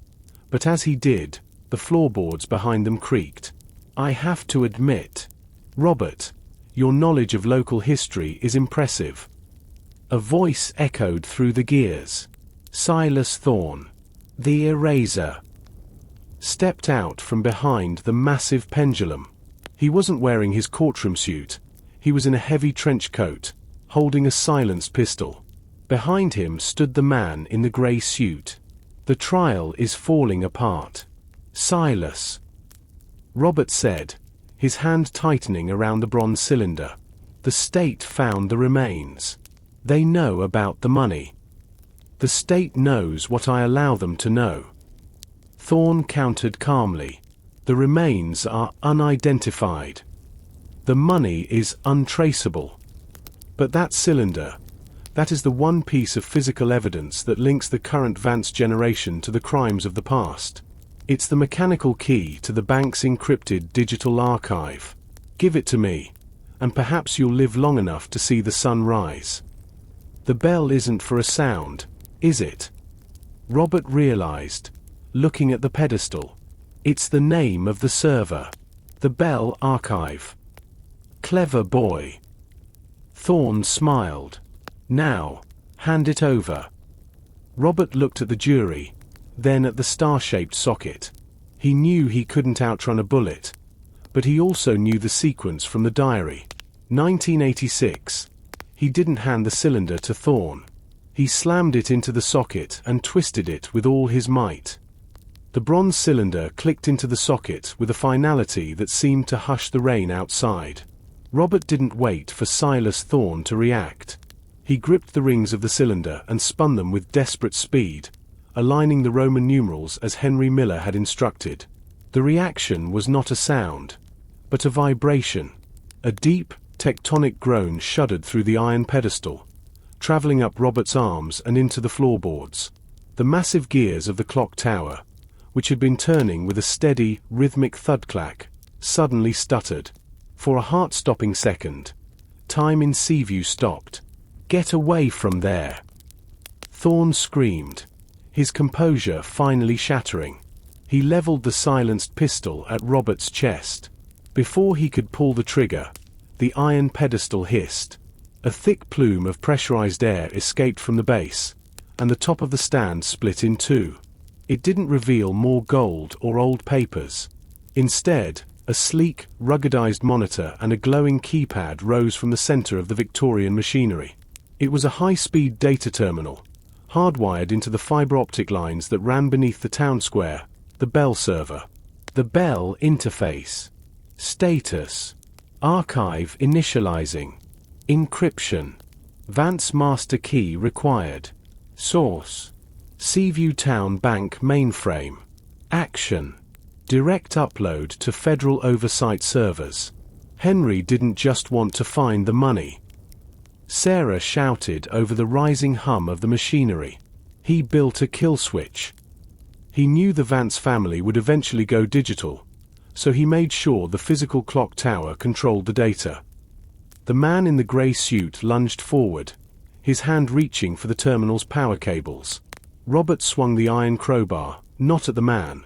Speaker 1: but as he did, the floorboards behind them creaked. "I have to admit, Robert, your knowledge of local history is impressive." A voice echoed through the gears. Silas Thorne, the eraser, stepped out from behind the massive pendulum. He wasn't wearing his courtroom suit. He was in a heavy trench coat, holding a silenced pistol. Behind him stood the man in the grey suit. "The trial is falling apart, Silas," Robert said, his hand tightening around the bronze cylinder. "The state found the remains. They know about the money. The state knows what I allow them to know." Thorne countered calmly. "The remains are unidentified. The money is untraceable. But that cylinder, that is the one piece of physical evidence that links the current Vance generation to the crimes of the past. It's the mechanical key to the bank's encrypted digital archive. Give it to me, and perhaps you'll live long enough to see the sun rise." "The bell isn't for a sound, is it?" Robert realized, looking at the pedestal. "It's the name of the server. The Bell Archive." "Clever boy." Thorne smiled. "Now, hand it over." Robert looked at the jury, then at the star-shaped socket. He knew he couldn't outrun a bullet, but he also knew the sequence from the diary. 1986. He didn't hand the cylinder to Thorne. He slammed it into the socket and twisted it with all his might. The bronze cylinder clicked into the socket with a finality that seemed to hush the rain outside. Robert didn't wait for Silas Thorne to react. He gripped the rings of the cylinder and spun them with desperate speed, aligning the Roman numerals as Henry Miller had instructed. The reaction was not a sound, but a vibration. A deep, tectonic groan shuddered through the iron pedestal, traveling up Robert's arms and into the floorboards. The massive gears of the clock tower, which had been turning with a steady, rhythmic thud-clack, suddenly stuttered. For a heart-stopping second, time in Seaview stopped. "Get away from there!" Thorne screamed, his composure finally shattering. He leveled the silenced pistol at Robert's chest. Before he could pull the trigger, the iron pedestal hissed. A thick plume of pressurized air escaped from the base, and the top of the stand split in two. It didn't reveal more gold or old papers. Instead, a sleek, ruggedized monitor and a glowing keypad rose from the center of the Victorian machinery. It was a high-speed data terminal, hardwired into the fiber optic lines that ran beneath the town square, the Bell server. The Bell interface. Status. Archive initializing. Encryption. Vance master key required. Source. Seaview Town Bank mainframe. Action. Direct upload to federal oversight servers. Henry didn't just want to find the money. Sarah shouted over the rising hum of the machinery. He built a kill switch. He knew the Vance family would eventually go digital, so he made sure the physical clock tower controlled the data. The man in the grey suit lunged forward, his hand reaching for the terminal's power cables. Robert swung the iron crowbar, not at the man,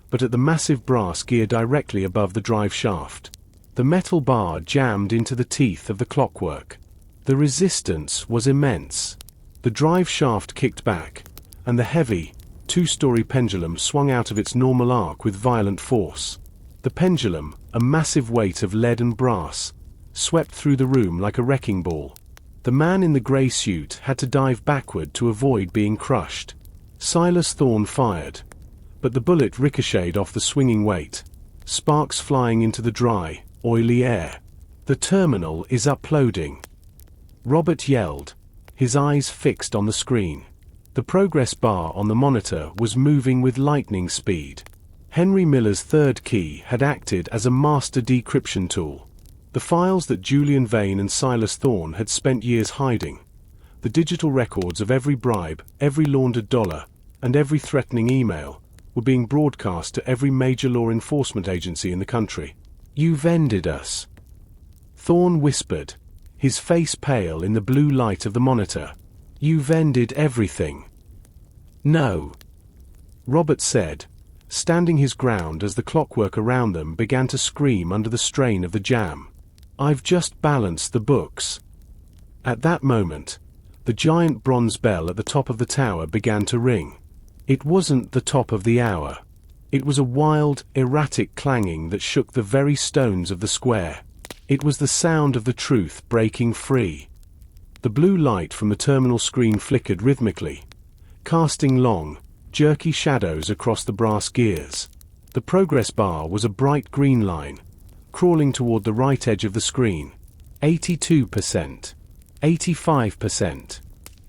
Speaker 1: but at the massive brass gear directly above the drive shaft. The metal bar jammed into the teeth of the clockwork. The resistance was immense. The drive shaft kicked back, and the heavy, two-story pendulum swung out of its normal arc with violent force. The pendulum, a massive weight of lead and brass, swept through the room like a wrecking ball. The man in the grey suit had to dive backward to avoid being crushed. Silas Thorne fired, but the bullet ricocheted off the swinging weight, sparks flying into the dry, oily air. "The terminal is uploading," Robert yelled, his eyes fixed on the screen. The progress bar on the monitor was moving with lightning speed. Henry Miller's third key had acted as a master decryption tool. The files that Julian Vane and Silas Thorne had spent years hiding, the digital records of every bribe, every laundered dollar, and every threatening email, were being broadcast to every major law enforcement agency in the country. "You've ended us," Thorne whispered, his face pale in the blue light of the monitor. "You've ended everything." "No," Robert said, standing his ground as the clockwork around them began to scream under the strain of the jam. "I've just balanced the books." At that moment, the giant bronze bell at the top of the tower began to ring. It wasn't the top of the hour. It was a wild, erratic clanging that shook the very stones of the square. It was the sound of the truth breaking free. The blue light from the terminal screen flickered rhythmically, casting long, jerky shadows across the brass gears. The progress bar was a bright green line, crawling toward the right edge of the screen. 82%, 85%,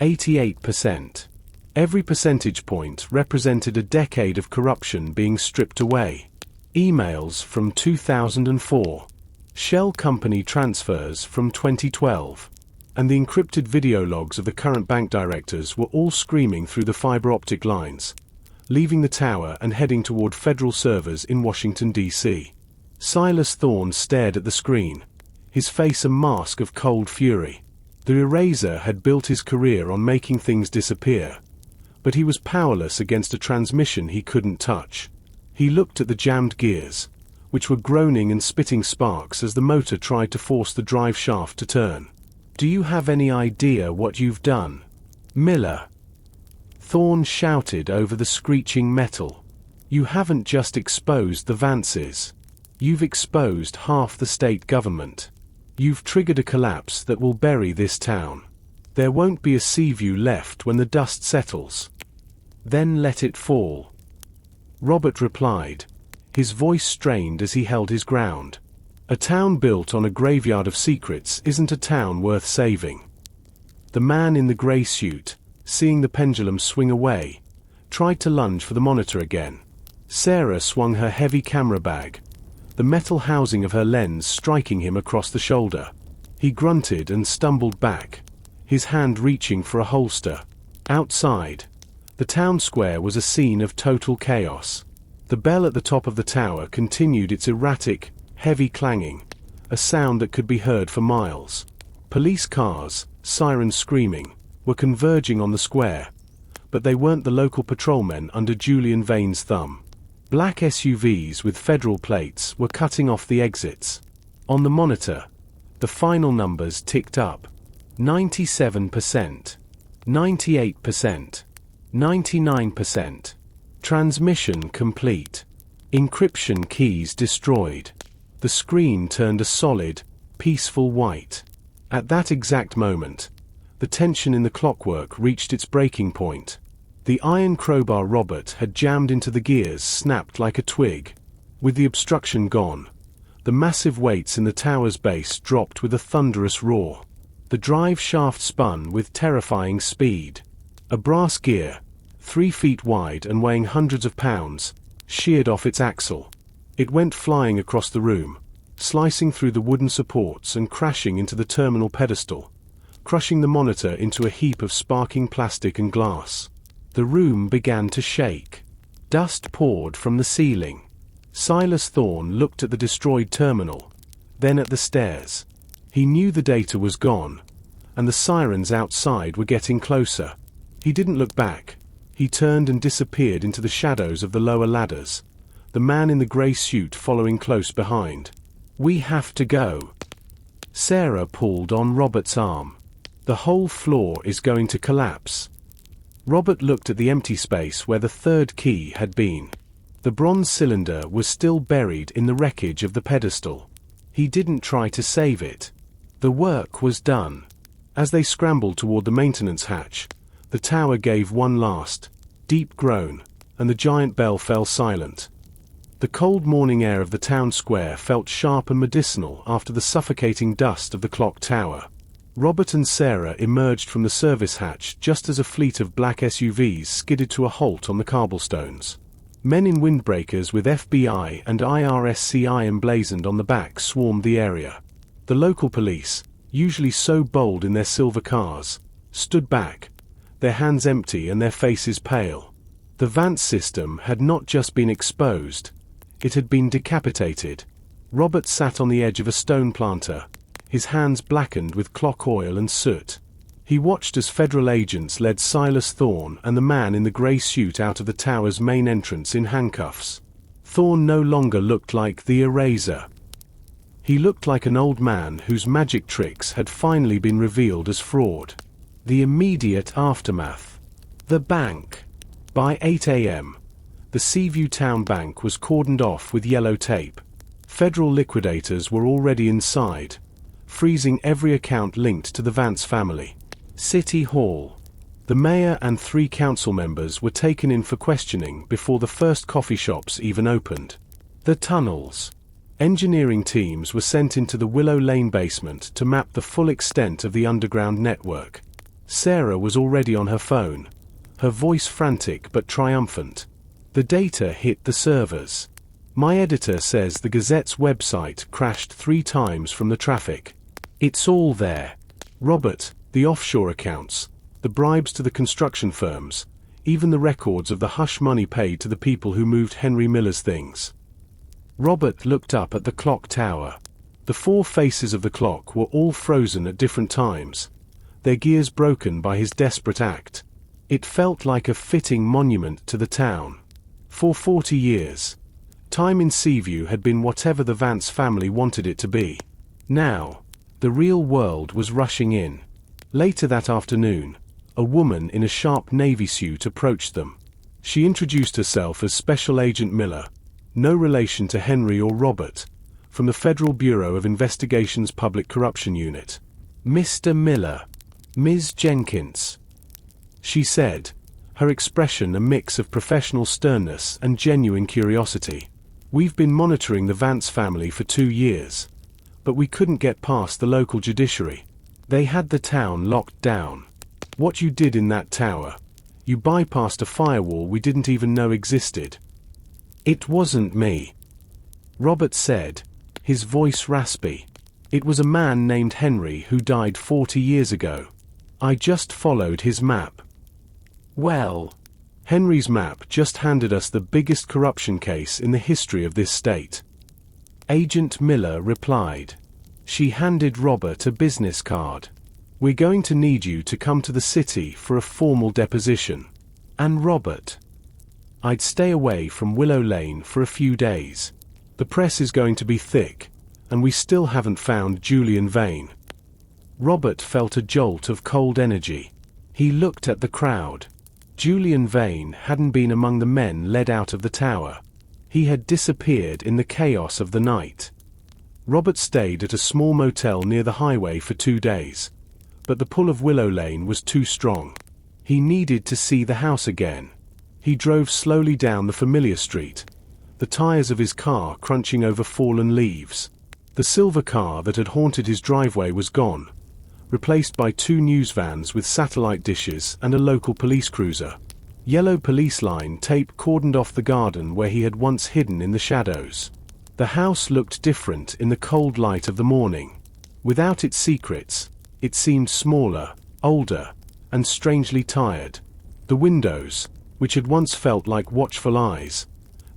Speaker 1: 88%. Every percentage point represented a decade of corruption being stripped away. Emails from 2004, Shell Company transfers from 2012, and the encrypted video logs of the current bank directors were all screaming through the fiber optic lines, leaving the tower and heading toward federal servers in Washington, D.C. Silas Thorne stared at the screen, his face a mask of cold fury. The eraser had built his career on making things disappear, but he was powerless against a transmission he couldn't touch. He looked at the jammed gears, which were groaning and spitting sparks as the motor tried to force the drive shaft to turn. "Do you have any idea what you've done, Miller?" Thorne shouted over the screeching metal. "You haven't just exposed the Vances. You've exposed half the state government. You've triggered a collapse that will bury this town. There won't be a Seaview left when the dust settles." "Then let it fall," Robert replied, his voice strained as he held his ground. "A town built on a graveyard of secrets isn't a town worth saving." The man in the grey suit, seeing the pendulum swing away, tried to lunge for the monitor again. Sarah swung her heavy camera bag, the metal housing of her lens striking him across the shoulder. He grunted and stumbled back, his hand reaching for a holster. Outside, the town square was a scene of total chaos. The bell at the top of the tower continued its erratic, heavy clanging, a sound that could be heard for miles. Police cars, sirens screaming, were converging on the square, but they weren't the local patrolmen under Julian Vane's thumb. Black SUVs with federal plates were cutting off the exits. On the monitor, the final numbers ticked up. 97%, 98%, 99%. Transmission complete. Encryption keys destroyed. The screen turned a solid, peaceful white. At that exact moment, the tension in the clockwork reached its breaking point. The iron crowbar Robert had jammed into the gears snapped like a twig. With the obstruction gone, the massive weights in the tower's base dropped with a thunderous roar. The drive shaft spun with terrifying speed. A brass gear, 3 feet wide and weighing hundreds of pounds, sheared off its axle. It went flying across the room, slicing through the wooden supports and crashing into the terminal pedestal, crushing the monitor into a heap of sparking plastic and glass. The room began to shake. Dust poured from the ceiling. Silas Thorne looked at the destroyed terminal, then at the stairs. He knew the data was gone, and the sirens outside were getting closer. He didn't look back. He turned and disappeared into the shadows of the lower ladders, the man in the grey suit following close behind. "We have to go." Sarah pulled on Robert's arm. "The whole floor is going to collapse." Robert looked at the empty space where the third key had been. The bronze cylinder was still buried in the wreckage of the pedestal. He didn't try to save it. The work was done. As they scrambled toward the maintenance hatch, the tower gave one last, deep groan, and the giant bell fell silent. The cold morning air of the town square felt sharp and medicinal after the suffocating dust of the clock tower. Robert and Sarah emerged from the service hatch just as a fleet of black SUVs skidded to a halt on the cobblestones. Men in windbreakers with FBI and IRSCI emblazoned on the back swarmed the area. The local police, usually so bold in their silver cars, stood back, their hands empty and their faces pale. The Vance System had not just been exposed, it had been decapitated. Robert sat on the edge of a stone planter, his hands blackened with clock oil and soot. He watched as federal agents led Silas Thorne and the man in the grey suit out of the tower's main entrance in handcuffs. Thorne no longer looked like the Eraser. He looked like an old man whose magic tricks had finally been revealed as fraud. The immediate aftermath. The bank. By 8 a.m., the Seaview Town Bank was cordoned off with yellow tape. Federal liquidators were already inside, freezing every account linked to the Vance family. City Hall. The mayor and 3 council members were taken in for questioning before the first coffee shops even opened. The tunnels. Engineering teams were sent into the Willow Lane basement to map the full extent of the underground network. Sarah was already on her phone, her voice frantic but triumphant. The data hit the servers. "My editor says the Gazette's website crashed 3 times from the traffic. It's all there. Robert, the offshore accounts, the bribes to the construction firms, even the records of the hush money paid to the people who moved Henry Miller's things." Robert looked up at the clock tower. The 4 faces of the clock were all frozen at different times, their gears broken by his desperate act. It felt like a fitting monument to the town. For 40 years, time in Seaview had been whatever the Vance family wanted it to be. Now, the real world was rushing in. Later that afternoon, a woman in a sharp navy suit approached them. She introduced herself as Special Agent Miller, no relation to Henry or Robert, from the Federal Bureau of Investigation's Public Corruption Unit. "Mr. Miller, Ms. Jenkins," she said, her expression a mix of professional sternness and genuine curiosity. "We've been monitoring the Vance family for 2 years, but we couldn't get past the local judiciary. They had the town locked down. What you did in that tower, you bypassed a firewall we didn't even know existed." "It wasn't me," Robert said, his voice raspy. "It was a man named Henry who died 40 years ago. I just followed his map." "Well, Henry's map just handed us the biggest corruption case in the history of this state," Agent Miller replied. She handed Robert a business card. "We're going to need you to come to the city for a formal deposition. And Robert, I'd stay away from Willow Lane for a few days. The press is going to be thick, and we still haven't found Julian Vane." Robert felt a jolt of cold energy. He looked at the crowd. Julian Vane hadn't been among the men led out of the tower. He had disappeared in the chaos of the night. Robert stayed at a small motel near the highway for 2 days, but the pull of Willow Lane was too strong. He needed to see the house again. He drove slowly down the familiar street, the tires of his car crunching over fallen leaves. The silver car that had haunted his driveway was gone, replaced by 2 news vans with satellite dishes and a local police cruiser. Yellow police line tape cordoned off the garden where he had once hidden in the shadows. The house looked different in the cold light of the morning. Without its secrets, it seemed smaller, older, and strangely tired. The windows, which had once felt like watchful eyes,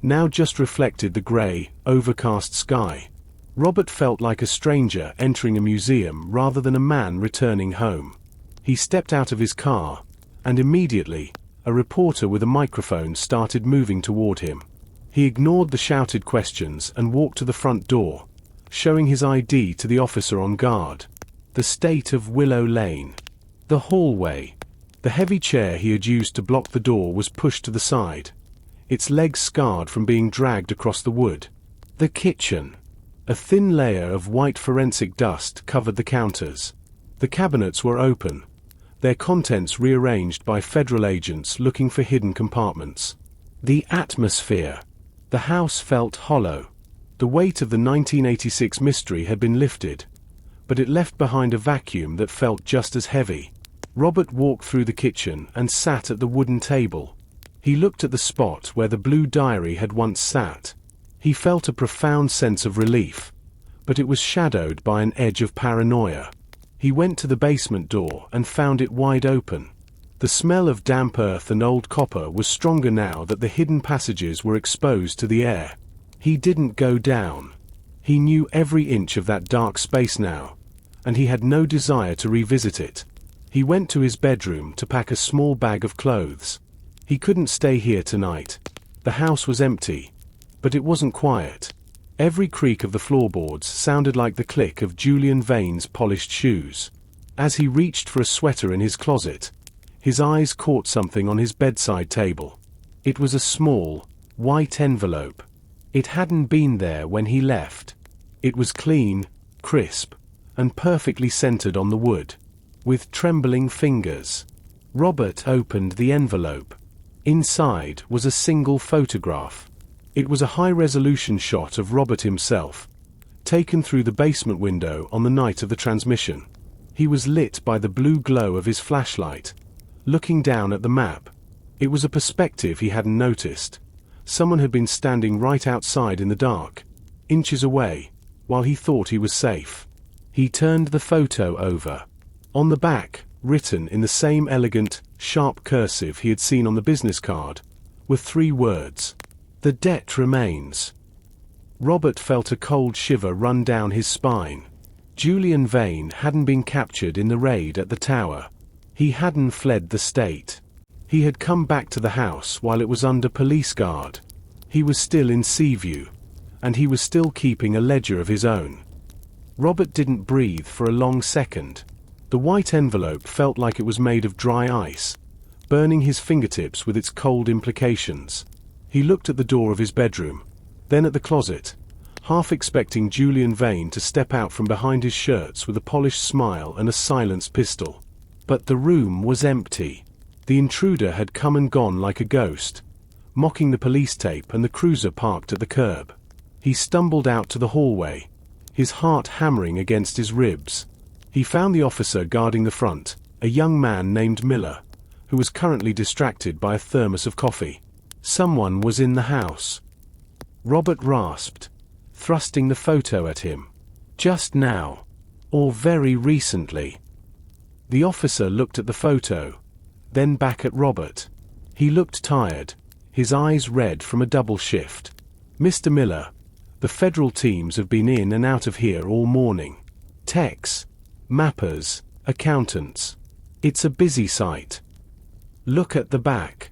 Speaker 1: now just reflected the grey, overcast sky. Robert felt like a stranger entering a museum rather than a man returning home. He stepped out of his car, and immediately, a reporter with a microphone started moving toward him. He ignored the shouted questions and walked to the front door, showing his ID to the officer on guard. The state of Willow Lane. The hallway. The heavy chair he had used to block the door was pushed to the side, its legs scarred from being dragged across the wood. The kitchen. A thin layer of white forensic dust covered the counters. The cabinets were open, their contents rearranged by federal agents looking for hidden compartments. The atmosphere. The house felt hollow. The weight of the 1986 mystery had been lifted, but it left behind a vacuum that felt just as heavy. Robert walked through the kitchen and sat at the wooden table. He looked at the spot where the blue diary had once sat. He felt a profound sense of relief, but it was shadowed by an edge of paranoia. He went to the basement door and found it wide open. The smell of damp earth and old copper was stronger now that the hidden passages were exposed to the air. He didn't go down. He knew every inch of that dark space now, and he had no desire to revisit it. He went to his bedroom to pack a small bag of clothes. He couldn't stay here tonight. The house was empty, but it wasn't quiet. Every creak of the floorboards sounded like the click of Julian Vane's polished shoes. As he reached for a sweater in his closet, his eyes caught something on his bedside table. It was a small, white envelope. It hadn't been there when he left. It was clean, crisp, and perfectly centered on the wood. With trembling fingers, Robert opened the envelope. Inside was a single photograph. It was a high-resolution shot of Robert himself, taken through the basement window on the night of the transmission. He was lit by the blue glow of his flashlight, looking down at the map. It was a perspective he hadn't noticed. Someone had been standing right outside in the dark, inches away, while he thought he was safe. He turned the photo over. On the back, written in the same elegant, sharp cursive he had seen on the business card, were 3 words: "The debt remains." Robert felt a cold shiver run down his spine. Julian Vane hadn't been captured in the raid at the tower. He hadn't fled the state. He had come back to the house while it was under police guard. He was still in Seaview, and he was still keeping a ledger of his own. Robert didn't breathe for a long second. The white envelope felt like it was made of dry ice, burning his fingertips with its cold implications. He looked at the door of his bedroom, then at the closet, half expecting Julian Vane to step out from behind his shirts with a polished smile and a silenced pistol. But the room was empty. The intruder had come and gone like a ghost, mocking the police tape and the cruiser parked at the curb. He stumbled out to the hallway, his heart hammering against his ribs. He found the officer guarding the front, a young man named Miller, who was currently distracted by a thermos of coffee. Someone was in the house. Robert rasped, thrusting the photo at him. Just now. Or very recently. The officer looked at the photo, then back at Robert. He looked tired, his eyes red from a double shift. "Mr. Miller, the federal teams have been in and out of here all morning. Techs, mappers, accountants. It's a busy site. Look at the back."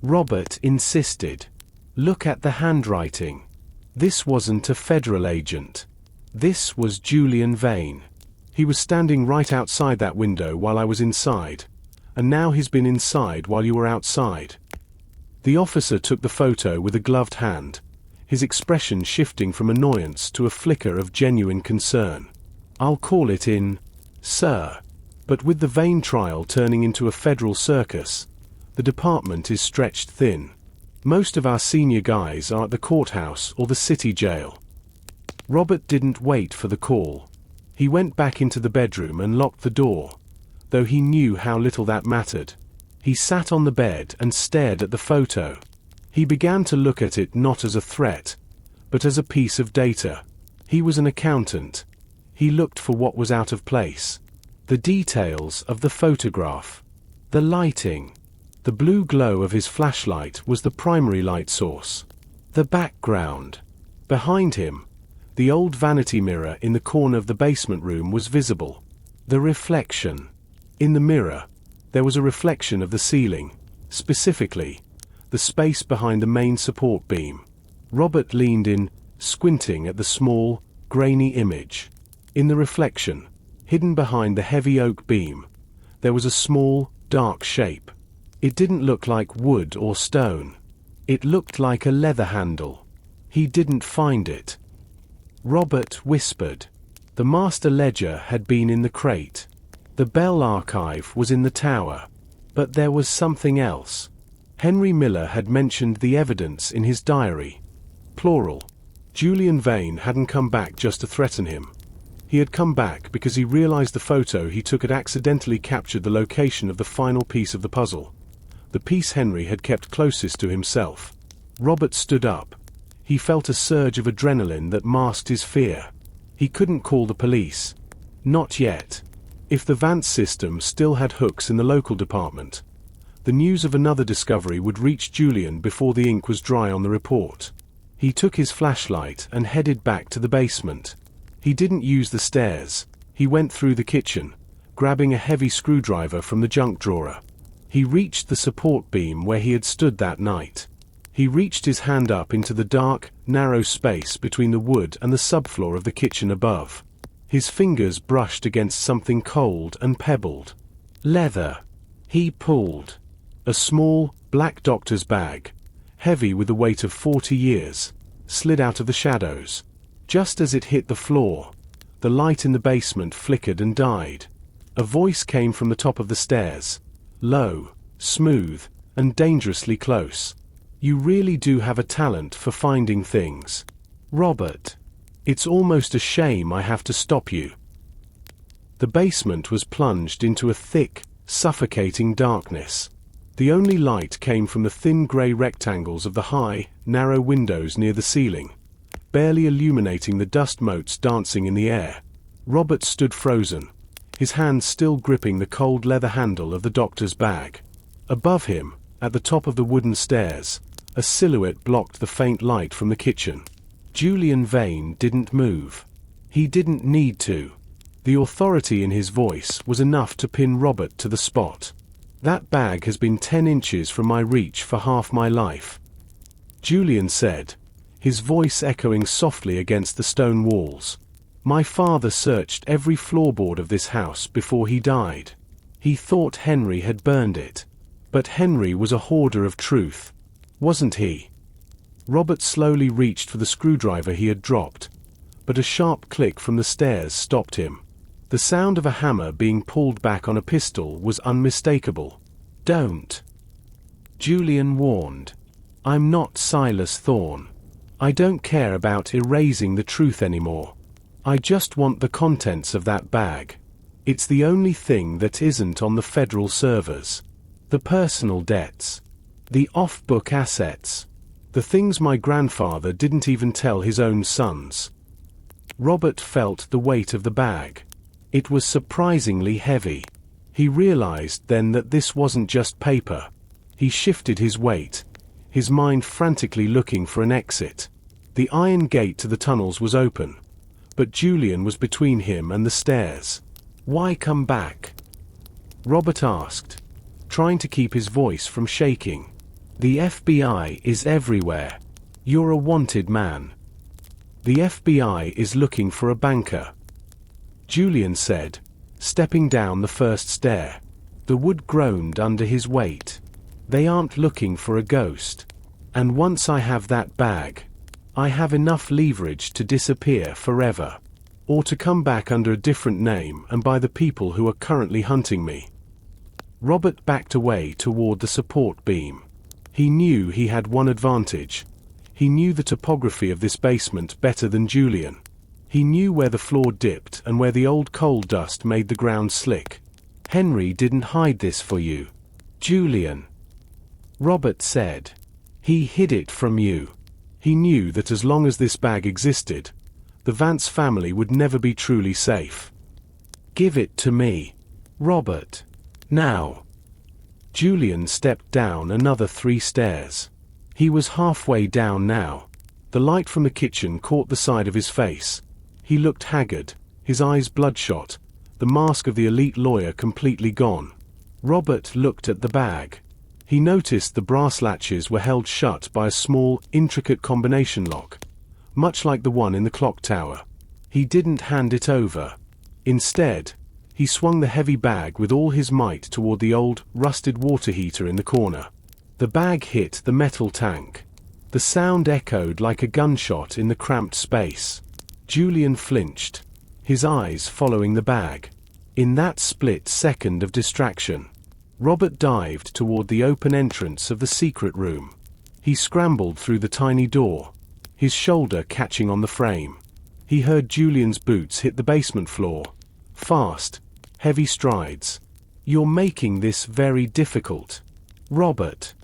Speaker 1: Robert insisted. "Look at the handwriting. This wasn't a federal agent. This was Julian Vane. He was standing right outside that window while I was inside, and now he's been inside while you were outside." The officer took the photo with a gloved hand, his expression shifting from annoyance to a flicker of genuine concern. "I'll call it in, sir. But with the Vane trial turning into a federal circus, the department is stretched thin. Most of our senior guys are at the courthouse or the city jail." Robert didn't wait for the call. He went back into the bedroom and locked the door, though he knew how little that mattered. He sat on the bed and stared at the photo. He began to look at it not as a threat, but as a piece of data. He was an accountant. He looked for what was out of place. The details of the photograph. The lighting. The blue glow of his flashlight was the primary light source. The background. Behind him, the old vanity mirror in the corner of the basement room was visible. The reflection. In the mirror, there was a reflection of the ceiling, specifically, the space behind the main support beam. Robert leaned in, squinting at the small, grainy image. In the reflection, hidden behind the heavy oak beam, there was a small, dark shape. It didn't look like wood or stone. It looked like a leather handle. He didn't find it. Robert whispered. The master ledger had been in the crate. The bell archive was in the tower. But there was something else. Henry Miller had mentioned the evidence in his diary. Plural. Julian Vane hadn't come back just to threaten him. He had come back because he realized the photo he took had accidentally captured the location of the final piece of the puzzle. The piece Henry had kept closest to himself. Robert stood up. He felt a surge of adrenaline that masked his fear. He couldn't call the police. Not yet. If the Vance System still had hooks in the local department, the news of another discovery would reach Julian before the ink was dry on the report. He took his flashlight and headed back to the basement. He didn't use the stairs. He went through the kitchen, grabbing a heavy screwdriver from the junk drawer. He reached the support beam where he had stood that night. He reached his hand up into the dark, narrow space between the wood and the subfloor of the kitchen above. His fingers brushed against something cold and pebbled. Leather. He pulled. A small, black doctor's bag, heavy with the weight of 40 years, slid out of the shadows. Just as it hit the floor, the light in the basement flickered and died. A voice came from the top of the stairs. Low, smooth, and dangerously close. You really do have a talent for finding things. Robert. It's almost a shame I have to stop you. The basement was plunged into a thick, suffocating darkness. The only light came from the thin grey rectangles of the high, narrow windows near the ceiling, barely illuminating the dust motes dancing in the air. Robert stood frozen, his hands still gripping the cold leather handle of the doctor's bag. Above him, at the top of the wooden stairs, a silhouette blocked the faint light from the kitchen. Julian Vane didn't move. He didn't need to. The authority in his voice was enough to pin Robert to the spot. That bag has been 10 inches from my reach for half my life, Julian said, his voice echoing softly against the stone walls. My father searched every floorboard of this house before he died. He thought Henry had burned it. But Henry was a hoarder of truth, wasn't he? Robert slowly reached for the screwdriver he had dropped, but a sharp click from the stairs stopped him. The sound of a hammer being pulled back on a pistol was unmistakable. Don't. Julian warned. I'm not Silas Thorne. I don't care about erasing the truth anymore. I just want the contents of that bag. It's the only thing that isn't on the federal servers. The personal debts. The off-book assets. The things my grandfather didn't even tell his own sons. Robert felt the weight of the bag. It was surprisingly heavy. He realized then that this wasn't just paper. He shifted his weight, his mind frantically looking for an exit. The iron gate to the tunnels was open, but Julian was between him and the stairs. Why come back? Robert asked, trying to keep his voice from shaking. The FBI is everywhere. You're a wanted man. The FBI is looking for a banker, Julian said, stepping down the first stair. The wood groaned under his weight. They aren't looking for a ghost. And once I have that bag, I have enough leverage to disappear forever. Or to come back under a different name and by the people who are currently hunting me. Robert backed away toward the support beam. He knew he had one advantage. He knew the topography of this basement better than Julian. He knew where the floor dipped and where the old coal dust made the ground slick. Henry didn't hide this for you, Julian. Robert said. He hid it from you. He knew that as long as this bag existed, the Vance family would never be truly safe. Give it to me, Robert. Now. Julian stepped down another 3 stairs. He was halfway down now. The light from the kitchen caught the side of his face. He looked haggard, his eyes bloodshot, the mask of the elite lawyer completely gone. Robert looked at the bag. He noticed the brass latches were held shut by a small, intricate combination lock, much like the one in the clock tower. He didn't hand it over. Instead, he swung the heavy bag with all his might toward the old, rusted water heater in the corner. The bag hit the metal tank. The sound echoed like a gunshot in the cramped space. Julian flinched, his eyes following the bag. In that split second of distraction, Robert dived toward the open entrance of the secret room. He scrambled through the tiny door, his shoulder catching on the frame. He heard Julian's boots hit the basement floor. Fast, heavy strides. "You're making this very difficult, Robert,"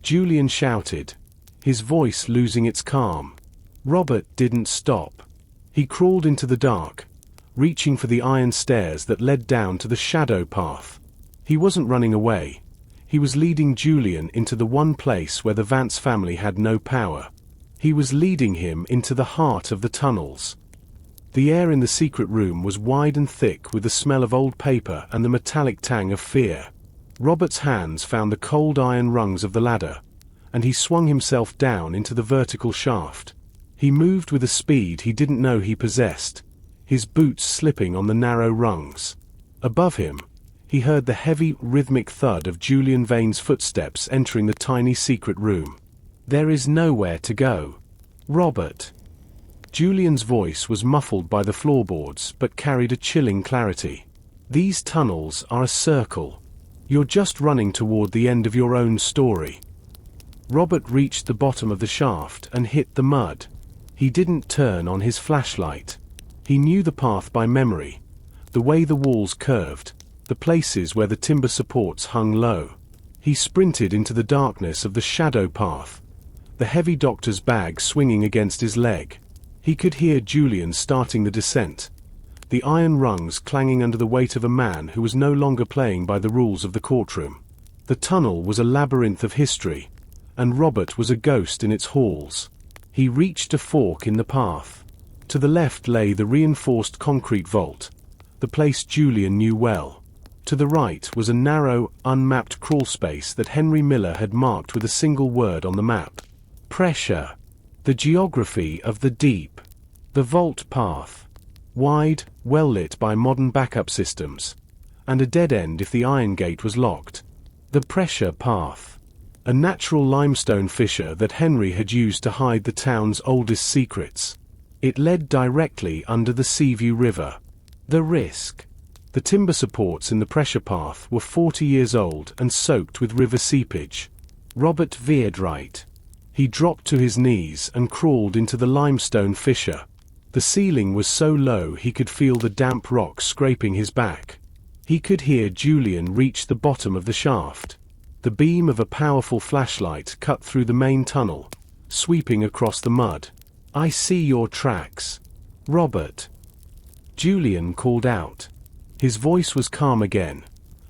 Speaker 1: Julian shouted, his voice losing its calm. Robert didn't stop. He crawled into the dark, reaching for the iron stairs that led down to the shadow path. He wasn't running away. He was leading Julian into the one place where the Vance family had no power. He was leading him into the heart of the tunnels. The air in the secret room was wide and thick with the smell of old paper and the metallic tang of fear. Robert's hands found the cold iron rungs of the ladder, and he swung himself down into the vertical shaft. He moved with a speed he didn't know he possessed, his boots slipping on the narrow rungs. Above him, he heard the heavy, rhythmic thud of Julian Vane's footsteps entering the tiny secret room. "There is nowhere to go, Robert." Julian's voice was muffled by the floorboards but carried a chilling clarity. "These tunnels are a circle. You're just running toward the end of your own story." Robert reached the bottom of the shaft and hit the mud. He didn't turn on his flashlight. He knew the path by memory, the way the walls curved, the places where the timber supports hung low. He sprinted into the darkness of the shadow path, the heavy doctor's bag swinging against his leg. He could hear Julian starting the descent, the iron rungs clanging under the weight of a man who was no longer playing by the rules of the courtroom. The tunnel was a labyrinth of history, and Robert was a ghost in its halls. He reached a fork in the path. To the left lay the reinforced concrete vault, the place Julian knew well. To the right was a narrow, unmapped crawlspace that Henry Miller had marked with a single word on the map. Pressure. The geography of the deep. The vault path. Wide, well lit by modern backup systems. And a dead end if the iron gate was locked. The pressure path. A natural limestone fissure that Henry had used to hide the town's oldest secrets. It led directly under the Seaview River. The risk. The timber supports in the pressure path were 40 years old and soaked with river seepage. Robert veered right. He dropped to his knees and crawled into the limestone fissure. The ceiling was so low he could feel the damp rock scraping his back. He could hear Julian reach the bottom of the shaft. The beam of a powerful flashlight cut through the main tunnel, sweeping across the mud. "I see your tracks, Robert," Julian called out. His voice was calm again,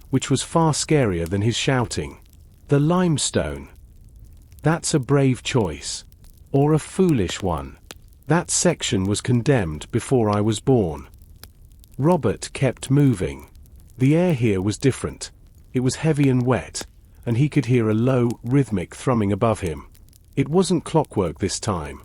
Speaker 1: which was far scarier than his shouting. "The limestone. That's a brave choice. Or a foolish one. That section was condemned before I was born." Robert kept moving. The air here was different. It was heavy and wet, and he could hear a low, rhythmic thrumming above him. It wasn't clockwork this time.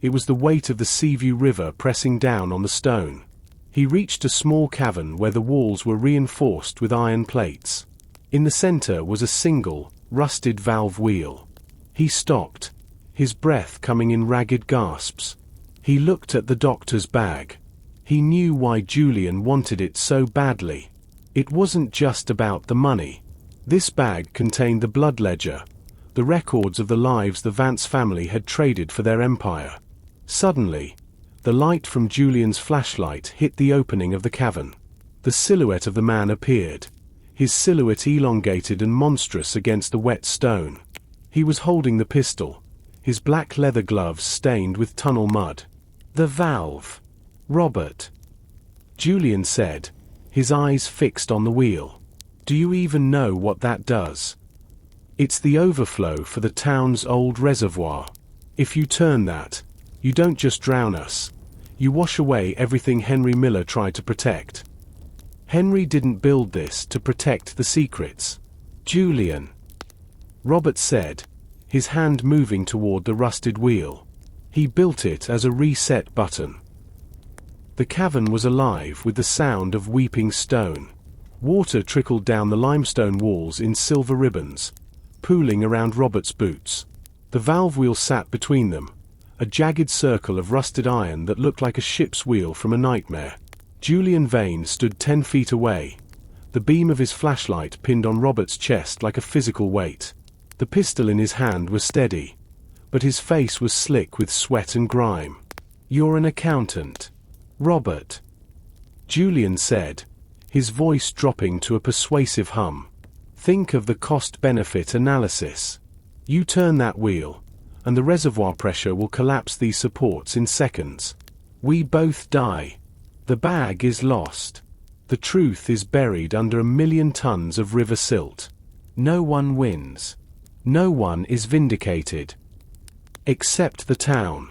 Speaker 1: It was the weight of the Seaview River pressing down on the stone. He reached a small cavern where the walls were reinforced with iron plates. In the center was a single, rusted valve wheel. He stopped, his breath coming in ragged gasps. He looked at the doctor's bag. He knew why Julian wanted it so badly. It wasn't just about the money. This bag contained the blood ledger, the records of the lives the Vance family had traded for their empire. Suddenly, the light from Julian's flashlight hit the opening of the cavern. The silhouette of the man appeared, his silhouette elongated and monstrous against the wet stone. He was holding the pistol, his black leather gloves stained with tunnel mud. "The valve, Robert," Julian said, his eyes fixed on the wheel. Do you even know what that does? It's the overflow for the town's old reservoir. If you turn that, you don't just drown us. You wash away everything Henry Miller tried to protect. Henry didn't build this to protect the secrets. Julian, Robert said, his hand moving toward the rusted wheel. He built it as a reset button. The cavern was alive with the sound of weeping stone. Water trickled down the limestone walls in silver ribbons, pooling around Robert's boots. The valve wheel sat between them, a jagged circle of rusted iron that looked like a ship's wheel from a nightmare. Julian Vane stood 10 feet away, the beam of his flashlight pinned on Robert's chest like a physical weight. The pistol in his hand was steady, but his face was slick with sweat and grime. "You're an accountant, Robert," Julian said, his voice dropping to a persuasive hum. "Think of the cost-benefit analysis. You turn that wheel, and the reservoir pressure will collapse these supports in seconds. We both die. The bag is lost. The truth is buried under 1,000,000 tons of river silt. No one wins. No one is vindicated. Except the town."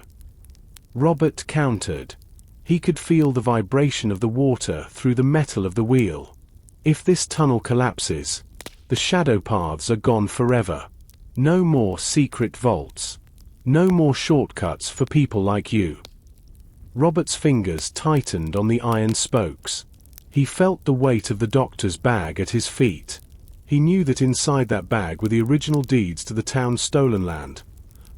Speaker 1: Robert countered. He could feel the vibration of the water through the metal of the wheel. If this tunnel collapses, the shadow paths are gone forever. No more secret vaults. No more shortcuts for people like you. Robert's fingers tightened on the iron spokes. He felt the weight of the doctor's bag at his feet. He knew that inside that bag were the original deeds to the town's stolen land,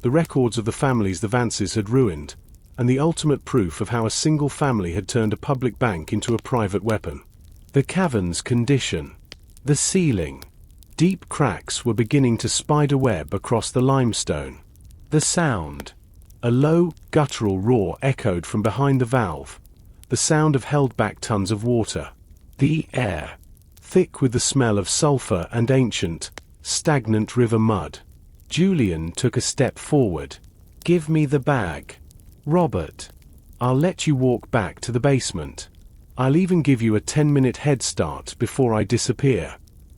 Speaker 1: the records of the families the Vances had ruined, and the ultimate proof of how a single family had turned a public bank into a private weapon. The cavern's condition. The ceiling. Deep cracks were beginning to spider web across the limestone. The sound. A low, guttural roar echoed from behind the valve, the sound of held-back tons of water. The air. Thick with the smell of sulfur and ancient, stagnant river mud. Julian took a step forward. "Give me the bag, Robert. I'll let you walk back to the basement. I'll even give you a 10-minute head start before I disappear.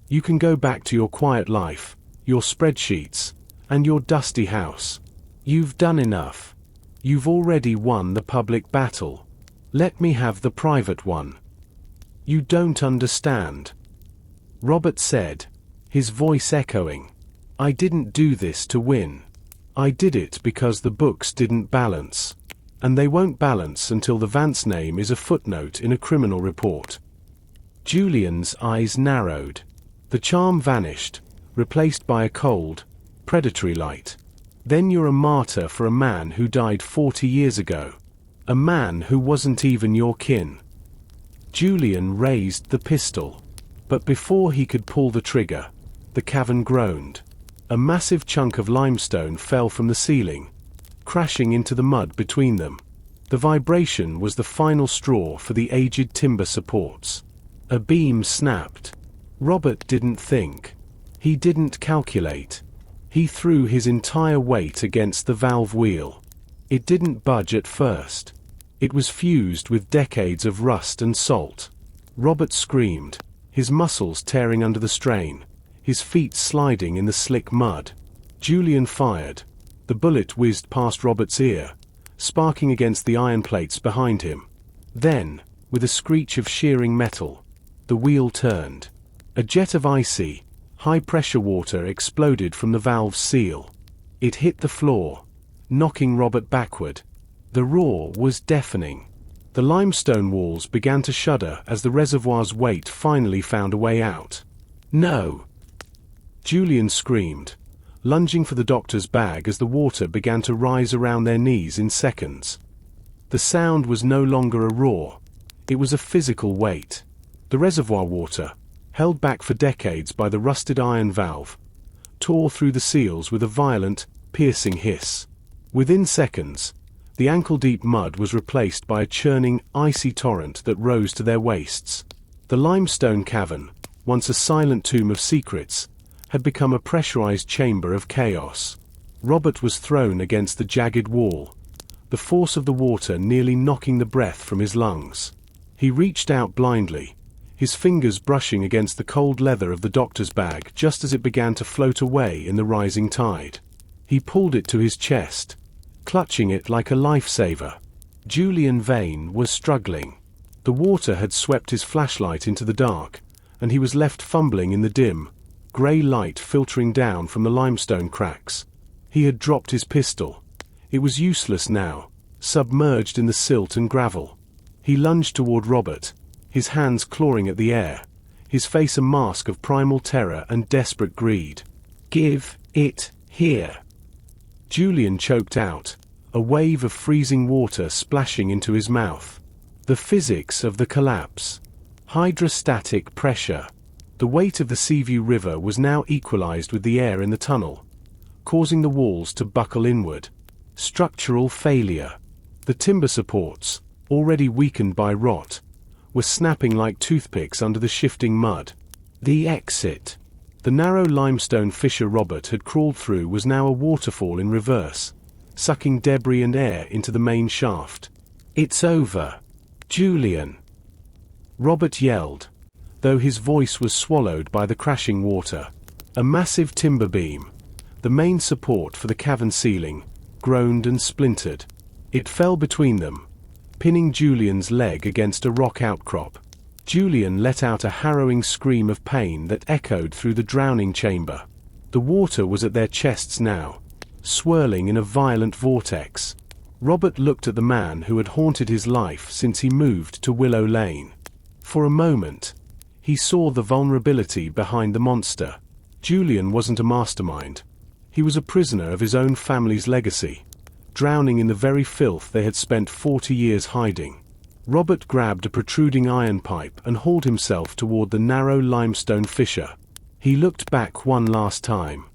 Speaker 1: You can go back to your quiet life, your spreadsheets, and your dusty house. You've done enough. You've already won the public battle. Let me have the private one." "You don't understand," Robert said, his voice echoing. "I didn't do this to win. I did it because the books didn't balance. And they won't balance until the Vance name is a footnote in a criminal report." Julian's eyes narrowed. The charm vanished, replaced by a cold, predatory light. "Then you're a martyr for a man who died 40 years ago. A man who wasn't even your kin." Julian raised the pistol. But before he could pull the trigger, the cavern groaned. A massive chunk of limestone fell from the ceiling, crashing into the mud between them. The vibration was the final straw for the aged timber supports. A beam snapped. Robert didn't think. He didn't calculate. He threw his entire weight against the valve wheel. It didn't budge at first. It was fused with decades of rust and salt. Robert screamed, his muscles tearing under the strain, his feet sliding in the slick mud. Julian fired. The bullet whizzed past Robert's ear, sparking against the iron plates behind him. Then, with a screech of shearing metal, the wheel turned. A jet of icy, high-pressure water exploded from the valve's seal. It hit the floor, knocking Robert backward. The roar was deafening. The limestone walls began to shudder as the reservoir's weight finally found a way out. "No!" Julian screamed, lunging for the doctor's bag as the water began to rise around their knees in seconds. The sound was no longer a roar. It was a physical weight. The reservoir water, held back for decades by the rusted iron valve, tore through the seals with a violent, piercing hiss. Within seconds, the ankle-deep mud was replaced by a churning, icy torrent that rose to their waists. The limestone cavern, once a silent tomb of secrets, had become a pressurized chamber of chaos. Robert was thrown against the jagged wall, the force of the water nearly knocking the breath from his lungs. He reached out blindly, his fingers brushing against the cold leather of the doctor's bag just as it began to float away in the rising tide. He pulled it to his chest, clutching it like a lifesaver. Julian Vane was struggling. The water had swept his flashlight into the dark, and he was left fumbling in the dim, grey light filtering down from the limestone cracks. He had dropped his pistol. It was useless now, submerged in the silt and gravel. He lunged toward Robert, his hands clawing at the air, his face a mask of primal terror and desperate greed. "Give it here." Julian choked out, a wave of freezing water splashing into his mouth. The physics of the collapse. Hydrostatic pressure. The weight of the Seaview River was now equalized with the air in the tunnel, causing the walls to buckle inward. Structural failure. The timber supports, already weakened by rot, were snapping like toothpicks under the shifting mud. The exit. The narrow limestone fissure Robert had crawled through was now a waterfall in reverse, sucking debris and air into the main shaft. "It's over, Julian!" Robert yelled, though his voice was swallowed by the crashing water. A massive timber beam, the main support for the cavern ceiling, groaned and splintered. It fell between them, pinning Julian's leg against a rock outcrop. Julian let out a harrowing scream of pain that echoed through the drowning chamber. The water was at their chests now, swirling in a violent vortex. Robert looked at the man who had haunted his life since he moved to Willow Lane. For a moment, he saw the vulnerability behind the monster. Julian wasn't a mastermind. He was a prisoner of his own family's legacy, drowning in the very filth they had spent 40 years hiding. Robert grabbed a protruding iron pipe and hauled himself toward the narrow limestone fissure. He looked back one last time.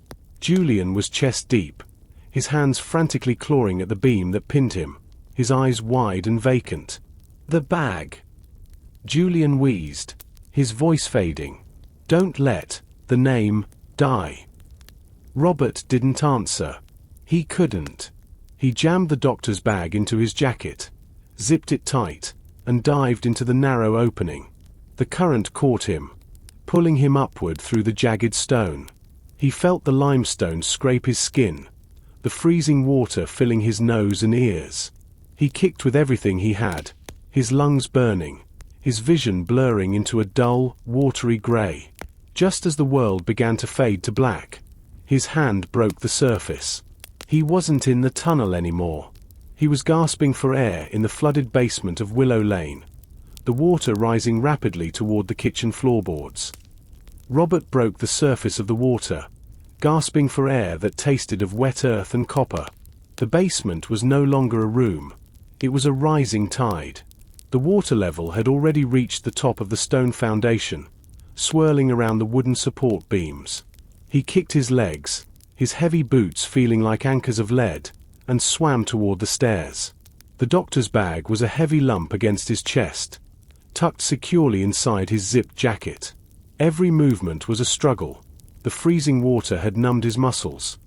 Speaker 1: Julian was chest deep, his hands frantically clawing at the beam that pinned him, his eyes wide and vacant. "The bag!" Julian wheezed, his voice fading. "Don't let the name die." Robert didn't answer. He couldn't. He jammed the doctor's bag into his jacket, zipped it tight, and dived into the narrow opening. The current caught him, pulling him upward through the jagged stone. He felt the limestone scrape his skin, the freezing water filling his nose and ears. He kicked with everything he had, his lungs burning, his vision blurring into a dull, watery grey. Just as the world began to fade to black, his hand broke the surface. He wasn't in the tunnel anymore. He was gasping for air in the flooded basement of Willow Lane, the water rising rapidly toward the kitchen floorboards. Robert broke the surface of the water, gasping for air that tasted of wet earth and copper. The basement was no longer a room. It was a rising tide. The water level had already reached the top of the stone foundation, swirling around the wooden support beams. He kicked his legs, his heavy boots feeling like anchors of lead, and swam toward the stairs. The doctor's bag was a heavy lump against his chest, tucked securely inside his zipped jacket. Every movement was a struggle. The freezing water had numbed his muscles,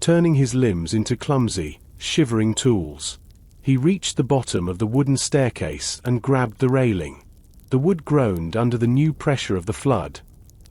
Speaker 1: turning his limbs into clumsy, shivering tools. He reached the bottom of the wooden staircase and grabbed the railing. The wood groaned under the new pressure of the flood,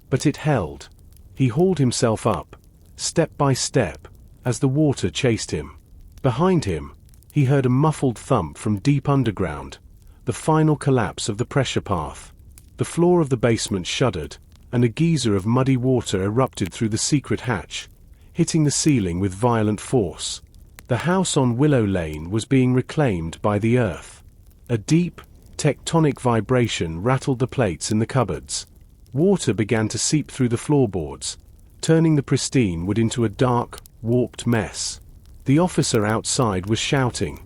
Speaker 1: but it held. He hauled himself up, step by step, as the water chased him. Behind him, he heard a muffled thump from deep underground, the final collapse of the pressure path. The floor of the basement shuddered, and a geyser of muddy water erupted through the secret hatch, hitting the ceiling with violent force. The house on Willow Lane was being reclaimed by the earth. A deep, tectonic vibration rattled the plates in the cupboards. Water began to seep through the floorboards, turning the pristine wood into a dark, warped mess. The officer outside was shouting,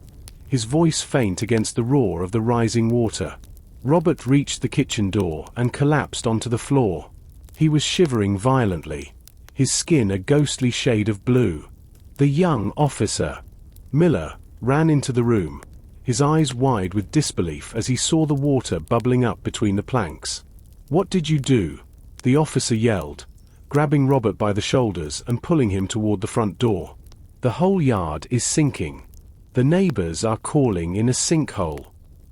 Speaker 1: his voice faint against the roar of the rising water. Robert reached the kitchen door and collapsed onto the floor. He was shivering violently, his skin a ghostly shade of blue. The young officer, Miller, ran into the room, his eyes wide with disbelief as he saw the water bubbling up between the planks. "What did you do?" the officer yelled, grabbing Robert by the shoulders and pulling him toward the front door. "The whole yard is sinking. The neighbors are calling in a sinkhole.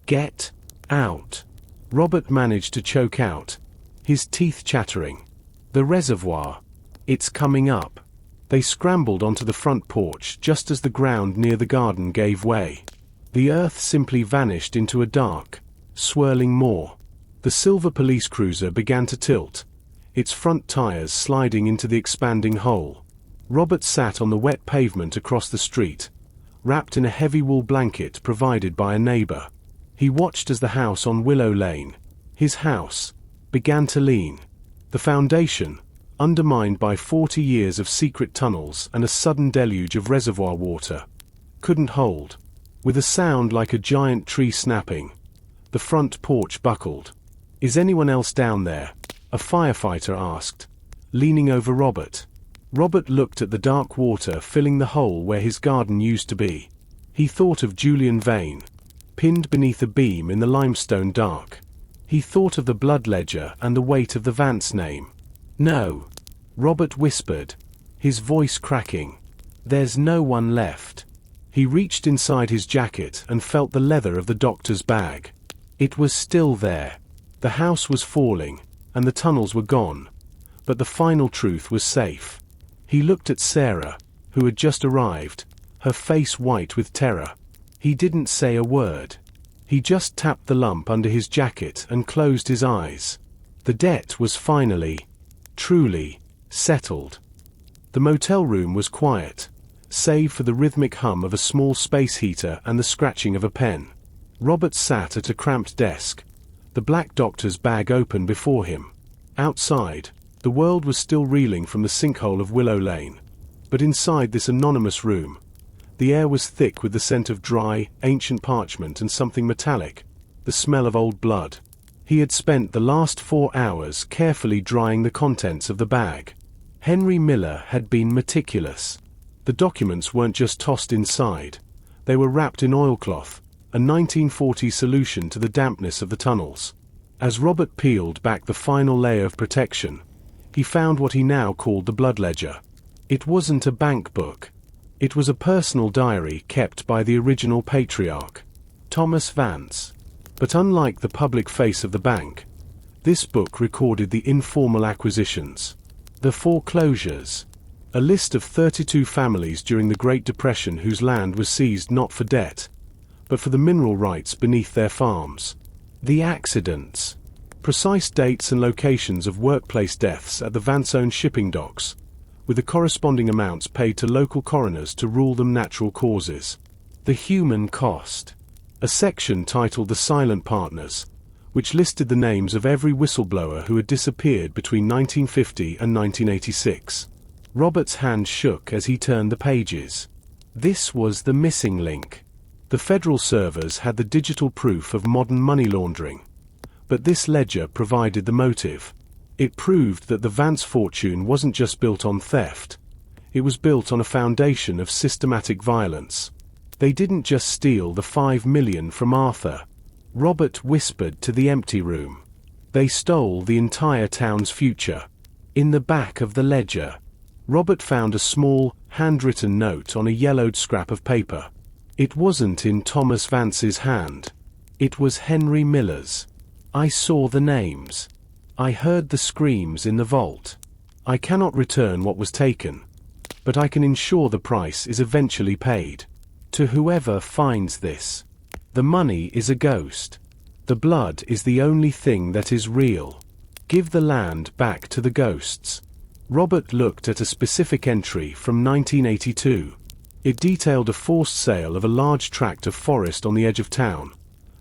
Speaker 1: Get out." Robert managed to choke out, his teeth chattering. "The reservoir. It's coming up." They scrambled onto the front porch just as the ground near the garden gave way. The earth simply vanished into a dark, swirling maw. The silver police cruiser began to tilt, its front tires sliding into the expanding hole. Robert sat on the wet pavement across the street, wrapped in a heavy wool blanket provided by a neighbor. He watched as the house on Willow Lane, his house, began to lean. The foundation, undermined by 40 years of secret tunnels and a sudden deluge of reservoir water, couldn't hold. With a sound like a giant tree snapping, the front porch buckled. "Is anyone else down there?" a firefighter asked, leaning over Robert. Robert looked at the dark water filling the hole where his garden used to be. He thought of Julian Vane, pinned beneath a beam in the limestone dark. He thought of the blood ledger and the weight of the Vance name. "No," Robert whispered, his voice cracking. "There's no one left." He reached inside his jacket and felt the leather of the doctor's bag. It was still there. The house was falling, and the tunnels were gone. But the final truth was safe. He looked at Sarah, who had just arrived, her face white with terror. He didn't say a word. He just tapped the lump under his jacket and closed his eyes. The debt was finally, truly, settled. The motel room was quiet, save for the rhythmic hum of a small space heater and the scratching of a pen. Robert sat at a cramped desk, the black doctor's bag open before him. Outside, the world was still reeling from the sinkhole of Willow Lane. But inside this anonymous room, the air was thick with the scent of dry, ancient parchment and something metallic, the smell of old blood. He had spent the last 4 hours carefully drying the contents of the bag. Henry Miller had been meticulous. The documents weren't just tossed inside. They were wrapped in oilcloth, a 1940s solution to the dampness of the tunnels. As Robert peeled back the final layer of protection, he found what he now called the blood ledger. It wasn't a bank book. It was a personal diary kept by the original patriarch, Thomas Vance. But unlike the public face of the bank, this book recorded the informal acquisitions, the foreclosures, a list of 32 families during the Great Depression whose land was seized not for debt, but for the mineral rights beneath their farms, the accidents, precise dates and locations of workplace deaths at the Vance-owned shipping docks, with the corresponding amounts paid to local coroners to rule them natural causes. The human cost. A section titled The Silent Partners, which listed the names of every whistleblower who had disappeared between 1950 and 1986. Robert's hand shook as he turned the pages. This was the missing link. The federal servers had the digital proof of modern money laundering. But this ledger provided the motive. It proved that the Vance fortune wasn't just built on theft. It was built on a foundation of systematic violence. They didn't just steal the $5 million from Arthur. Robert whispered to the empty room. They stole the entire town's future. In the back of the ledger, Robert found a small, handwritten note on a yellowed scrap of paper. It wasn't in Thomas Vance's hand. It was Henry Miller's. "I saw the names. I heard the screams in the vault. I cannot return what was taken, but I can ensure the price is eventually paid. To whoever finds this. The money is a ghost. The blood is the only thing that is real. Give the land back to the ghosts." Robert looked at a specific entry from 1982. It detailed a forced sale of a large tract of forest on the edge of town,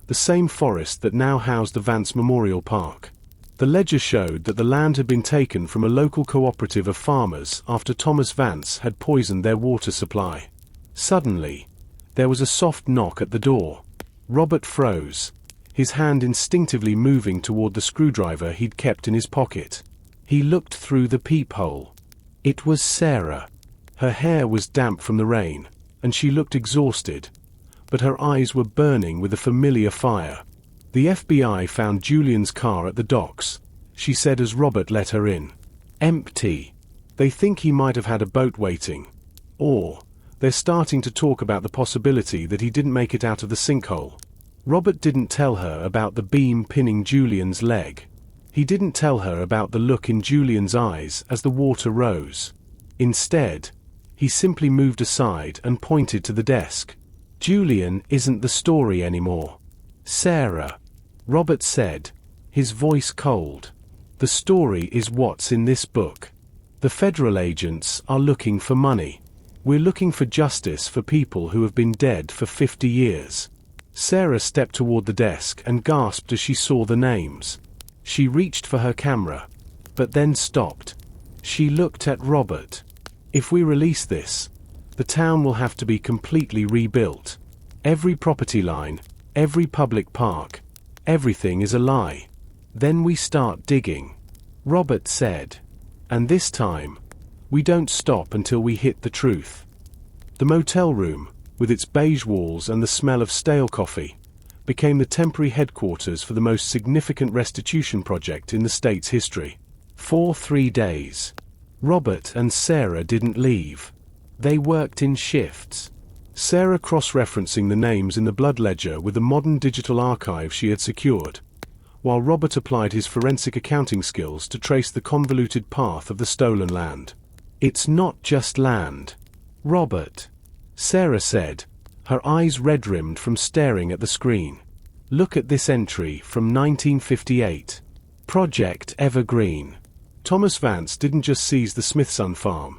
Speaker 1: the same forest that now housed the Vance Memorial Park. The ledger showed that the land had been taken from a local cooperative of farmers after Thomas Vance had poisoned their water supply. Suddenly, there was a soft knock at the door. Robert froze, his hand instinctively moving toward the screwdriver he'd kept in his pocket. He looked through the peephole. It was Sarah. Her hair was damp from the rain, and she looked exhausted, but her eyes were burning with a familiar fire. "The FBI found Julian's car at the docks," she said as Robert let her in. "Empty. They think he might have had a boat waiting. Or, they're starting to talk about the possibility that he didn't make it out of the sinkhole." Robert didn't tell her about the beam pinning Julian's leg. He didn't tell her about the look in Julian's eyes as the water rose. Instead, he simply moved aside and pointed to the desk. "Julian isn't the story anymore, Sarah," Robert said, his voice cold. "The story is what's in this book. The federal agents are looking for money. We're looking for justice for people who have been dead for 50 years. Sarah stepped toward the desk and gasped as she saw the names. She reached for her camera, but then stopped. She looked at Robert. "If we release this, the town will have to be completely rebuilt. Every property line, every public park, everything is a lie. Then we start digging," Robert said. "And this time, we don't stop until we hit the truth." The motel room, with its beige walls and the smell of stale coffee, became the temporary headquarters for the most significant restitution project in the state's history. For 3 days, Robert and Sarah didn't leave. They worked in shifts. Sarah cross-referencing the names in the blood ledger with the modern digital archive she had secured, while Robert applied his forensic accounting skills to trace the convoluted path of the stolen land. "It's not just land, Robert," Sarah said, her eyes red-rimmed from staring at the screen. "Look at this entry from 1958. Project Evergreen." Thomas Vance didn't just seize the Smithson farm.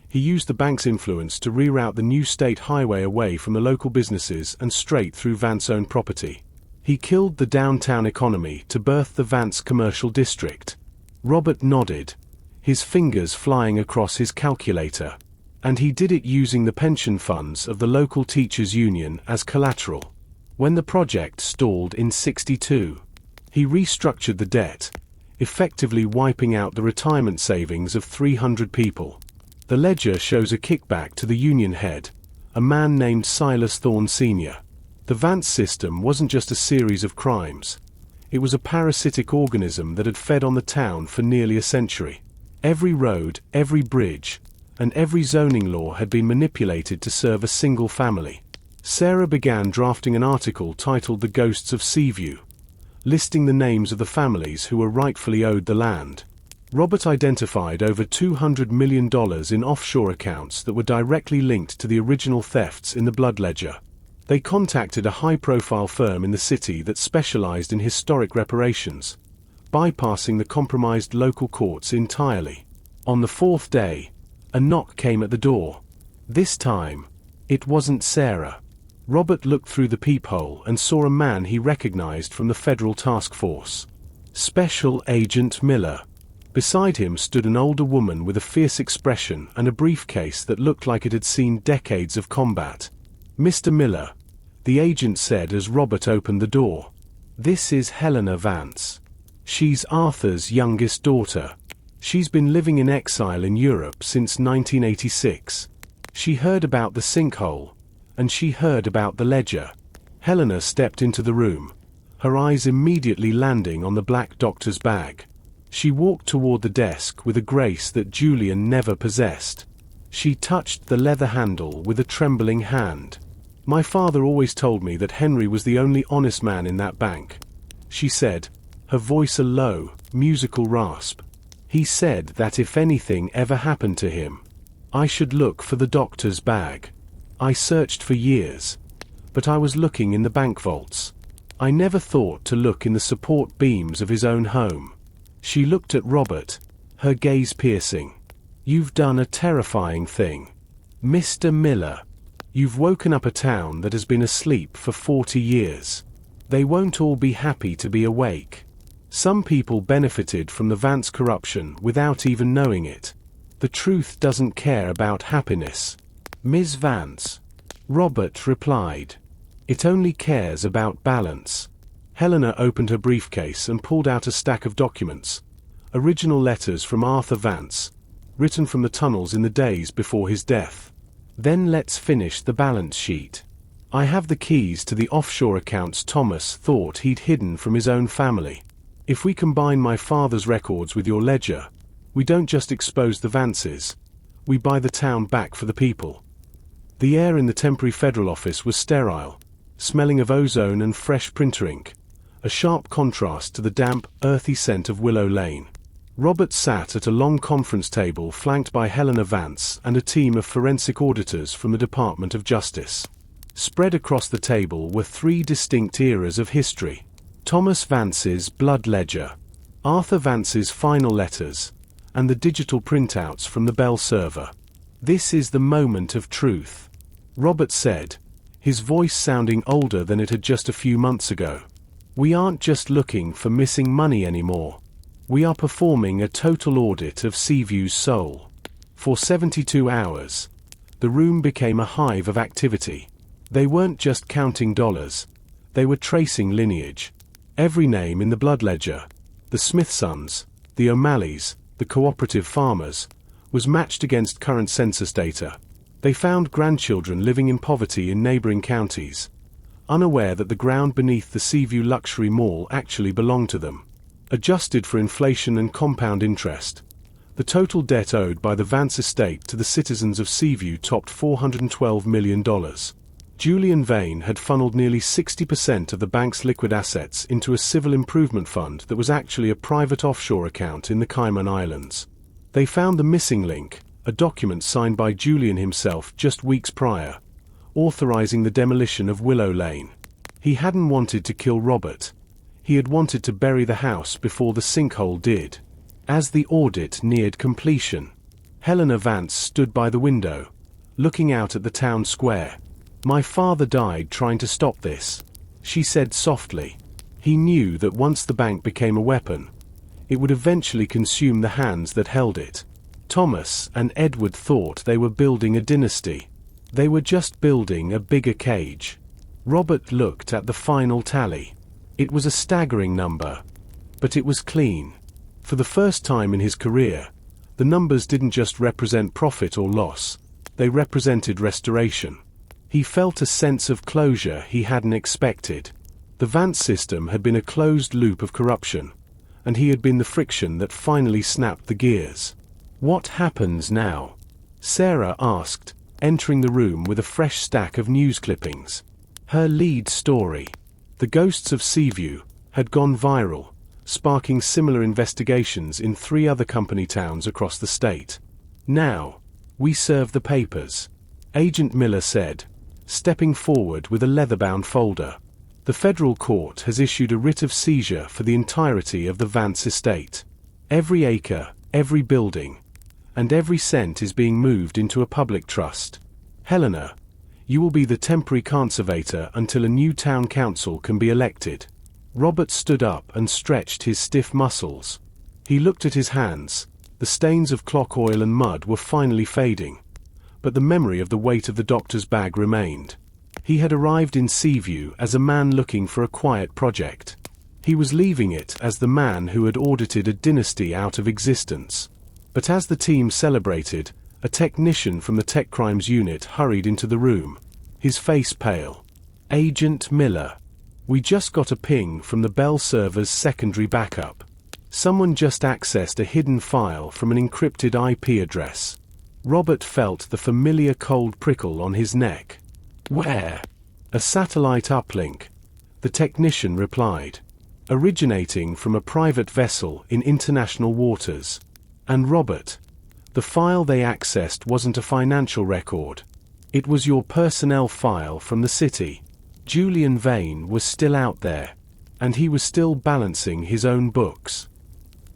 Speaker 1: He used the bank's influence to reroute the new state highway away from the local businesses and straight through Vance-owned property. He killed the downtown economy to birth the Vance commercial district. Robert nodded, his fingers flying across his calculator. And he did it using the pension funds of the local teachers' union as collateral. When the project stalled in '62, he restructured the debt, effectively wiping out the retirement savings of 300 people. The ledger shows a kickback to the union head, a man named Silas Thorne Sr. The Vance System wasn't just a series of crimes. It was a parasitic organism that had fed on the town for nearly a century. Every road, every bridge, and every zoning law had been manipulated to serve a single family. Sarah began drafting an article titled "The Ghosts of Seaview," listing the names of the families who were rightfully owed the land. Robert identified over $200 million in offshore accounts that were directly linked to the original thefts in the blood ledger. They contacted a high-profile firm in the city that specialized in historic reparations, bypassing the compromised local courts entirely. On the 4th day, a knock came at the door. This time, it wasn't Sarah. Robert looked through the peephole and saw a man he recognized from the federal task force. Special Agent Miller. Beside him stood an older woman with a fierce expression and a briefcase that looked like it had seen decades of combat. "Mr. Miller," the agent said as Robert opened the door. "This is Helena Vance. She's Arthur's youngest daughter. She's been living in exile in Europe since 1986. She heard about the sinkhole, and she heard about the ledger." Helena stepped into the room, her eyes immediately landing on the black doctor's bag. She walked toward the desk with a grace that Julian never possessed. She touched the leather handle with a trembling hand. "My father always told me that Henry was the only honest man in that bank," she said, her voice a low, musical rasp. "He said that if anything ever happened to him, I should look for the doctor's bag. I searched for years, but I was looking in the bank vaults. I never thought to look in the support beams of his own home." She looked at Robert, her gaze piercing. "You've done a terrifying thing, Mr. Miller. You've woken up a town that has been asleep for 40 years. They won't all be happy to be awake. Some people benefited from the Vance corruption without even knowing it. The truth doesn't care about happiness, Ms. Vance," Robert replied. "It only cares about balance." Helena opened her briefcase and pulled out a stack of documents, original letters from Arthur Vance, written from the tunnels in the days before his death. "Then let's finish the balance sheet. I have the keys to the offshore accounts Thomas thought he'd hidden from his own family. If we combine my father's records with your ledger, we don't just expose the Vances, we buy the town back for the people." The air in the temporary federal office was sterile. smelling of ozone and fresh printer ink, a sharp contrast to the damp, earthy scent of Willow Lane. Robert sat at a long conference table flanked by Helena Vance and a team of forensic auditors from the Department of Justice. Spread across the table were three distinct eras of history: Thomas Vance's blood ledger, Arthur Vance's final letters, and the digital printouts from the Bell server. "This is the moment of truth," Robert said, his voice sounding older than it had just a few months ago. "We aren't just looking for missing money anymore. We are performing a total audit of Seaview's soul." For 72 hours, the room became a hive of activity. They weren't just counting dollars, they were tracing lineage. Every name in the blood ledger, the Smith sons, the O'Malleys, the cooperative farmers, was matched against current census data. They found grandchildren living in poverty in neighboring counties, unaware that the ground beneath the Seaview Luxury Mall actually belonged to them. Adjusted for inflation and compound interest, the total debt owed by the Vance estate to the citizens of Seaview topped $412 million. Julian Vane had funneled nearly 60% of the bank's liquid assets into a civil improvement fund that was actually a private offshore account in the Cayman Islands. They found the missing link, a document signed by Julian himself just weeks prior, authorizing the demolition of Willow Lane. He hadn't wanted to kill Robert. He had wanted to bury the house before the sinkhole did. As the audit neared completion, Helena Vance stood by the window, looking out at the town square. "My father died trying to stop this," she said softly. He knew that once the bank became a weapon, it would eventually consume the hands that held it. Thomas and Edward thought they were building a dynasty. They were just building a bigger cage. Robert looked at the final tally. It was a staggering number, but it was clean. For the first time in his career, the numbers didn't just represent profit or loss, they represented restoration. He felt a sense of closure he hadn't expected. The Vance system had been a closed loop of corruption, and he had been the friction that finally snapped the gears. "What happens now?" Sarah asked, entering the room with a fresh stack of news clippings. Her lead story, "The Ghosts of Seaview," had gone viral, sparking similar investigations in 3 other company towns across the state. "Now, we serve the papers," Agent Miller said, stepping forward with a leather-bound folder. "The federal court has issued a writ of seizure for the entirety of the Vance estate. Every acre, every building, and every cent is being moved into a public trust. Helena, you will be the temporary conservator until a new town council can be elected." Robert stood up and stretched his stiff muscles. He looked at his hands. The stains of clock oil and mud were finally fading, but the memory of the weight of the doctor's bag remained. He had arrived in Seaview as a man looking for a quiet project. He was leaving it as the man who had audited a dynasty out of existence. But as the team celebrated, a technician from the Tech Crimes Unit hurried into the room, his face pale. "Agent Miller, we just got a ping from the Bell server's secondary backup. Someone just accessed a hidden file from an encrypted IP address." Robert felt the familiar cold prickle on his neck. "Where?" "A satellite uplink," the technician replied, "originating from a private vessel in international waters." And Robert, the file they accessed wasn't a financial record. It was your personnel file from the city. Julian Vane was still out there, and he was still balancing his own books.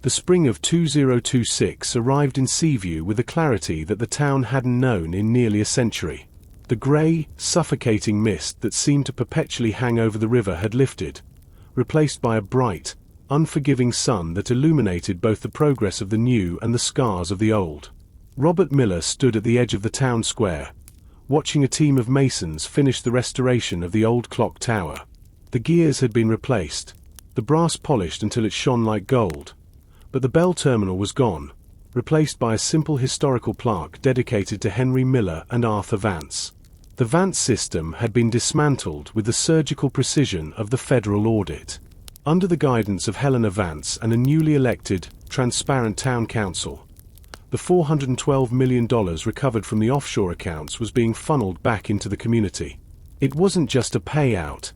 Speaker 1: The spring of 2026 arrived in Seaview with a clarity that the town hadn't known in nearly a century. The grey, suffocating mist that seemed to perpetually hang over the river had lifted, replaced by a bright, unforgiving sun that illuminated both the progress of the new and the scars of the old. Robert Miller stood at the edge of the town square, watching a team of masons finish the restoration of the old clock tower. The gears had been replaced, the brass polished until it shone like gold, but the bell terminal was gone, replaced by a simple historical plaque dedicated to Henry Miller and Arthur Vance. The Vance system had been dismantled with the surgical precision of the federal audit. Under the guidance of Helena Vance and a newly elected, transparent town council, the $412 million recovered from the offshore accounts was being funneled back into the community. It wasn't just a payout.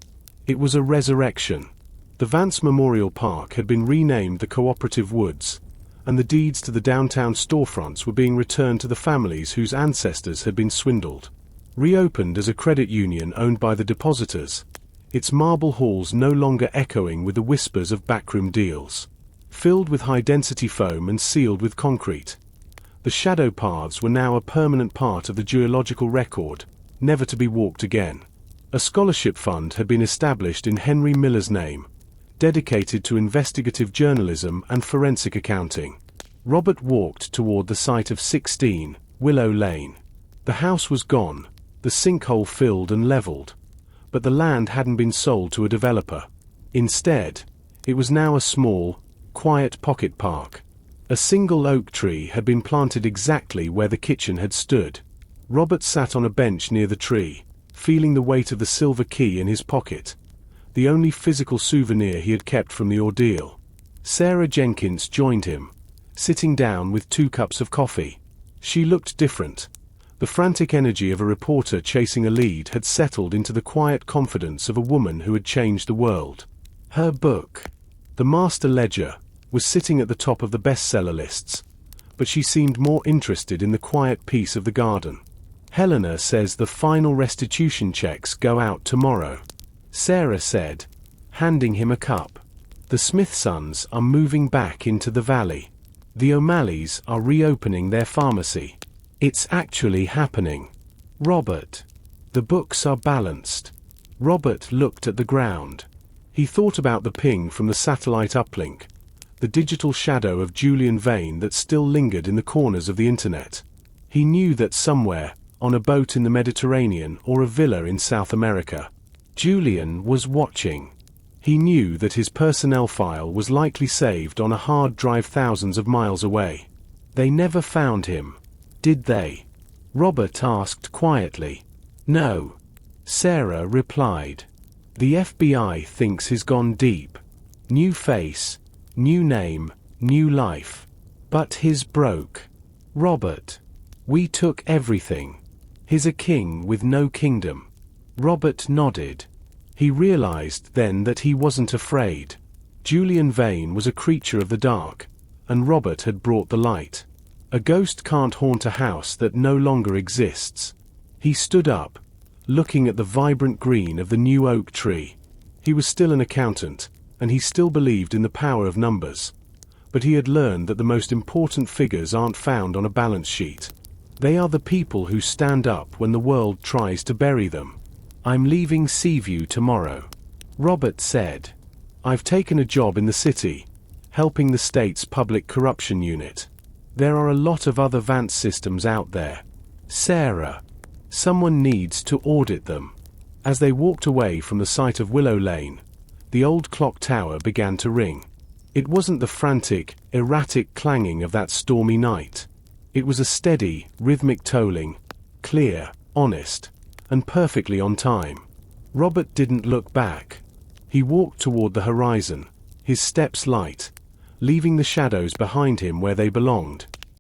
Speaker 1: It was a resurrection. The Vance Memorial Park had been renamed the Cooperative Woods, and the deeds to the downtown storefronts were being returned to the families whose ancestors had been swindled. Reopened as a credit union owned by the depositors, its marble halls no longer echoing with the whispers of backroom deals. Filled with high-density foam and sealed with concrete, the shadow paths were now a permanent part of the geological record, never to be walked again. A scholarship fund had been established in Henry Miller's name, dedicated to investigative journalism and forensic accounting. Robert walked toward the site of 16 Willow Lane. The house was gone, the sinkhole filled and leveled, but the land hadn't been sold to a developer. Instead, it was now a small, quiet pocket park. A single oak tree had been planted exactly where the kitchen had stood. Robert sat on a bench near the tree, feeling the weight of the silver key in his pocket, the only physical souvenir he had kept from the ordeal. Sarah Jenkins joined him, sitting down with 2 cups of coffee. She looked different. The frantic energy of a reporter chasing a lead had settled into the quiet confidence of a woman who had changed the world. Her book, The Master Ledger, was sitting at the top of the bestseller lists, but she seemed more interested in the quiet peace of the garden. Helena says the final restitution checks go out tomorrow, Sarah said, handing him a cup. The Smithsons are moving back into the valley. The O'Malleys are reopening their pharmacy. It's actually happening. Robert. The books are balanced. Robert looked at the ground. He thought about the ping from the satellite uplink, the digital shadow of Julian Vane that still lingered in the corners of the internet. He knew that somewhere, on a boat in the Mediterranean or a villa in South America, Julian was watching. He knew that his personnel file was likely saved on a hard drive thousands of miles away. They never found him, did they? Robert asked quietly. No. Sarah replied. The FBI thinks he's gone deep. New face, new name, new life. But his broke. Robert. We took everything. He's a king with no kingdom. Robert nodded. He realized then that he wasn't afraid. Julian Vane was a creature of the dark, and Robert had brought the light. A ghost can't haunt a house that no longer exists. He stood up, looking at the vibrant green of the new oak tree. He was still an accountant, and he still believed in the power of numbers. But he had learned that the most important figures aren't found on a balance sheet. They are the people who stand up when the world tries to bury them. I'm leaving Seaview tomorrow, Robert said. I've taken a job in the city, helping the state's public corruption unit. There are a lot of other Vance systems out there. Sarah. Someone needs to audit them. As they walked away from the site of Willow Lane, the old clock tower began to ring. It wasn't the frantic, erratic clanging of that stormy night. It was a steady, rhythmic tolling, clear, honest, and perfectly on time. Robert didn't look back. He walked toward the horizon, his steps light, leaving the shadows behind him where they belonged.